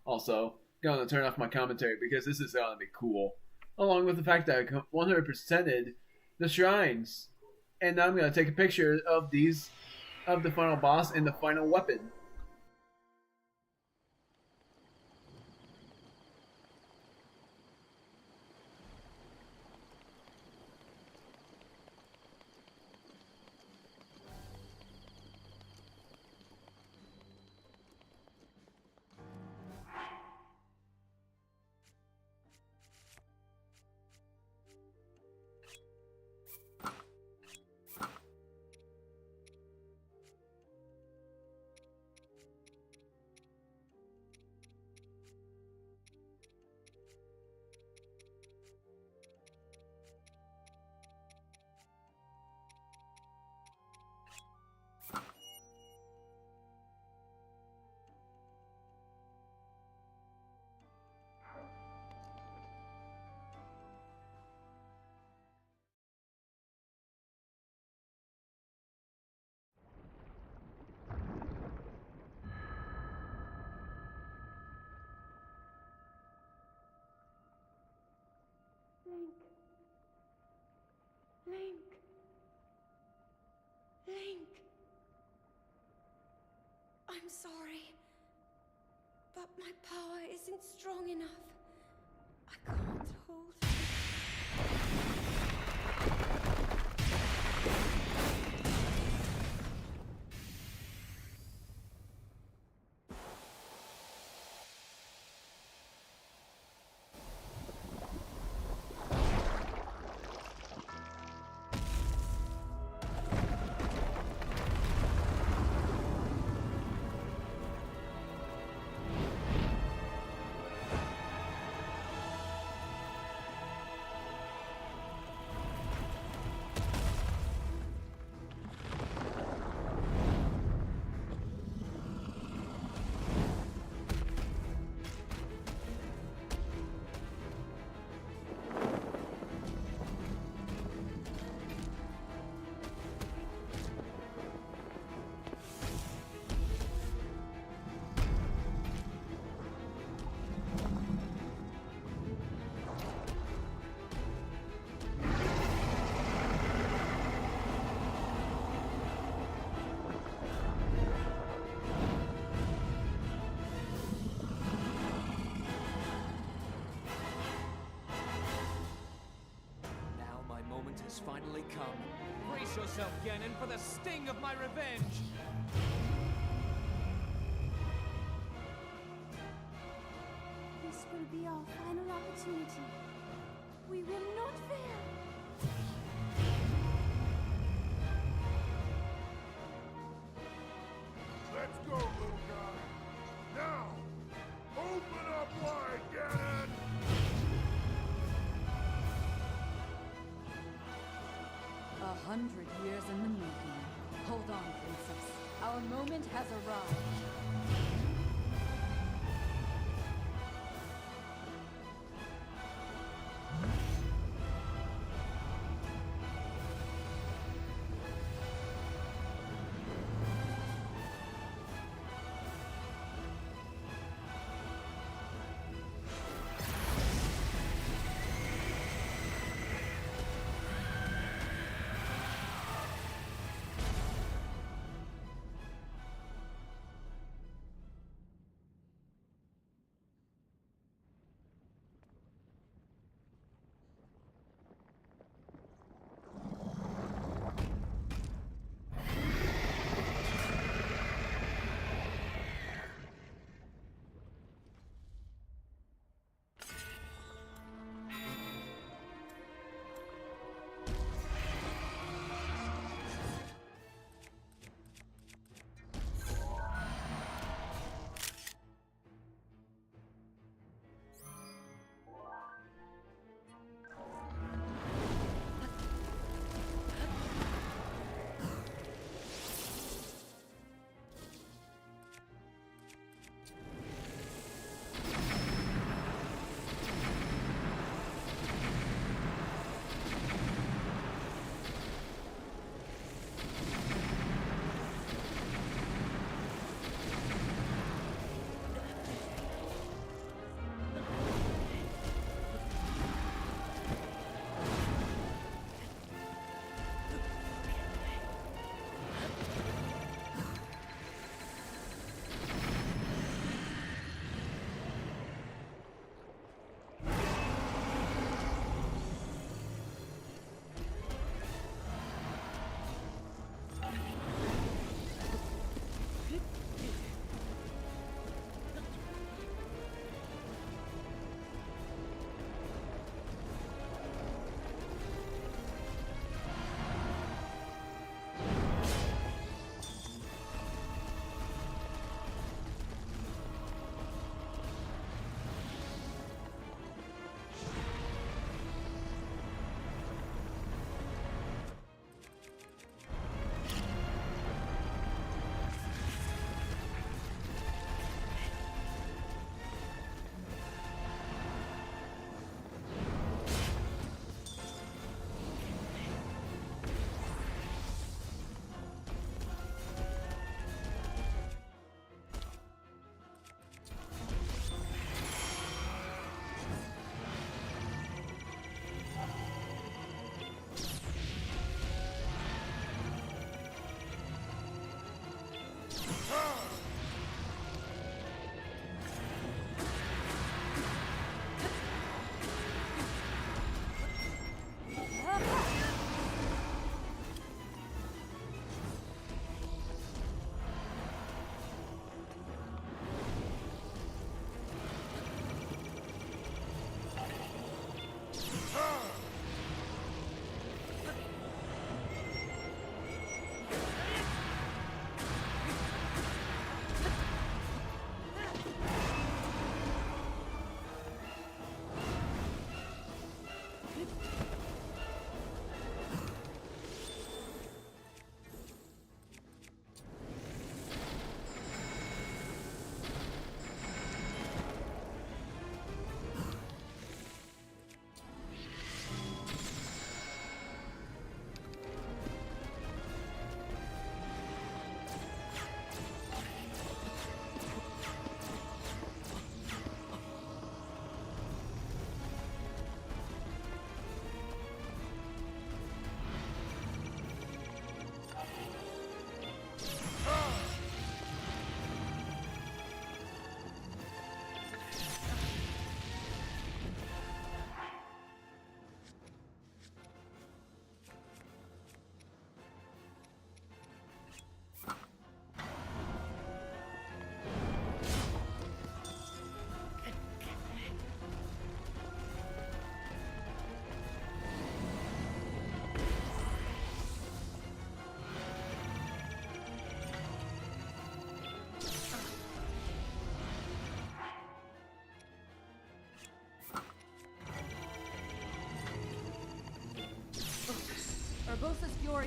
Also, gonna turn off my commentary because this is gonna be cool. Along with the fact that I 100%ed the shrines. And now I'm gonna take a picture of the final boss and the final weapon. Link. Link. Link. I'm sorry, but my power isn't strong enough. I can't hold it. Has finally come. Brace yourself, Ganon, for the sting of my revenge! This will be our final opportunity. We will not fail. Let's go, little guy. Now, open up wide, Ganon. 100 years in the making. Hold on, princess. Our moment has arrived.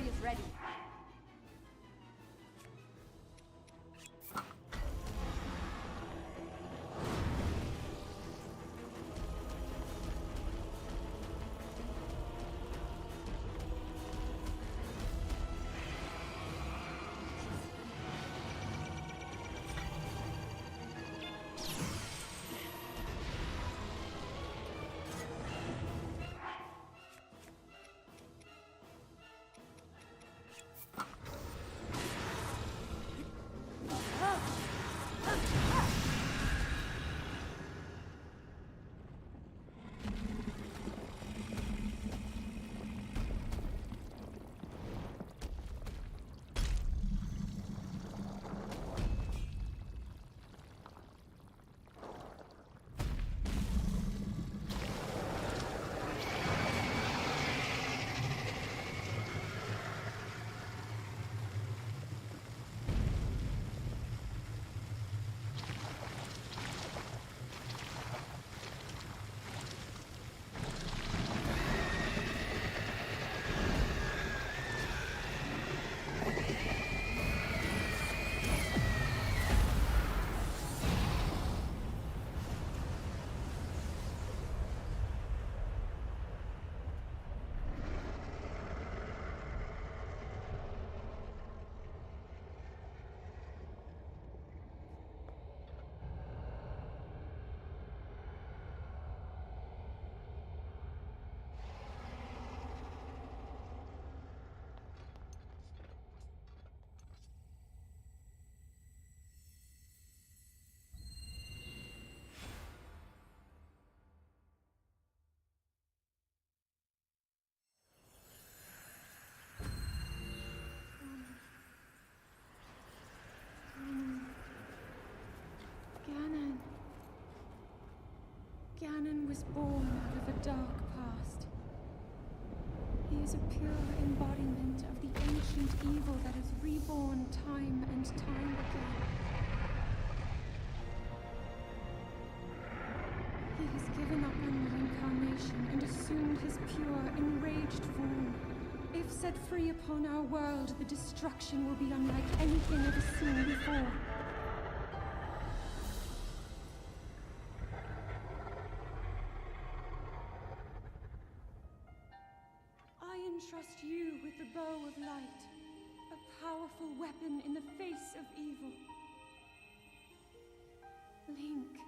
inventory is ready. Ganon was born out of a dark past. He is a pure embodiment of the ancient evil that is reborn time and time again. He has given up on reincarnation and assumed his pure, enraged form. If set free upon our world, the destruction will be unlike anything ever seen before. I entrust you with the bow of light, a powerful weapon in the face of evil. Link,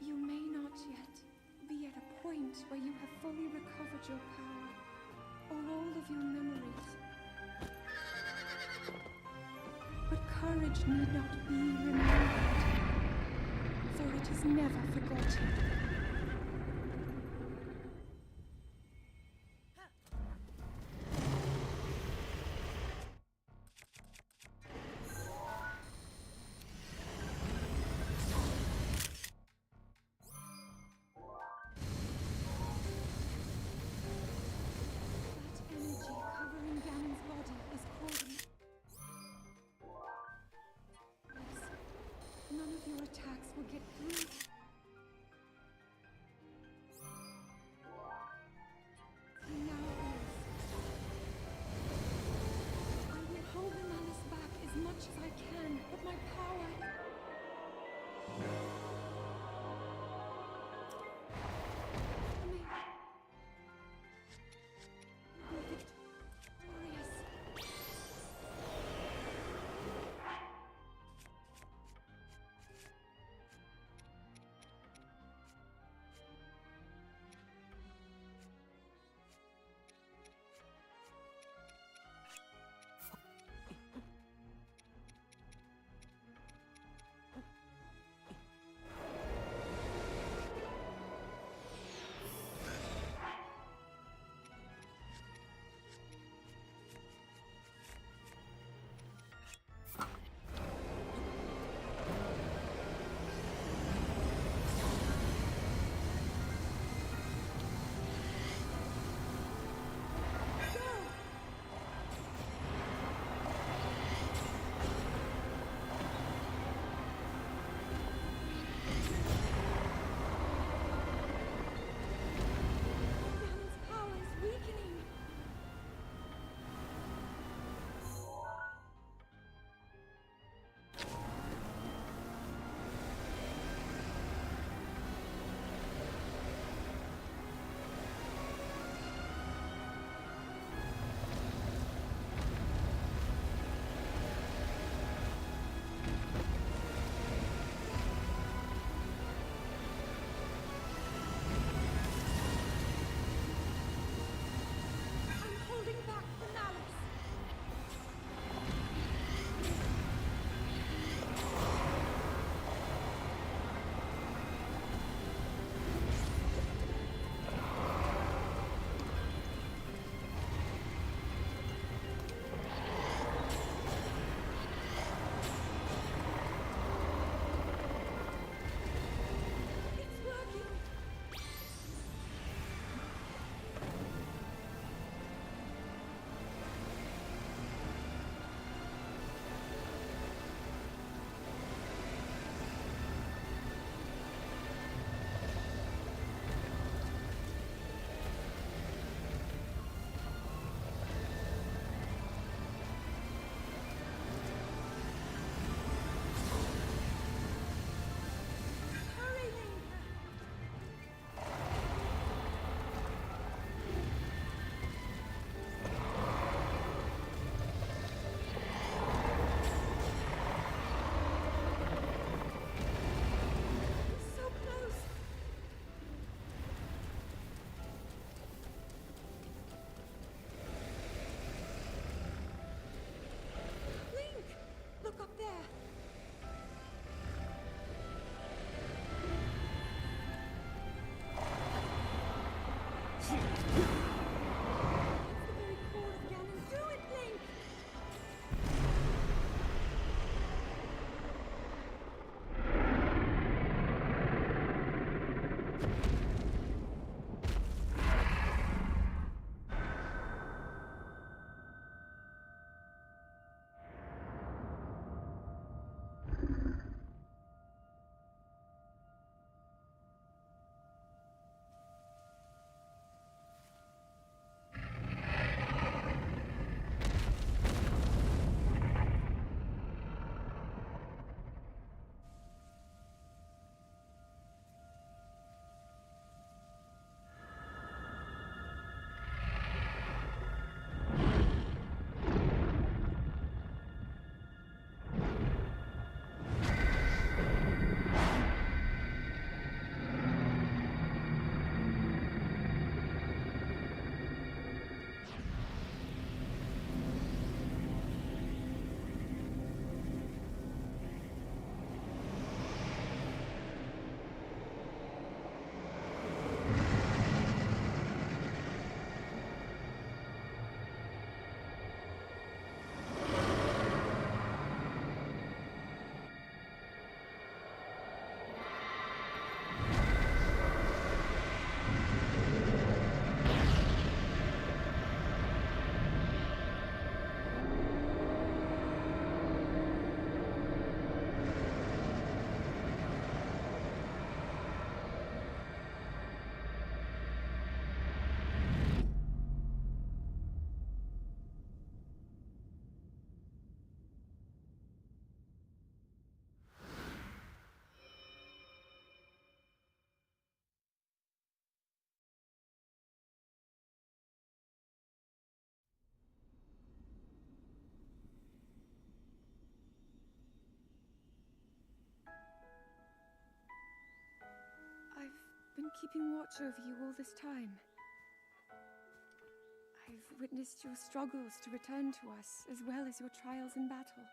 you may not yet be at a point where you have fully recovered your power, or all of your memories. But courage need not be remembered, for it is never forgotten. Attacks will get through. He now is. I will hold the malice back as much as I can, but my power... been keeping watch over you all this time. I've witnessed your struggles to return to us, as well as your trials in battle.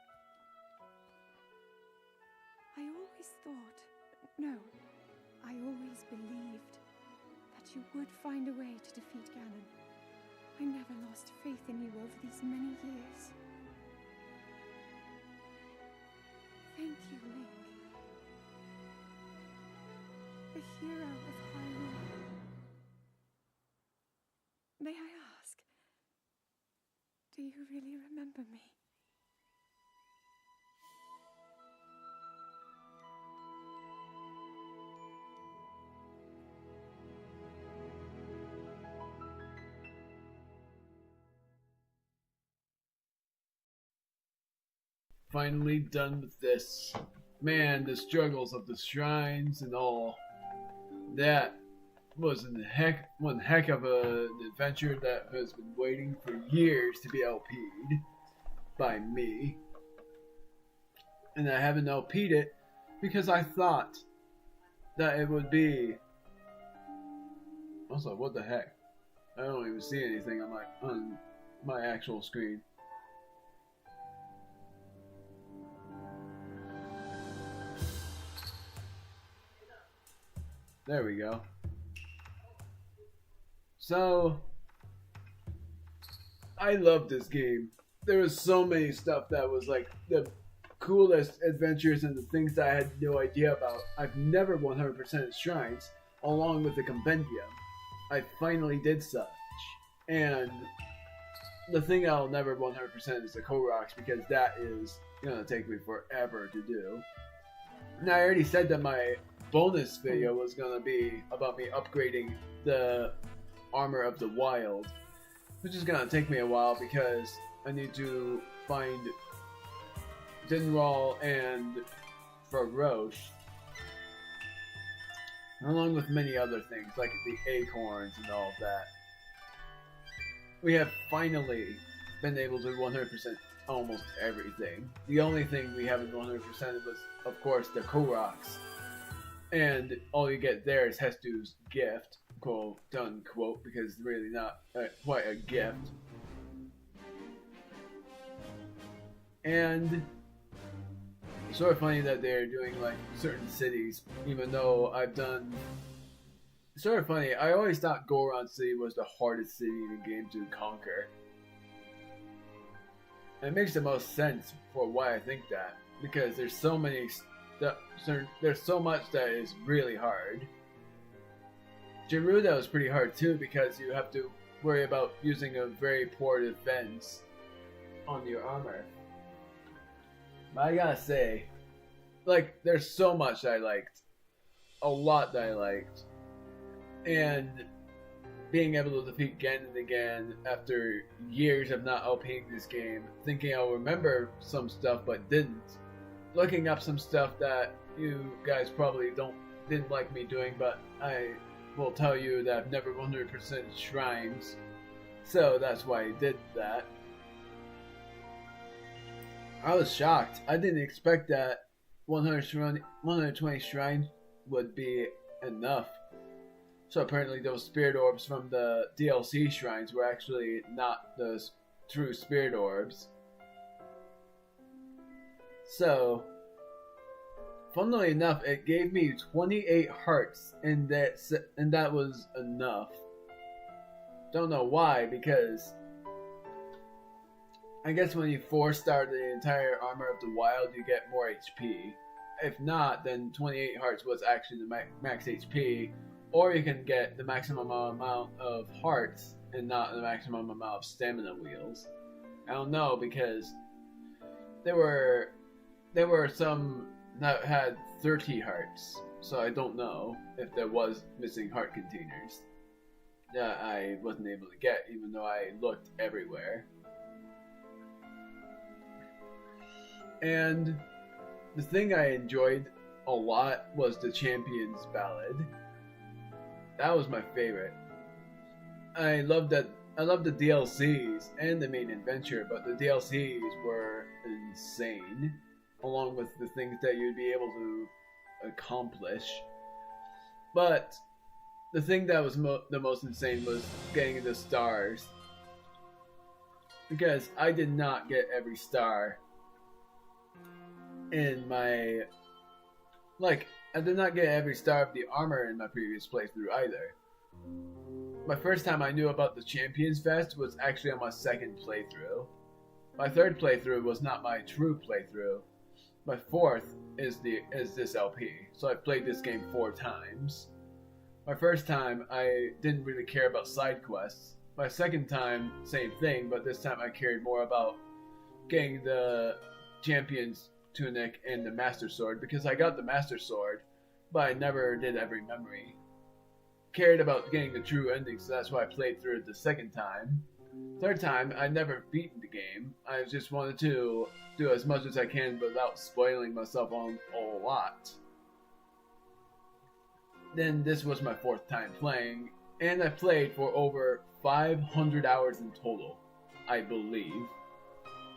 I always thought, no, I always believed that you would find a way to defeat Ganon. I never lost faith in you over these many years. Thank you, Link. The hero of Hyrule. May I ask, do you really remember me? Finally done with this. Man, the struggles of the shrines and all. That was one heck of an adventure that has been waiting for years to be LP'd by me. And I haven't LP'd it because I thought that it would be... Also, what the heck? I don't even see anything on my actual screen. There we go. So, I love this game. There was so many stuff that was like the coolest adventures and the things that I had no idea about. I've never 100% shrines, along with the compendium. I finally did such. And the thing I'll never 100% is the Koroks, because that is gonna take me forever to do. And I already said that my bonus video was gonna be about me upgrading the armor of the wild, which is gonna take me a while because I need to find Dinral and Farosh, along with many other things like the acorns and all of that. We have finally been able to 100% almost everything. The only thing we haven't 100% was, of course, the Koroks. And all you get there is Hestu's gift, quote unquote, because it's really not quite a gift. And it's sort of funny that they're doing like certain cities, even though I've done... It's sort of funny, I always thought Goron City was the hardest city in the game to conquer. And it makes the most sense for why I think that, because there's so many... There's so much that is really hard. Gerudo is pretty hard too, because you have to worry about using a very poor defense on your armor. But I gotta say, like, there's so much I liked. A lot that I liked. And being able to defeat Ganon again after years of not LPing this game, thinking I'll remember some stuff but didn't. Looking up some stuff that you guys probably didn't like me doing, but I will tell you that I've never 100% shrines, so that's why I did that. I was shocked. I didn't expect that 120 shrines would be enough. So apparently those spirit orbs from the DLC shrines were actually not the true spirit orbs. So, funnily enough, it gave me 28 hearts, and that was enough. Don't know why, because I guess when you 4-star the entire Armor of the Wild, you get more HP. If not, then 28 hearts was actually the max HP, or you can get the maximum amount of hearts and not the maximum amount of stamina wheels. I don't know, because there were some that had 30 hearts, so I don't know if there was missing heart containers that I wasn't able to get, even though I looked everywhere. And the thing I enjoyed a lot was the Champion's Ballad. That was my favorite. I loved the DLCs and the main adventure, but the DLCs were insane, along with the things that you'd be able to accomplish. But the thing that was the most insane was getting the stars. Because I did not get every star in my... Like, I did not get every star of the armor in my previous playthrough either. My first time I knew about the Champions Fest was actually on my second playthrough. My third playthrough was not my true playthrough. My fourth is this LP, so I've played this game 4 times. My first time, I didn't really care about side quests. My second time, same thing, but this time I cared more about getting the Champion's Tunic and the Master Sword, because I got the Master Sword, but I never did every memory. Cared about getting the true ending, so that's why I played through it the second time. Third time, I never beaten the game. I just wanted to do as much as I can without spoiling myself on a lot. Then this was my 4th time playing, and I played for over 500 hours in total, I believe.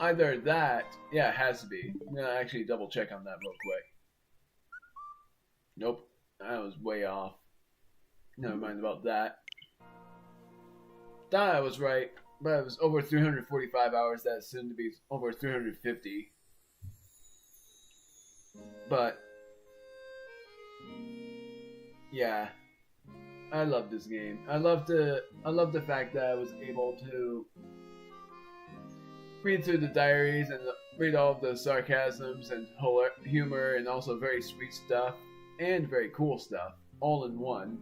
Either that, yeah, it has to be. I'm gonna actually double check on that real quick. Nope, I was way off. Never mind about that. Thought I was right, but it was over 345 hours. That's soon to be over 350. But yeah, I love this game. I love the fact that I was able to read through the diaries and read all of the sarcasms and humor and also very sweet stuff and very cool stuff all in one.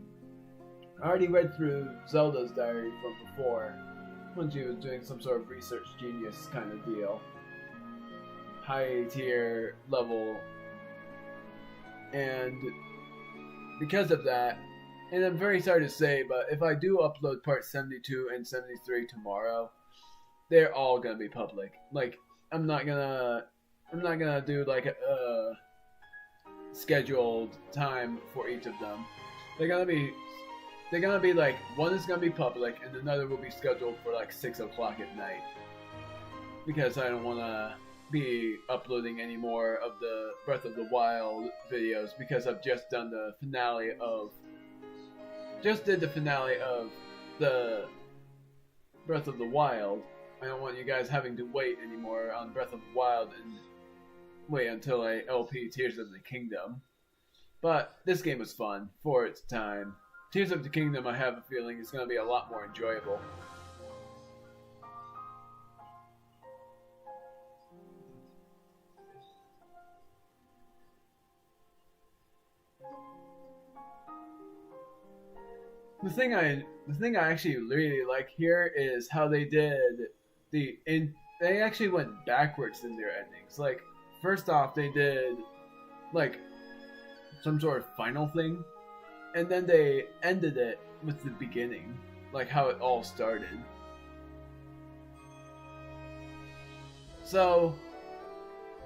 I already read through Zelda's diary from before when she was doing some sort of research genius kind of deal. High tier level. And because of that, and I'm very sorry to say, but if I do upload part 72 and 73 tomorrow, they're all gonna be public. Like, I'm not gonna do like a scheduled time for each of them. They're gonna be like, one is gonna be public and another will be scheduled for like 6 o'clock at night. Because I don't wanna be uploading any more of the Breath of the Wild videos, because I've just done the finale of the Breath of the Wild. I don't want you guys having to wait anymore on Breath of the Wild and wait until I LP Tears of the Kingdom. But this game was fun for its time. Tears of the Kingdom, I have a feeling, is going to be a lot more enjoyable. The thing I actually really like here is how they did they actually went backwards in their endings. Like, first off, they did like some sort of final thing, and then they ended it with the beginning, like how it all started. So,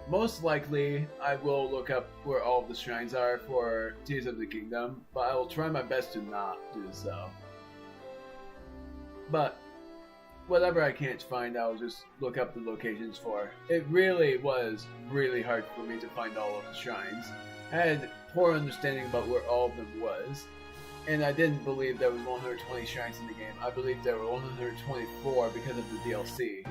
most likely, I will look up where all of the shrines are for Tears of the Kingdom, but I will try my best to not do so. But whatever I can't find, I'll just look up the locations for. It really was really hard for me to find all of the shrines. I had poor understanding about where all of them was, and I didn't believe there was 120 shrines in the game. I believed there were 124 because of the DLC.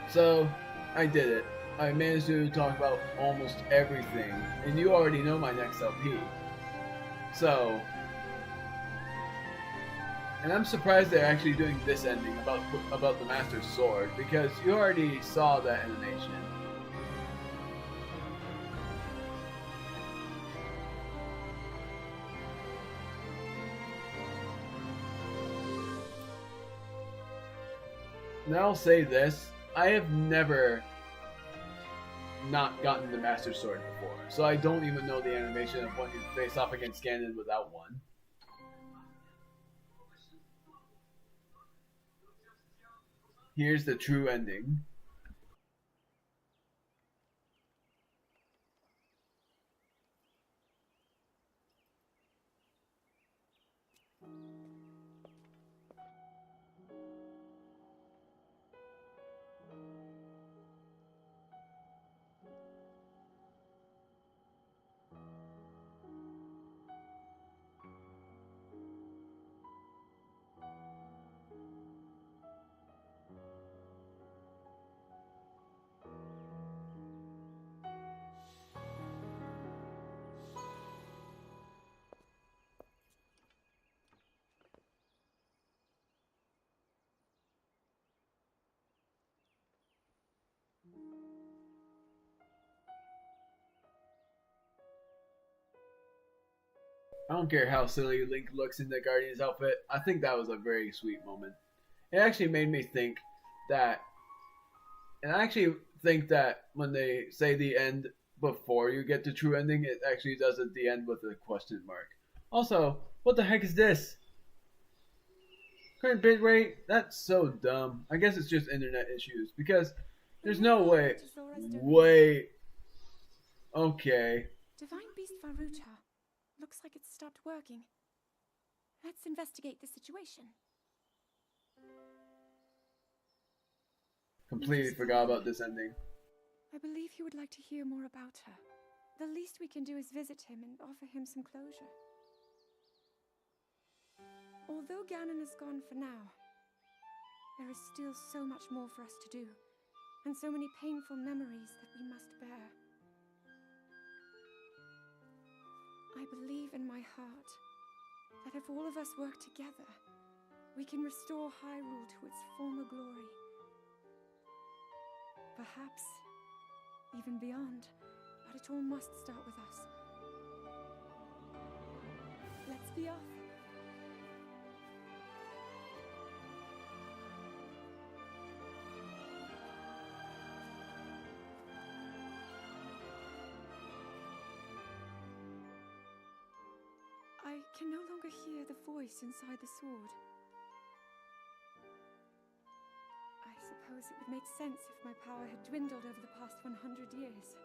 So, I did it. I managed to talk about almost everything, and you already know my next LP. So, and I'm surprised they're actually doing this ending about the Master Sword, because you already saw that animation. And I'll say this, I have never not gotten the Master Sword before, so I don't even know the animation of when you face off against Ganon without one. Here's the true ending. I don't care how silly Link looks in the Guardian's outfit. I think that was a very sweet moment. It actually made me think that, and I actually think that when they say the end before you get to true ending, it actually does at the end with a question mark. Also, what the heck is this? Current bitrate? That's so dumb. I guess it's just internet issues because there's no way. Wait. Okay. Divine Beast Faruta. Looks like it's stopped working. Let's investigate the situation. Completely forgot about this ending. I believe he would like to hear more about her. The least we can do is visit him and offer him some closure. Although Ganon is gone for now, there is still so much more for us to do, and so many painful memories that we must bear. I believe in my heart that if all of us work together, we can restore Hyrule to its former glory. Perhaps even beyond, but it all must start with us. Let's be off. I can no longer hear the voice inside the sword. I suppose it would make sense if my power had dwindled over the past 100 years.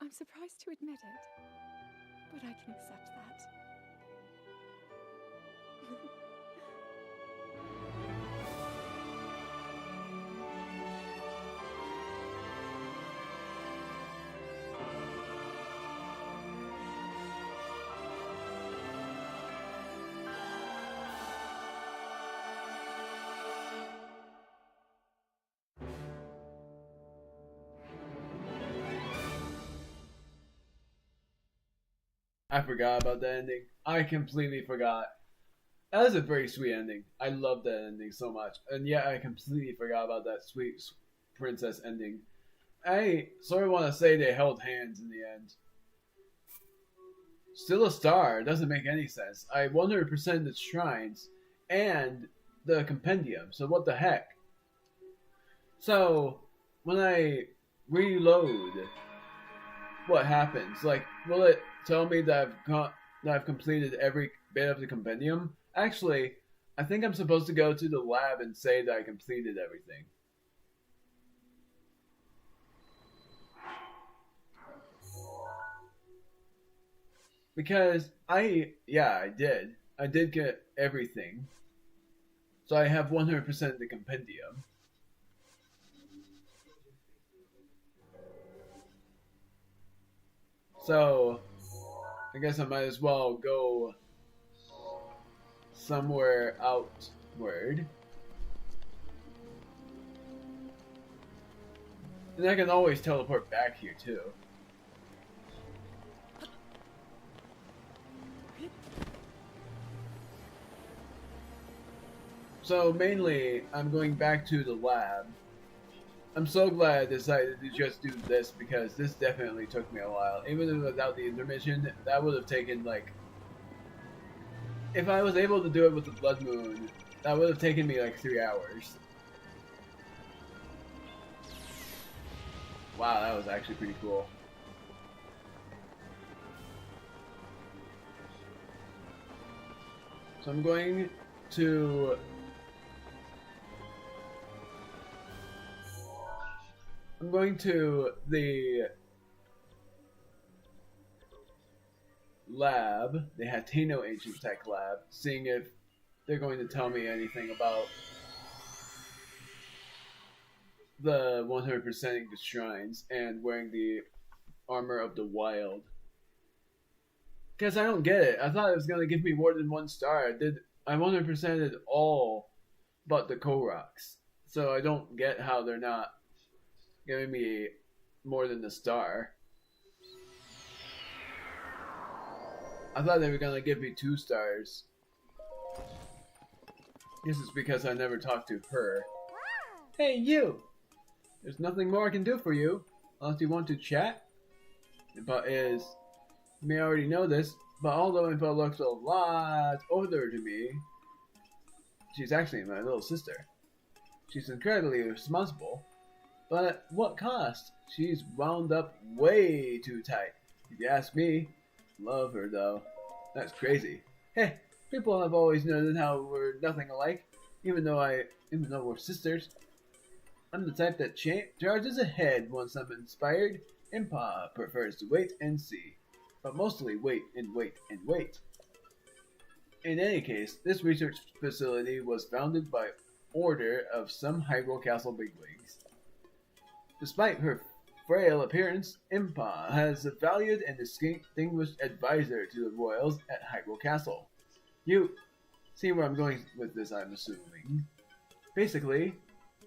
I'm surprised to admit it, but I can accept that. I forgot about the ending. I completely forgot. That was a very sweet ending. I love that ending so much. And yet I completely forgot about that sweet princess ending. I sort of want to say they held hands in the end. Still a star. Doesn't make any sense. I 100% the shrines and the compendium. So what the heck? So when I reload, what happens? Like, will it tell me that I've completed every bit of the compendium? Actually, I think I'm supposed to go to the lab and say that I completed everything. Because I did. I did get everything. So I have 100% the compendium. So I guess I might as well go somewhere outward. And I can always teleport back here too. So mainly, I'm going back to the lab. I'm so glad I decided to just do this because this definitely took me a while. Even without the intermission, that would have taken like... If I was able to do it with the Blood Moon, that would have taken me like 3 hours. Wow, that was actually pretty cool. So I'm going to... the lab, the Hateno Ancient Tech Lab, seeing if they're going to tell me anything about the 100%ing the shrines and wearing the armor of the wild. Because I don't get it. I thought it was going to give me more than 1 star. I 100%ed all but the Koroks. So I don't get how they're not giving me more than a star. I thought they were gonna give me 2 stars. Guess it's because I never talked to her. Hey, you! There's nothing more I can do for you, unless you want to chat. But you may already know this, but although Impa looks a lot older to me, she's actually my little sister. She's incredibly responsible, but at what cost? She's wound up way too tight. If you ask me, love her though. That's crazy. Hey, people have always noted how we're nothing alike, even though we're sisters. I'm the type that charges ahead once I'm inspired. Impa prefers to wait and see, but mostly wait and wait and wait. In any case, this research facility was founded by order of some Hyrule Castle bigwigs. Despite her frail appearance, Impa has a valued and distinguished advisor to the royals at Hyrule Castle. You see where I'm going with this, I'm assuming. Basically,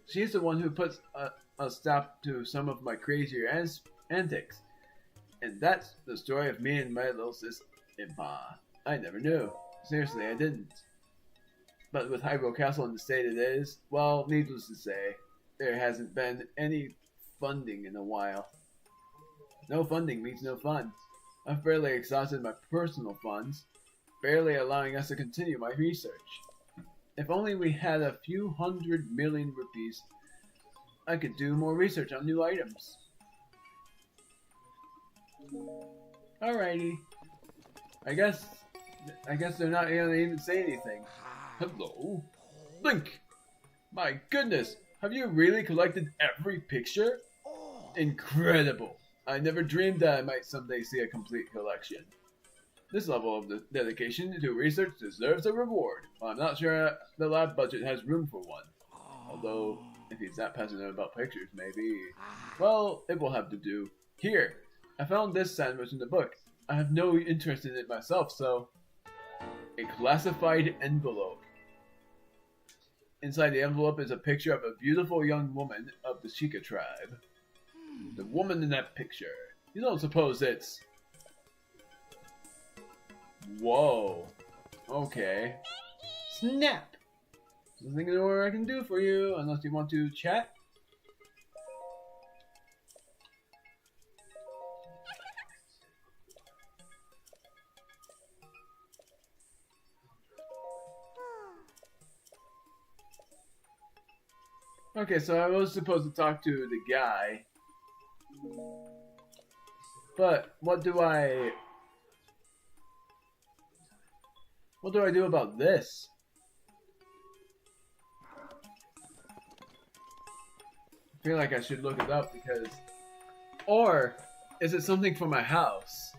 she's the one who puts a stop to some of my crazier antics. And that's the story of me and my little sis, Impa. I never knew. Seriously, I didn't. But with Hyrule Castle in the state it is, well, needless to say, there hasn't been any funding in a while. No funding means no fun. I've barely exhausted my personal funds, barely allowing us to continue my research. If only we had a few 100 million rupees, I could do more research on new items. Alrighty. I guess they're not gonna even say anything. Hello? Link! My goodness! Have you really collected every picture? Incredible! I never dreamed that I might someday see a complete collection. This level of dedication to research deserves a reward. Well, I'm not sure the lab budget has room for one. Although, if he's that passionate about pictures, maybe. Well, it will have to do. Here! I found this sandwich in the book. I have no interest in it myself, so... A classified envelope. Inside the envelope is a picture of a beautiful young woman of the Sheikah tribe. The woman in that picture. You don't suppose it's... Whoa. Okay. Snap! Nothing more I can do for you, unless you want to chat. Okay, so I was supposed to talk to the guy. But what do I do about this? I feel like I should look it up because... Or, is it something for my house?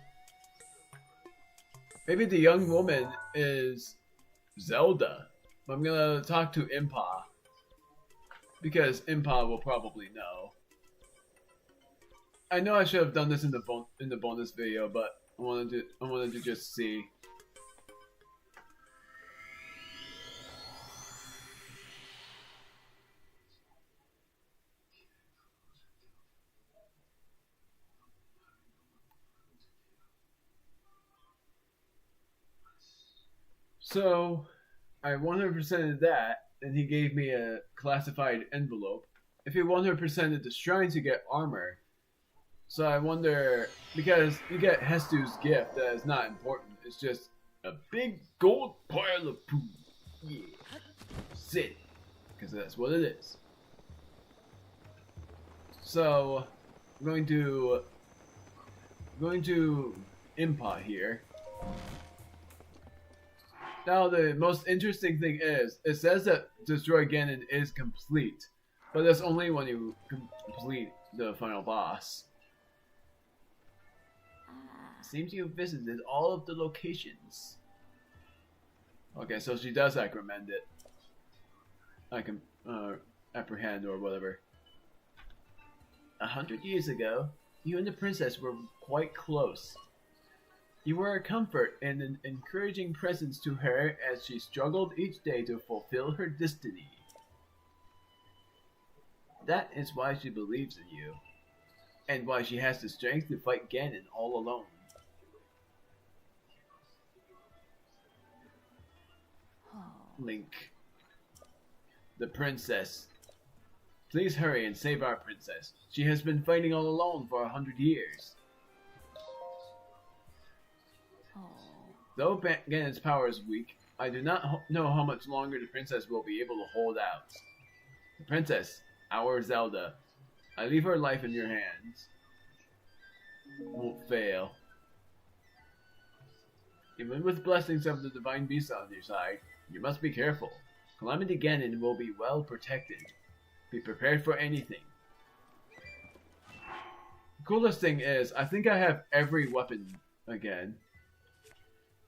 Maybe the young woman is Zelda. I'm gonna talk to Impa. Because Impa will probably know. I know I should have done this in the bonus video, but I wanted to just see. So, I 100%ed that, and he gave me a classified envelope. If you 100%ed the shrines, you get armor. So I wonder, because you get Hestu's gift, that is not important. It's just a big gold pile of poo. Yeah. Sit. Because that's what it is. So, I'm going to Impa here. Now the most interesting thing is, it says that Destroy Ganon is complete, but that's only when you complete the final boss. Seems you visited all of the locations. Okay, so she does recommend it. I can apprehend or whatever. 100 years ago, you and the princess were quite close. You were a comfort and an encouraging presence to her as she struggled each day to fulfill her destiny. That is why she believes in you, and why she has the strength to fight Ganon all alone. Link. The princess. Please hurry and save our princess. She has been fighting all alone for 100 years. Oh. Though Ganon's power is weak, I do not know how much longer the princess will be able to hold out. The princess, our Zelda, I leave her life in your hands. Won't fail. Even with blessings of the divine beast on your side, you must be careful. Calamity Ganon will be well protected. Be prepared for anything. The coolest thing is, I think I have every weapon again.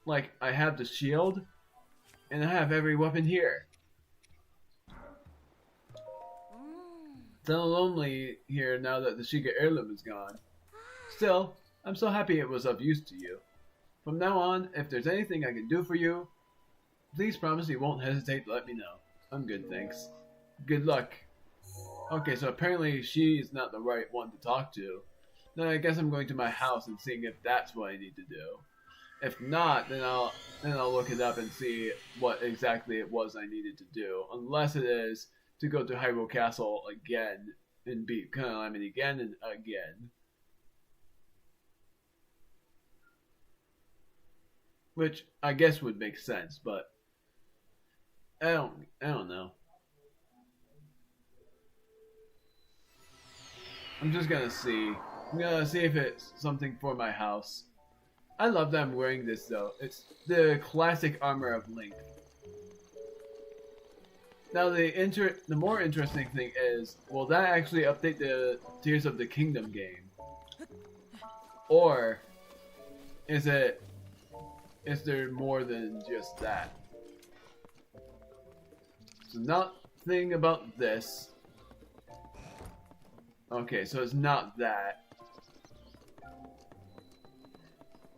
Like, I have the shield, and I have every weapon here. It's a little lonely here now that the Sheikah heirloom is gone. Still, I'm so happy it was of use to you. From now on, if there's anything I can do for you, please promise you won't hesitate to let me know. I'm good, thanks. Good luck. Okay, so apparently she is not the right one to talk to. Then I guess I'm going to my house and seeing if that's what I need to do. If not, then I'll look it up and see what exactly it was I needed to do. Unless it is to go to Hyrule Castle again and beat Calamity again and again. Which I guess would make sense, but I don't know. I'm just gonna see. I'm gonna see if it's something for my house. I love that I'm wearing this though. It's the classic armor of Link. Now the more interesting thing is, will that actually update the Tears of the Kingdom game? Or is there more than just that? So nothing about this. Okay, so it's not that.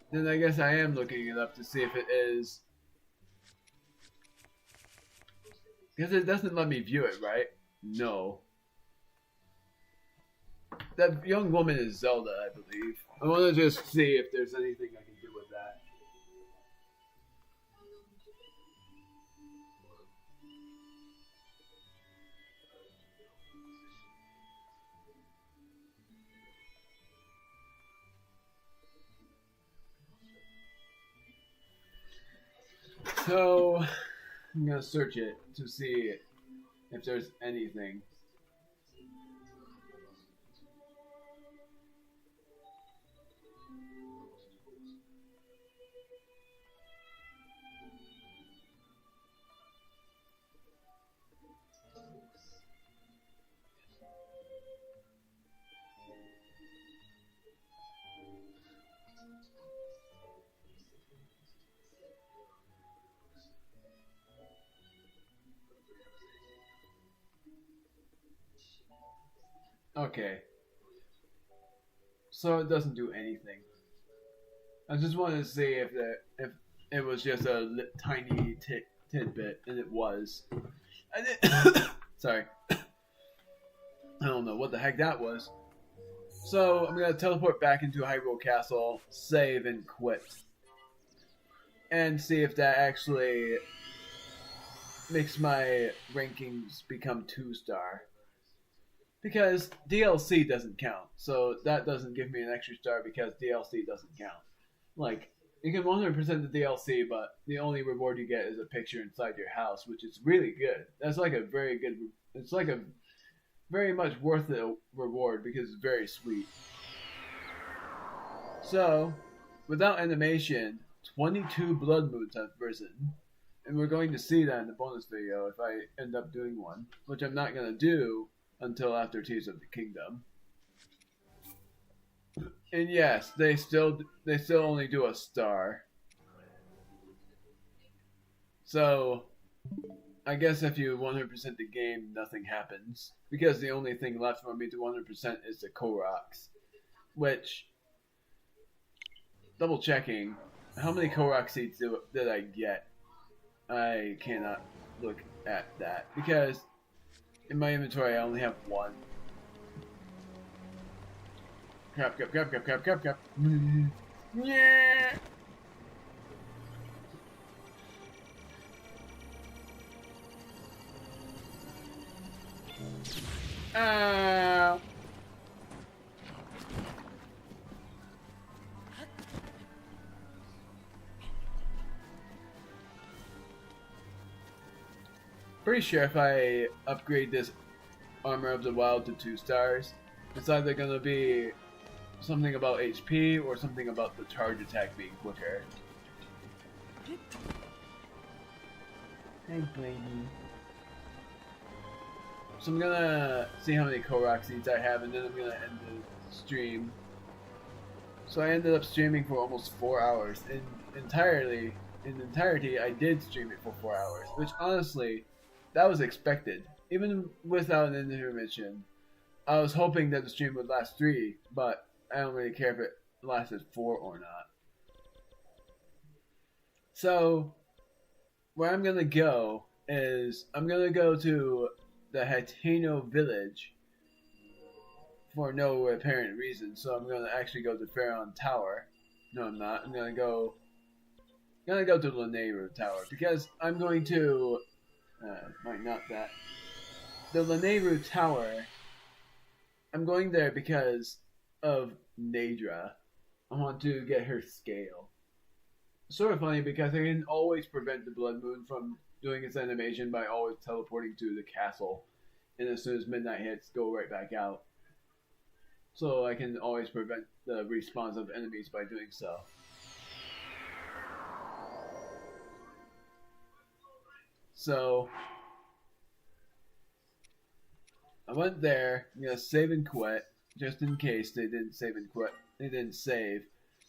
Then I guess I am looking it up to see if it is. Because it doesn't let me view it, right? No. That young woman is Zelda, I believe. I want to just see if there's anything I can do with that. So, I'm gonna search it to see if there's anything. Okay. So it doesn't do anything. I just wanted to see if it was just a tiny tidbit, and it was. Sorry. I don't know what the heck that was. So I'm gonna teleport back into Hyrule Castle, save and quit, and see if that actually makes my rankings become 2-star. Because DLC doesn't count, so that doesn't give me an extra star because DLC doesn't count. Like, you can 100% the DLC, but the only reward you get is a picture inside your house, which is really good. That's like a very good, it's like a very much worth it reward because it's very sweet. So, without animation, 22 blood moons have risen. And we're going to see that in the bonus video if I end up doing one, which I'm not going to do until after Tears of the Kingdom. And yes, they still only do a star. So, I guess if you 100% the game, nothing happens. Because the only thing left for me to 100% is the Koroks. Which, double checking, how many Korok seeds did I get? I cannot look at that. Because in my inventory I only have one. Crap. Yeah. Ow! Pretty sure if I upgrade this Armor of the Wild to 2 stars, it's either gonna be something about HP or something about the charge attack being quicker. Hey, Brady. So I'm gonna see how many Korok seeds I have, and then I'm gonna end the stream. So I ended up streaming for almost 4 hours. In entirety, I did stream it for 4 hours, which honestly, that was expected. Even without an intermission, I was hoping that the stream would last 3, but I don't really care if it lasted 4 or not. So, where I'm gonna go is, I'm gonna go to the Hateno village for no apparent reason. So I'm gonna actually go to Pharaon Tower. No, I'm not. I'm gonna go to Lanayru Tower because I'm going to might not that. The Lanayru Tower, I'm going there because of Nadra. I want to get her scale. Sort of funny because I can always prevent the Blood Moon from doing its animation by always teleporting to the castle. And as soon as midnight hits, go right back out. So I can always prevent the respawns of enemies by doing so. So I went there. I'm gonna save and quit, just in case they didn't save and quit. They didn't save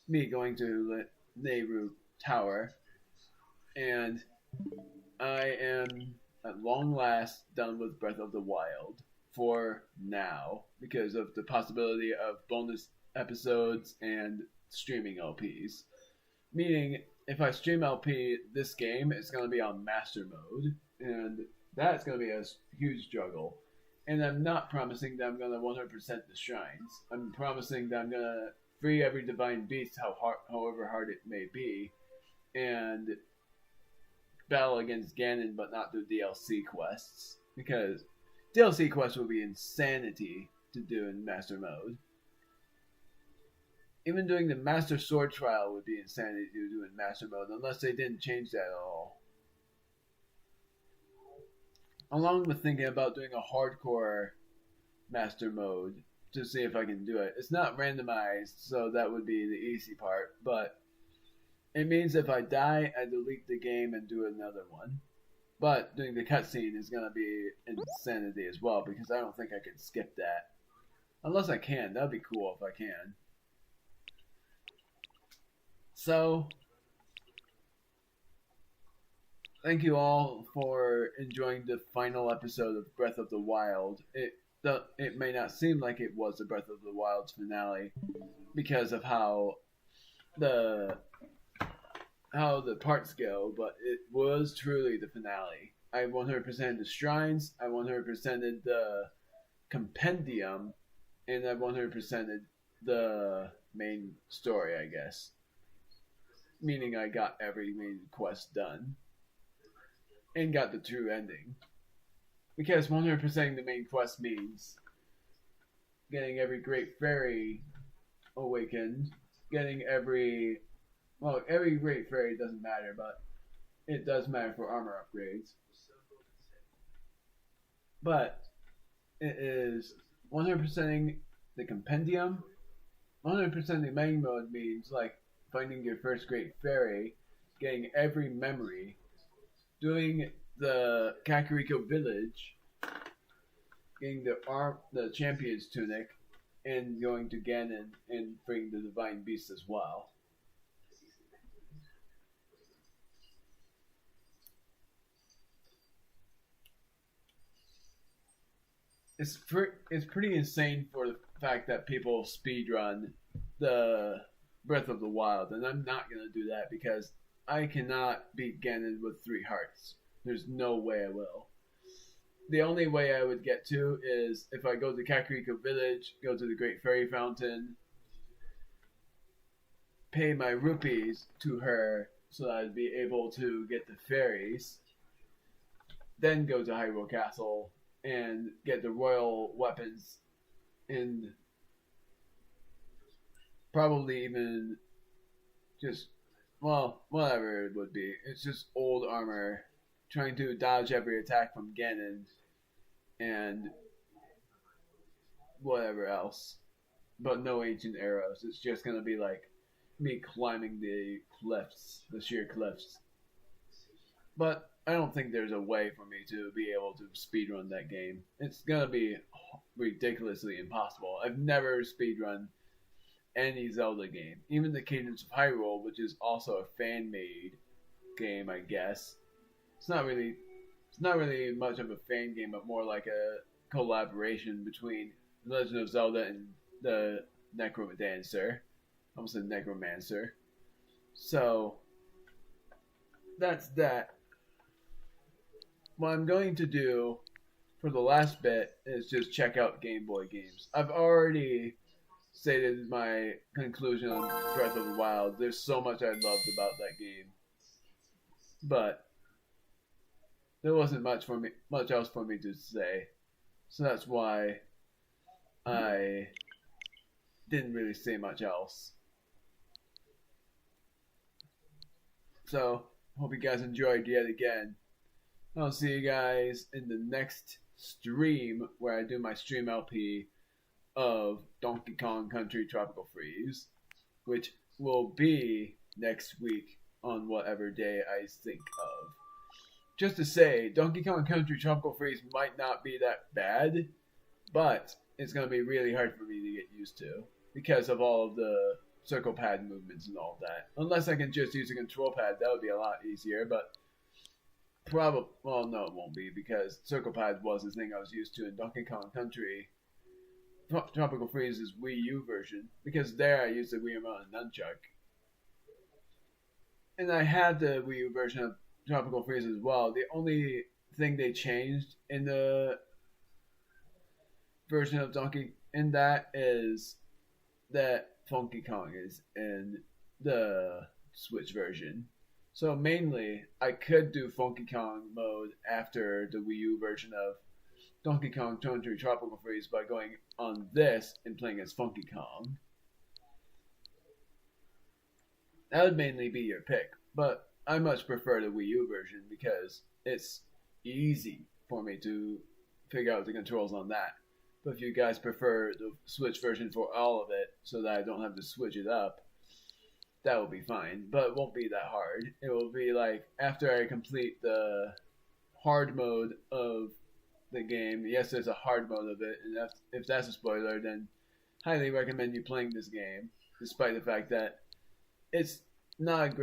me going to Nehru Tower, and I am at long last done with Breath of the Wild for now because of the possibility of bonus episodes and streaming LPs. Meaning, if I stream LP this game, it's going to be on Master Mode, and that's going to be a huge struggle. And I'm not promising that I'm going to 100% the shrines. I'm promising that I'm going to free every divine beast, however hard it may be, and battle against Ganon, but not do DLC quests. Because DLC quests would be insanity to do in Master Mode. Even doing the Master Sword Trial would be insanity to do in Master Mode, unless they didn't change that at all. Along with thinking about doing a hardcore Master Mode to see if I can do it. It's not randomized, so that would be the easy part, but it means if I die, I delete the game and do another one. But doing the cutscene is going to be insanity as well, because I don't think I can skip that. Unless I can. That would be cool if I can. So, thank you all for enjoying the final episode of Breath of the Wild. It may not seem like it was the Breath of the Wild's finale because of how the parts go, but it was truly the finale. I 100%ed the shrines, I 100%ed the compendium, and I 100%ed the main story, I guess. Meaning I got every main quest done. And got the true ending. Because 100%ing the main quest means getting every Great Fairy awakened, getting every Great Fairy doesn't matter, but it does matter for armor upgrades. But it is 100%ing the compendium. 100%ing the main mode means like finding your first Great Fairy, getting every memory, doing the Kakariko village, getting the champion's tunic, and going to Ganon and freeing the divine beast as well. It's pretty insane for the fact that people speedrun the Breath of the Wild, and I'm not gonna do that because I cannot beat Ganon with 3 hearts. There's no way I will. The only way I would get to is if I go to Kakariko Village, go to the Great Fairy Fountain, pay my rupees to her so that I'd be able to get the fairies, then go to Hyrule Castle and get the royal weapons in probably even just, well, whatever it would be. It's just old armor trying to dodge every attack from Ganon and whatever else. But no ancient arrows. It's just gonna be like me climbing the cliffs, the sheer cliffs. But I don't think there's a way for me to be able to speedrun that game. It's gonna be ridiculously impossible. I've never speedrun any Zelda game. Even the Cadence of Hyrule, which is also a fan-made game, I guess. It's not really much of a fan game, but more like a collaboration between Legend of Zelda and the Necromancer. I almost said Necromancer. So that's that. What I'm going to do for the last bit is just check out Game Boy games. I've already stated my conclusion on Breath of the Wild. There's so much I loved about that game, but there wasn't much else for me to say. So that's why I didn't really say much else. So, hope you guys enjoyed yet again. I'll see you guys in the next stream where I do my stream LP of Donkey Kong Country Tropical Freeze, which will be next week on whatever day I think of. Just to say, Donkey Kong Country Tropical Freeze might not be that bad, but it's going to be really hard for me to get used to because of all of the circle pad movements and all that. Unless I can just use a control pad, that would be a lot easier, but probably, well, no, it won't be because circle pad was the thing I was used to in Donkey Kong Country Tropical Freeze's Wii U version, because there I used the Wii Remote and Nunchuck. And I had the Wii U version of Tropical Freeze as well. The only thing they changed in the version of Donkey in that is that Funky Kong is in the Switch version. So mainly, I could do Funky Kong mode after the Wii U version of Donkey Kong Country Tropical Freeze by going on this and playing as Funky Kong. That would mainly be your pick, but I much prefer the Wii U version because it's easy for me to figure out the controls on that. But if you guys prefer the Switch version for all of it so that I don't have to switch it up, that will be fine, but it won't be that hard. It will be like after I complete the hard mode of the game. Yes, there's a hard mode of it, and if that's a spoiler, then highly recommend you playing this game, despite the fact that it's not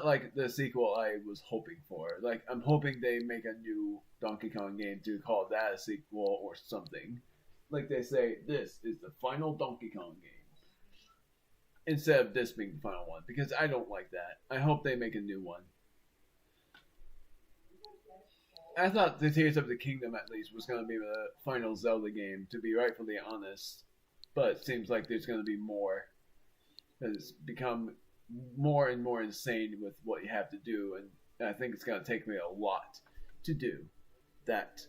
like the sequel I was hoping for. Like, I'm hoping they make a new Donkey Kong game to call that a sequel or something. Like they say, this is the final Donkey Kong game. Instead of this being the final one, because I don't like that. I hope they make a new one. I thought the Tears of the Kingdom, at least, was going to be the final Zelda game, to be rightfully honest. But it seems like there's going to be more. It's become more and more insane with what you have to do, and I think it's going to take me a lot to do that.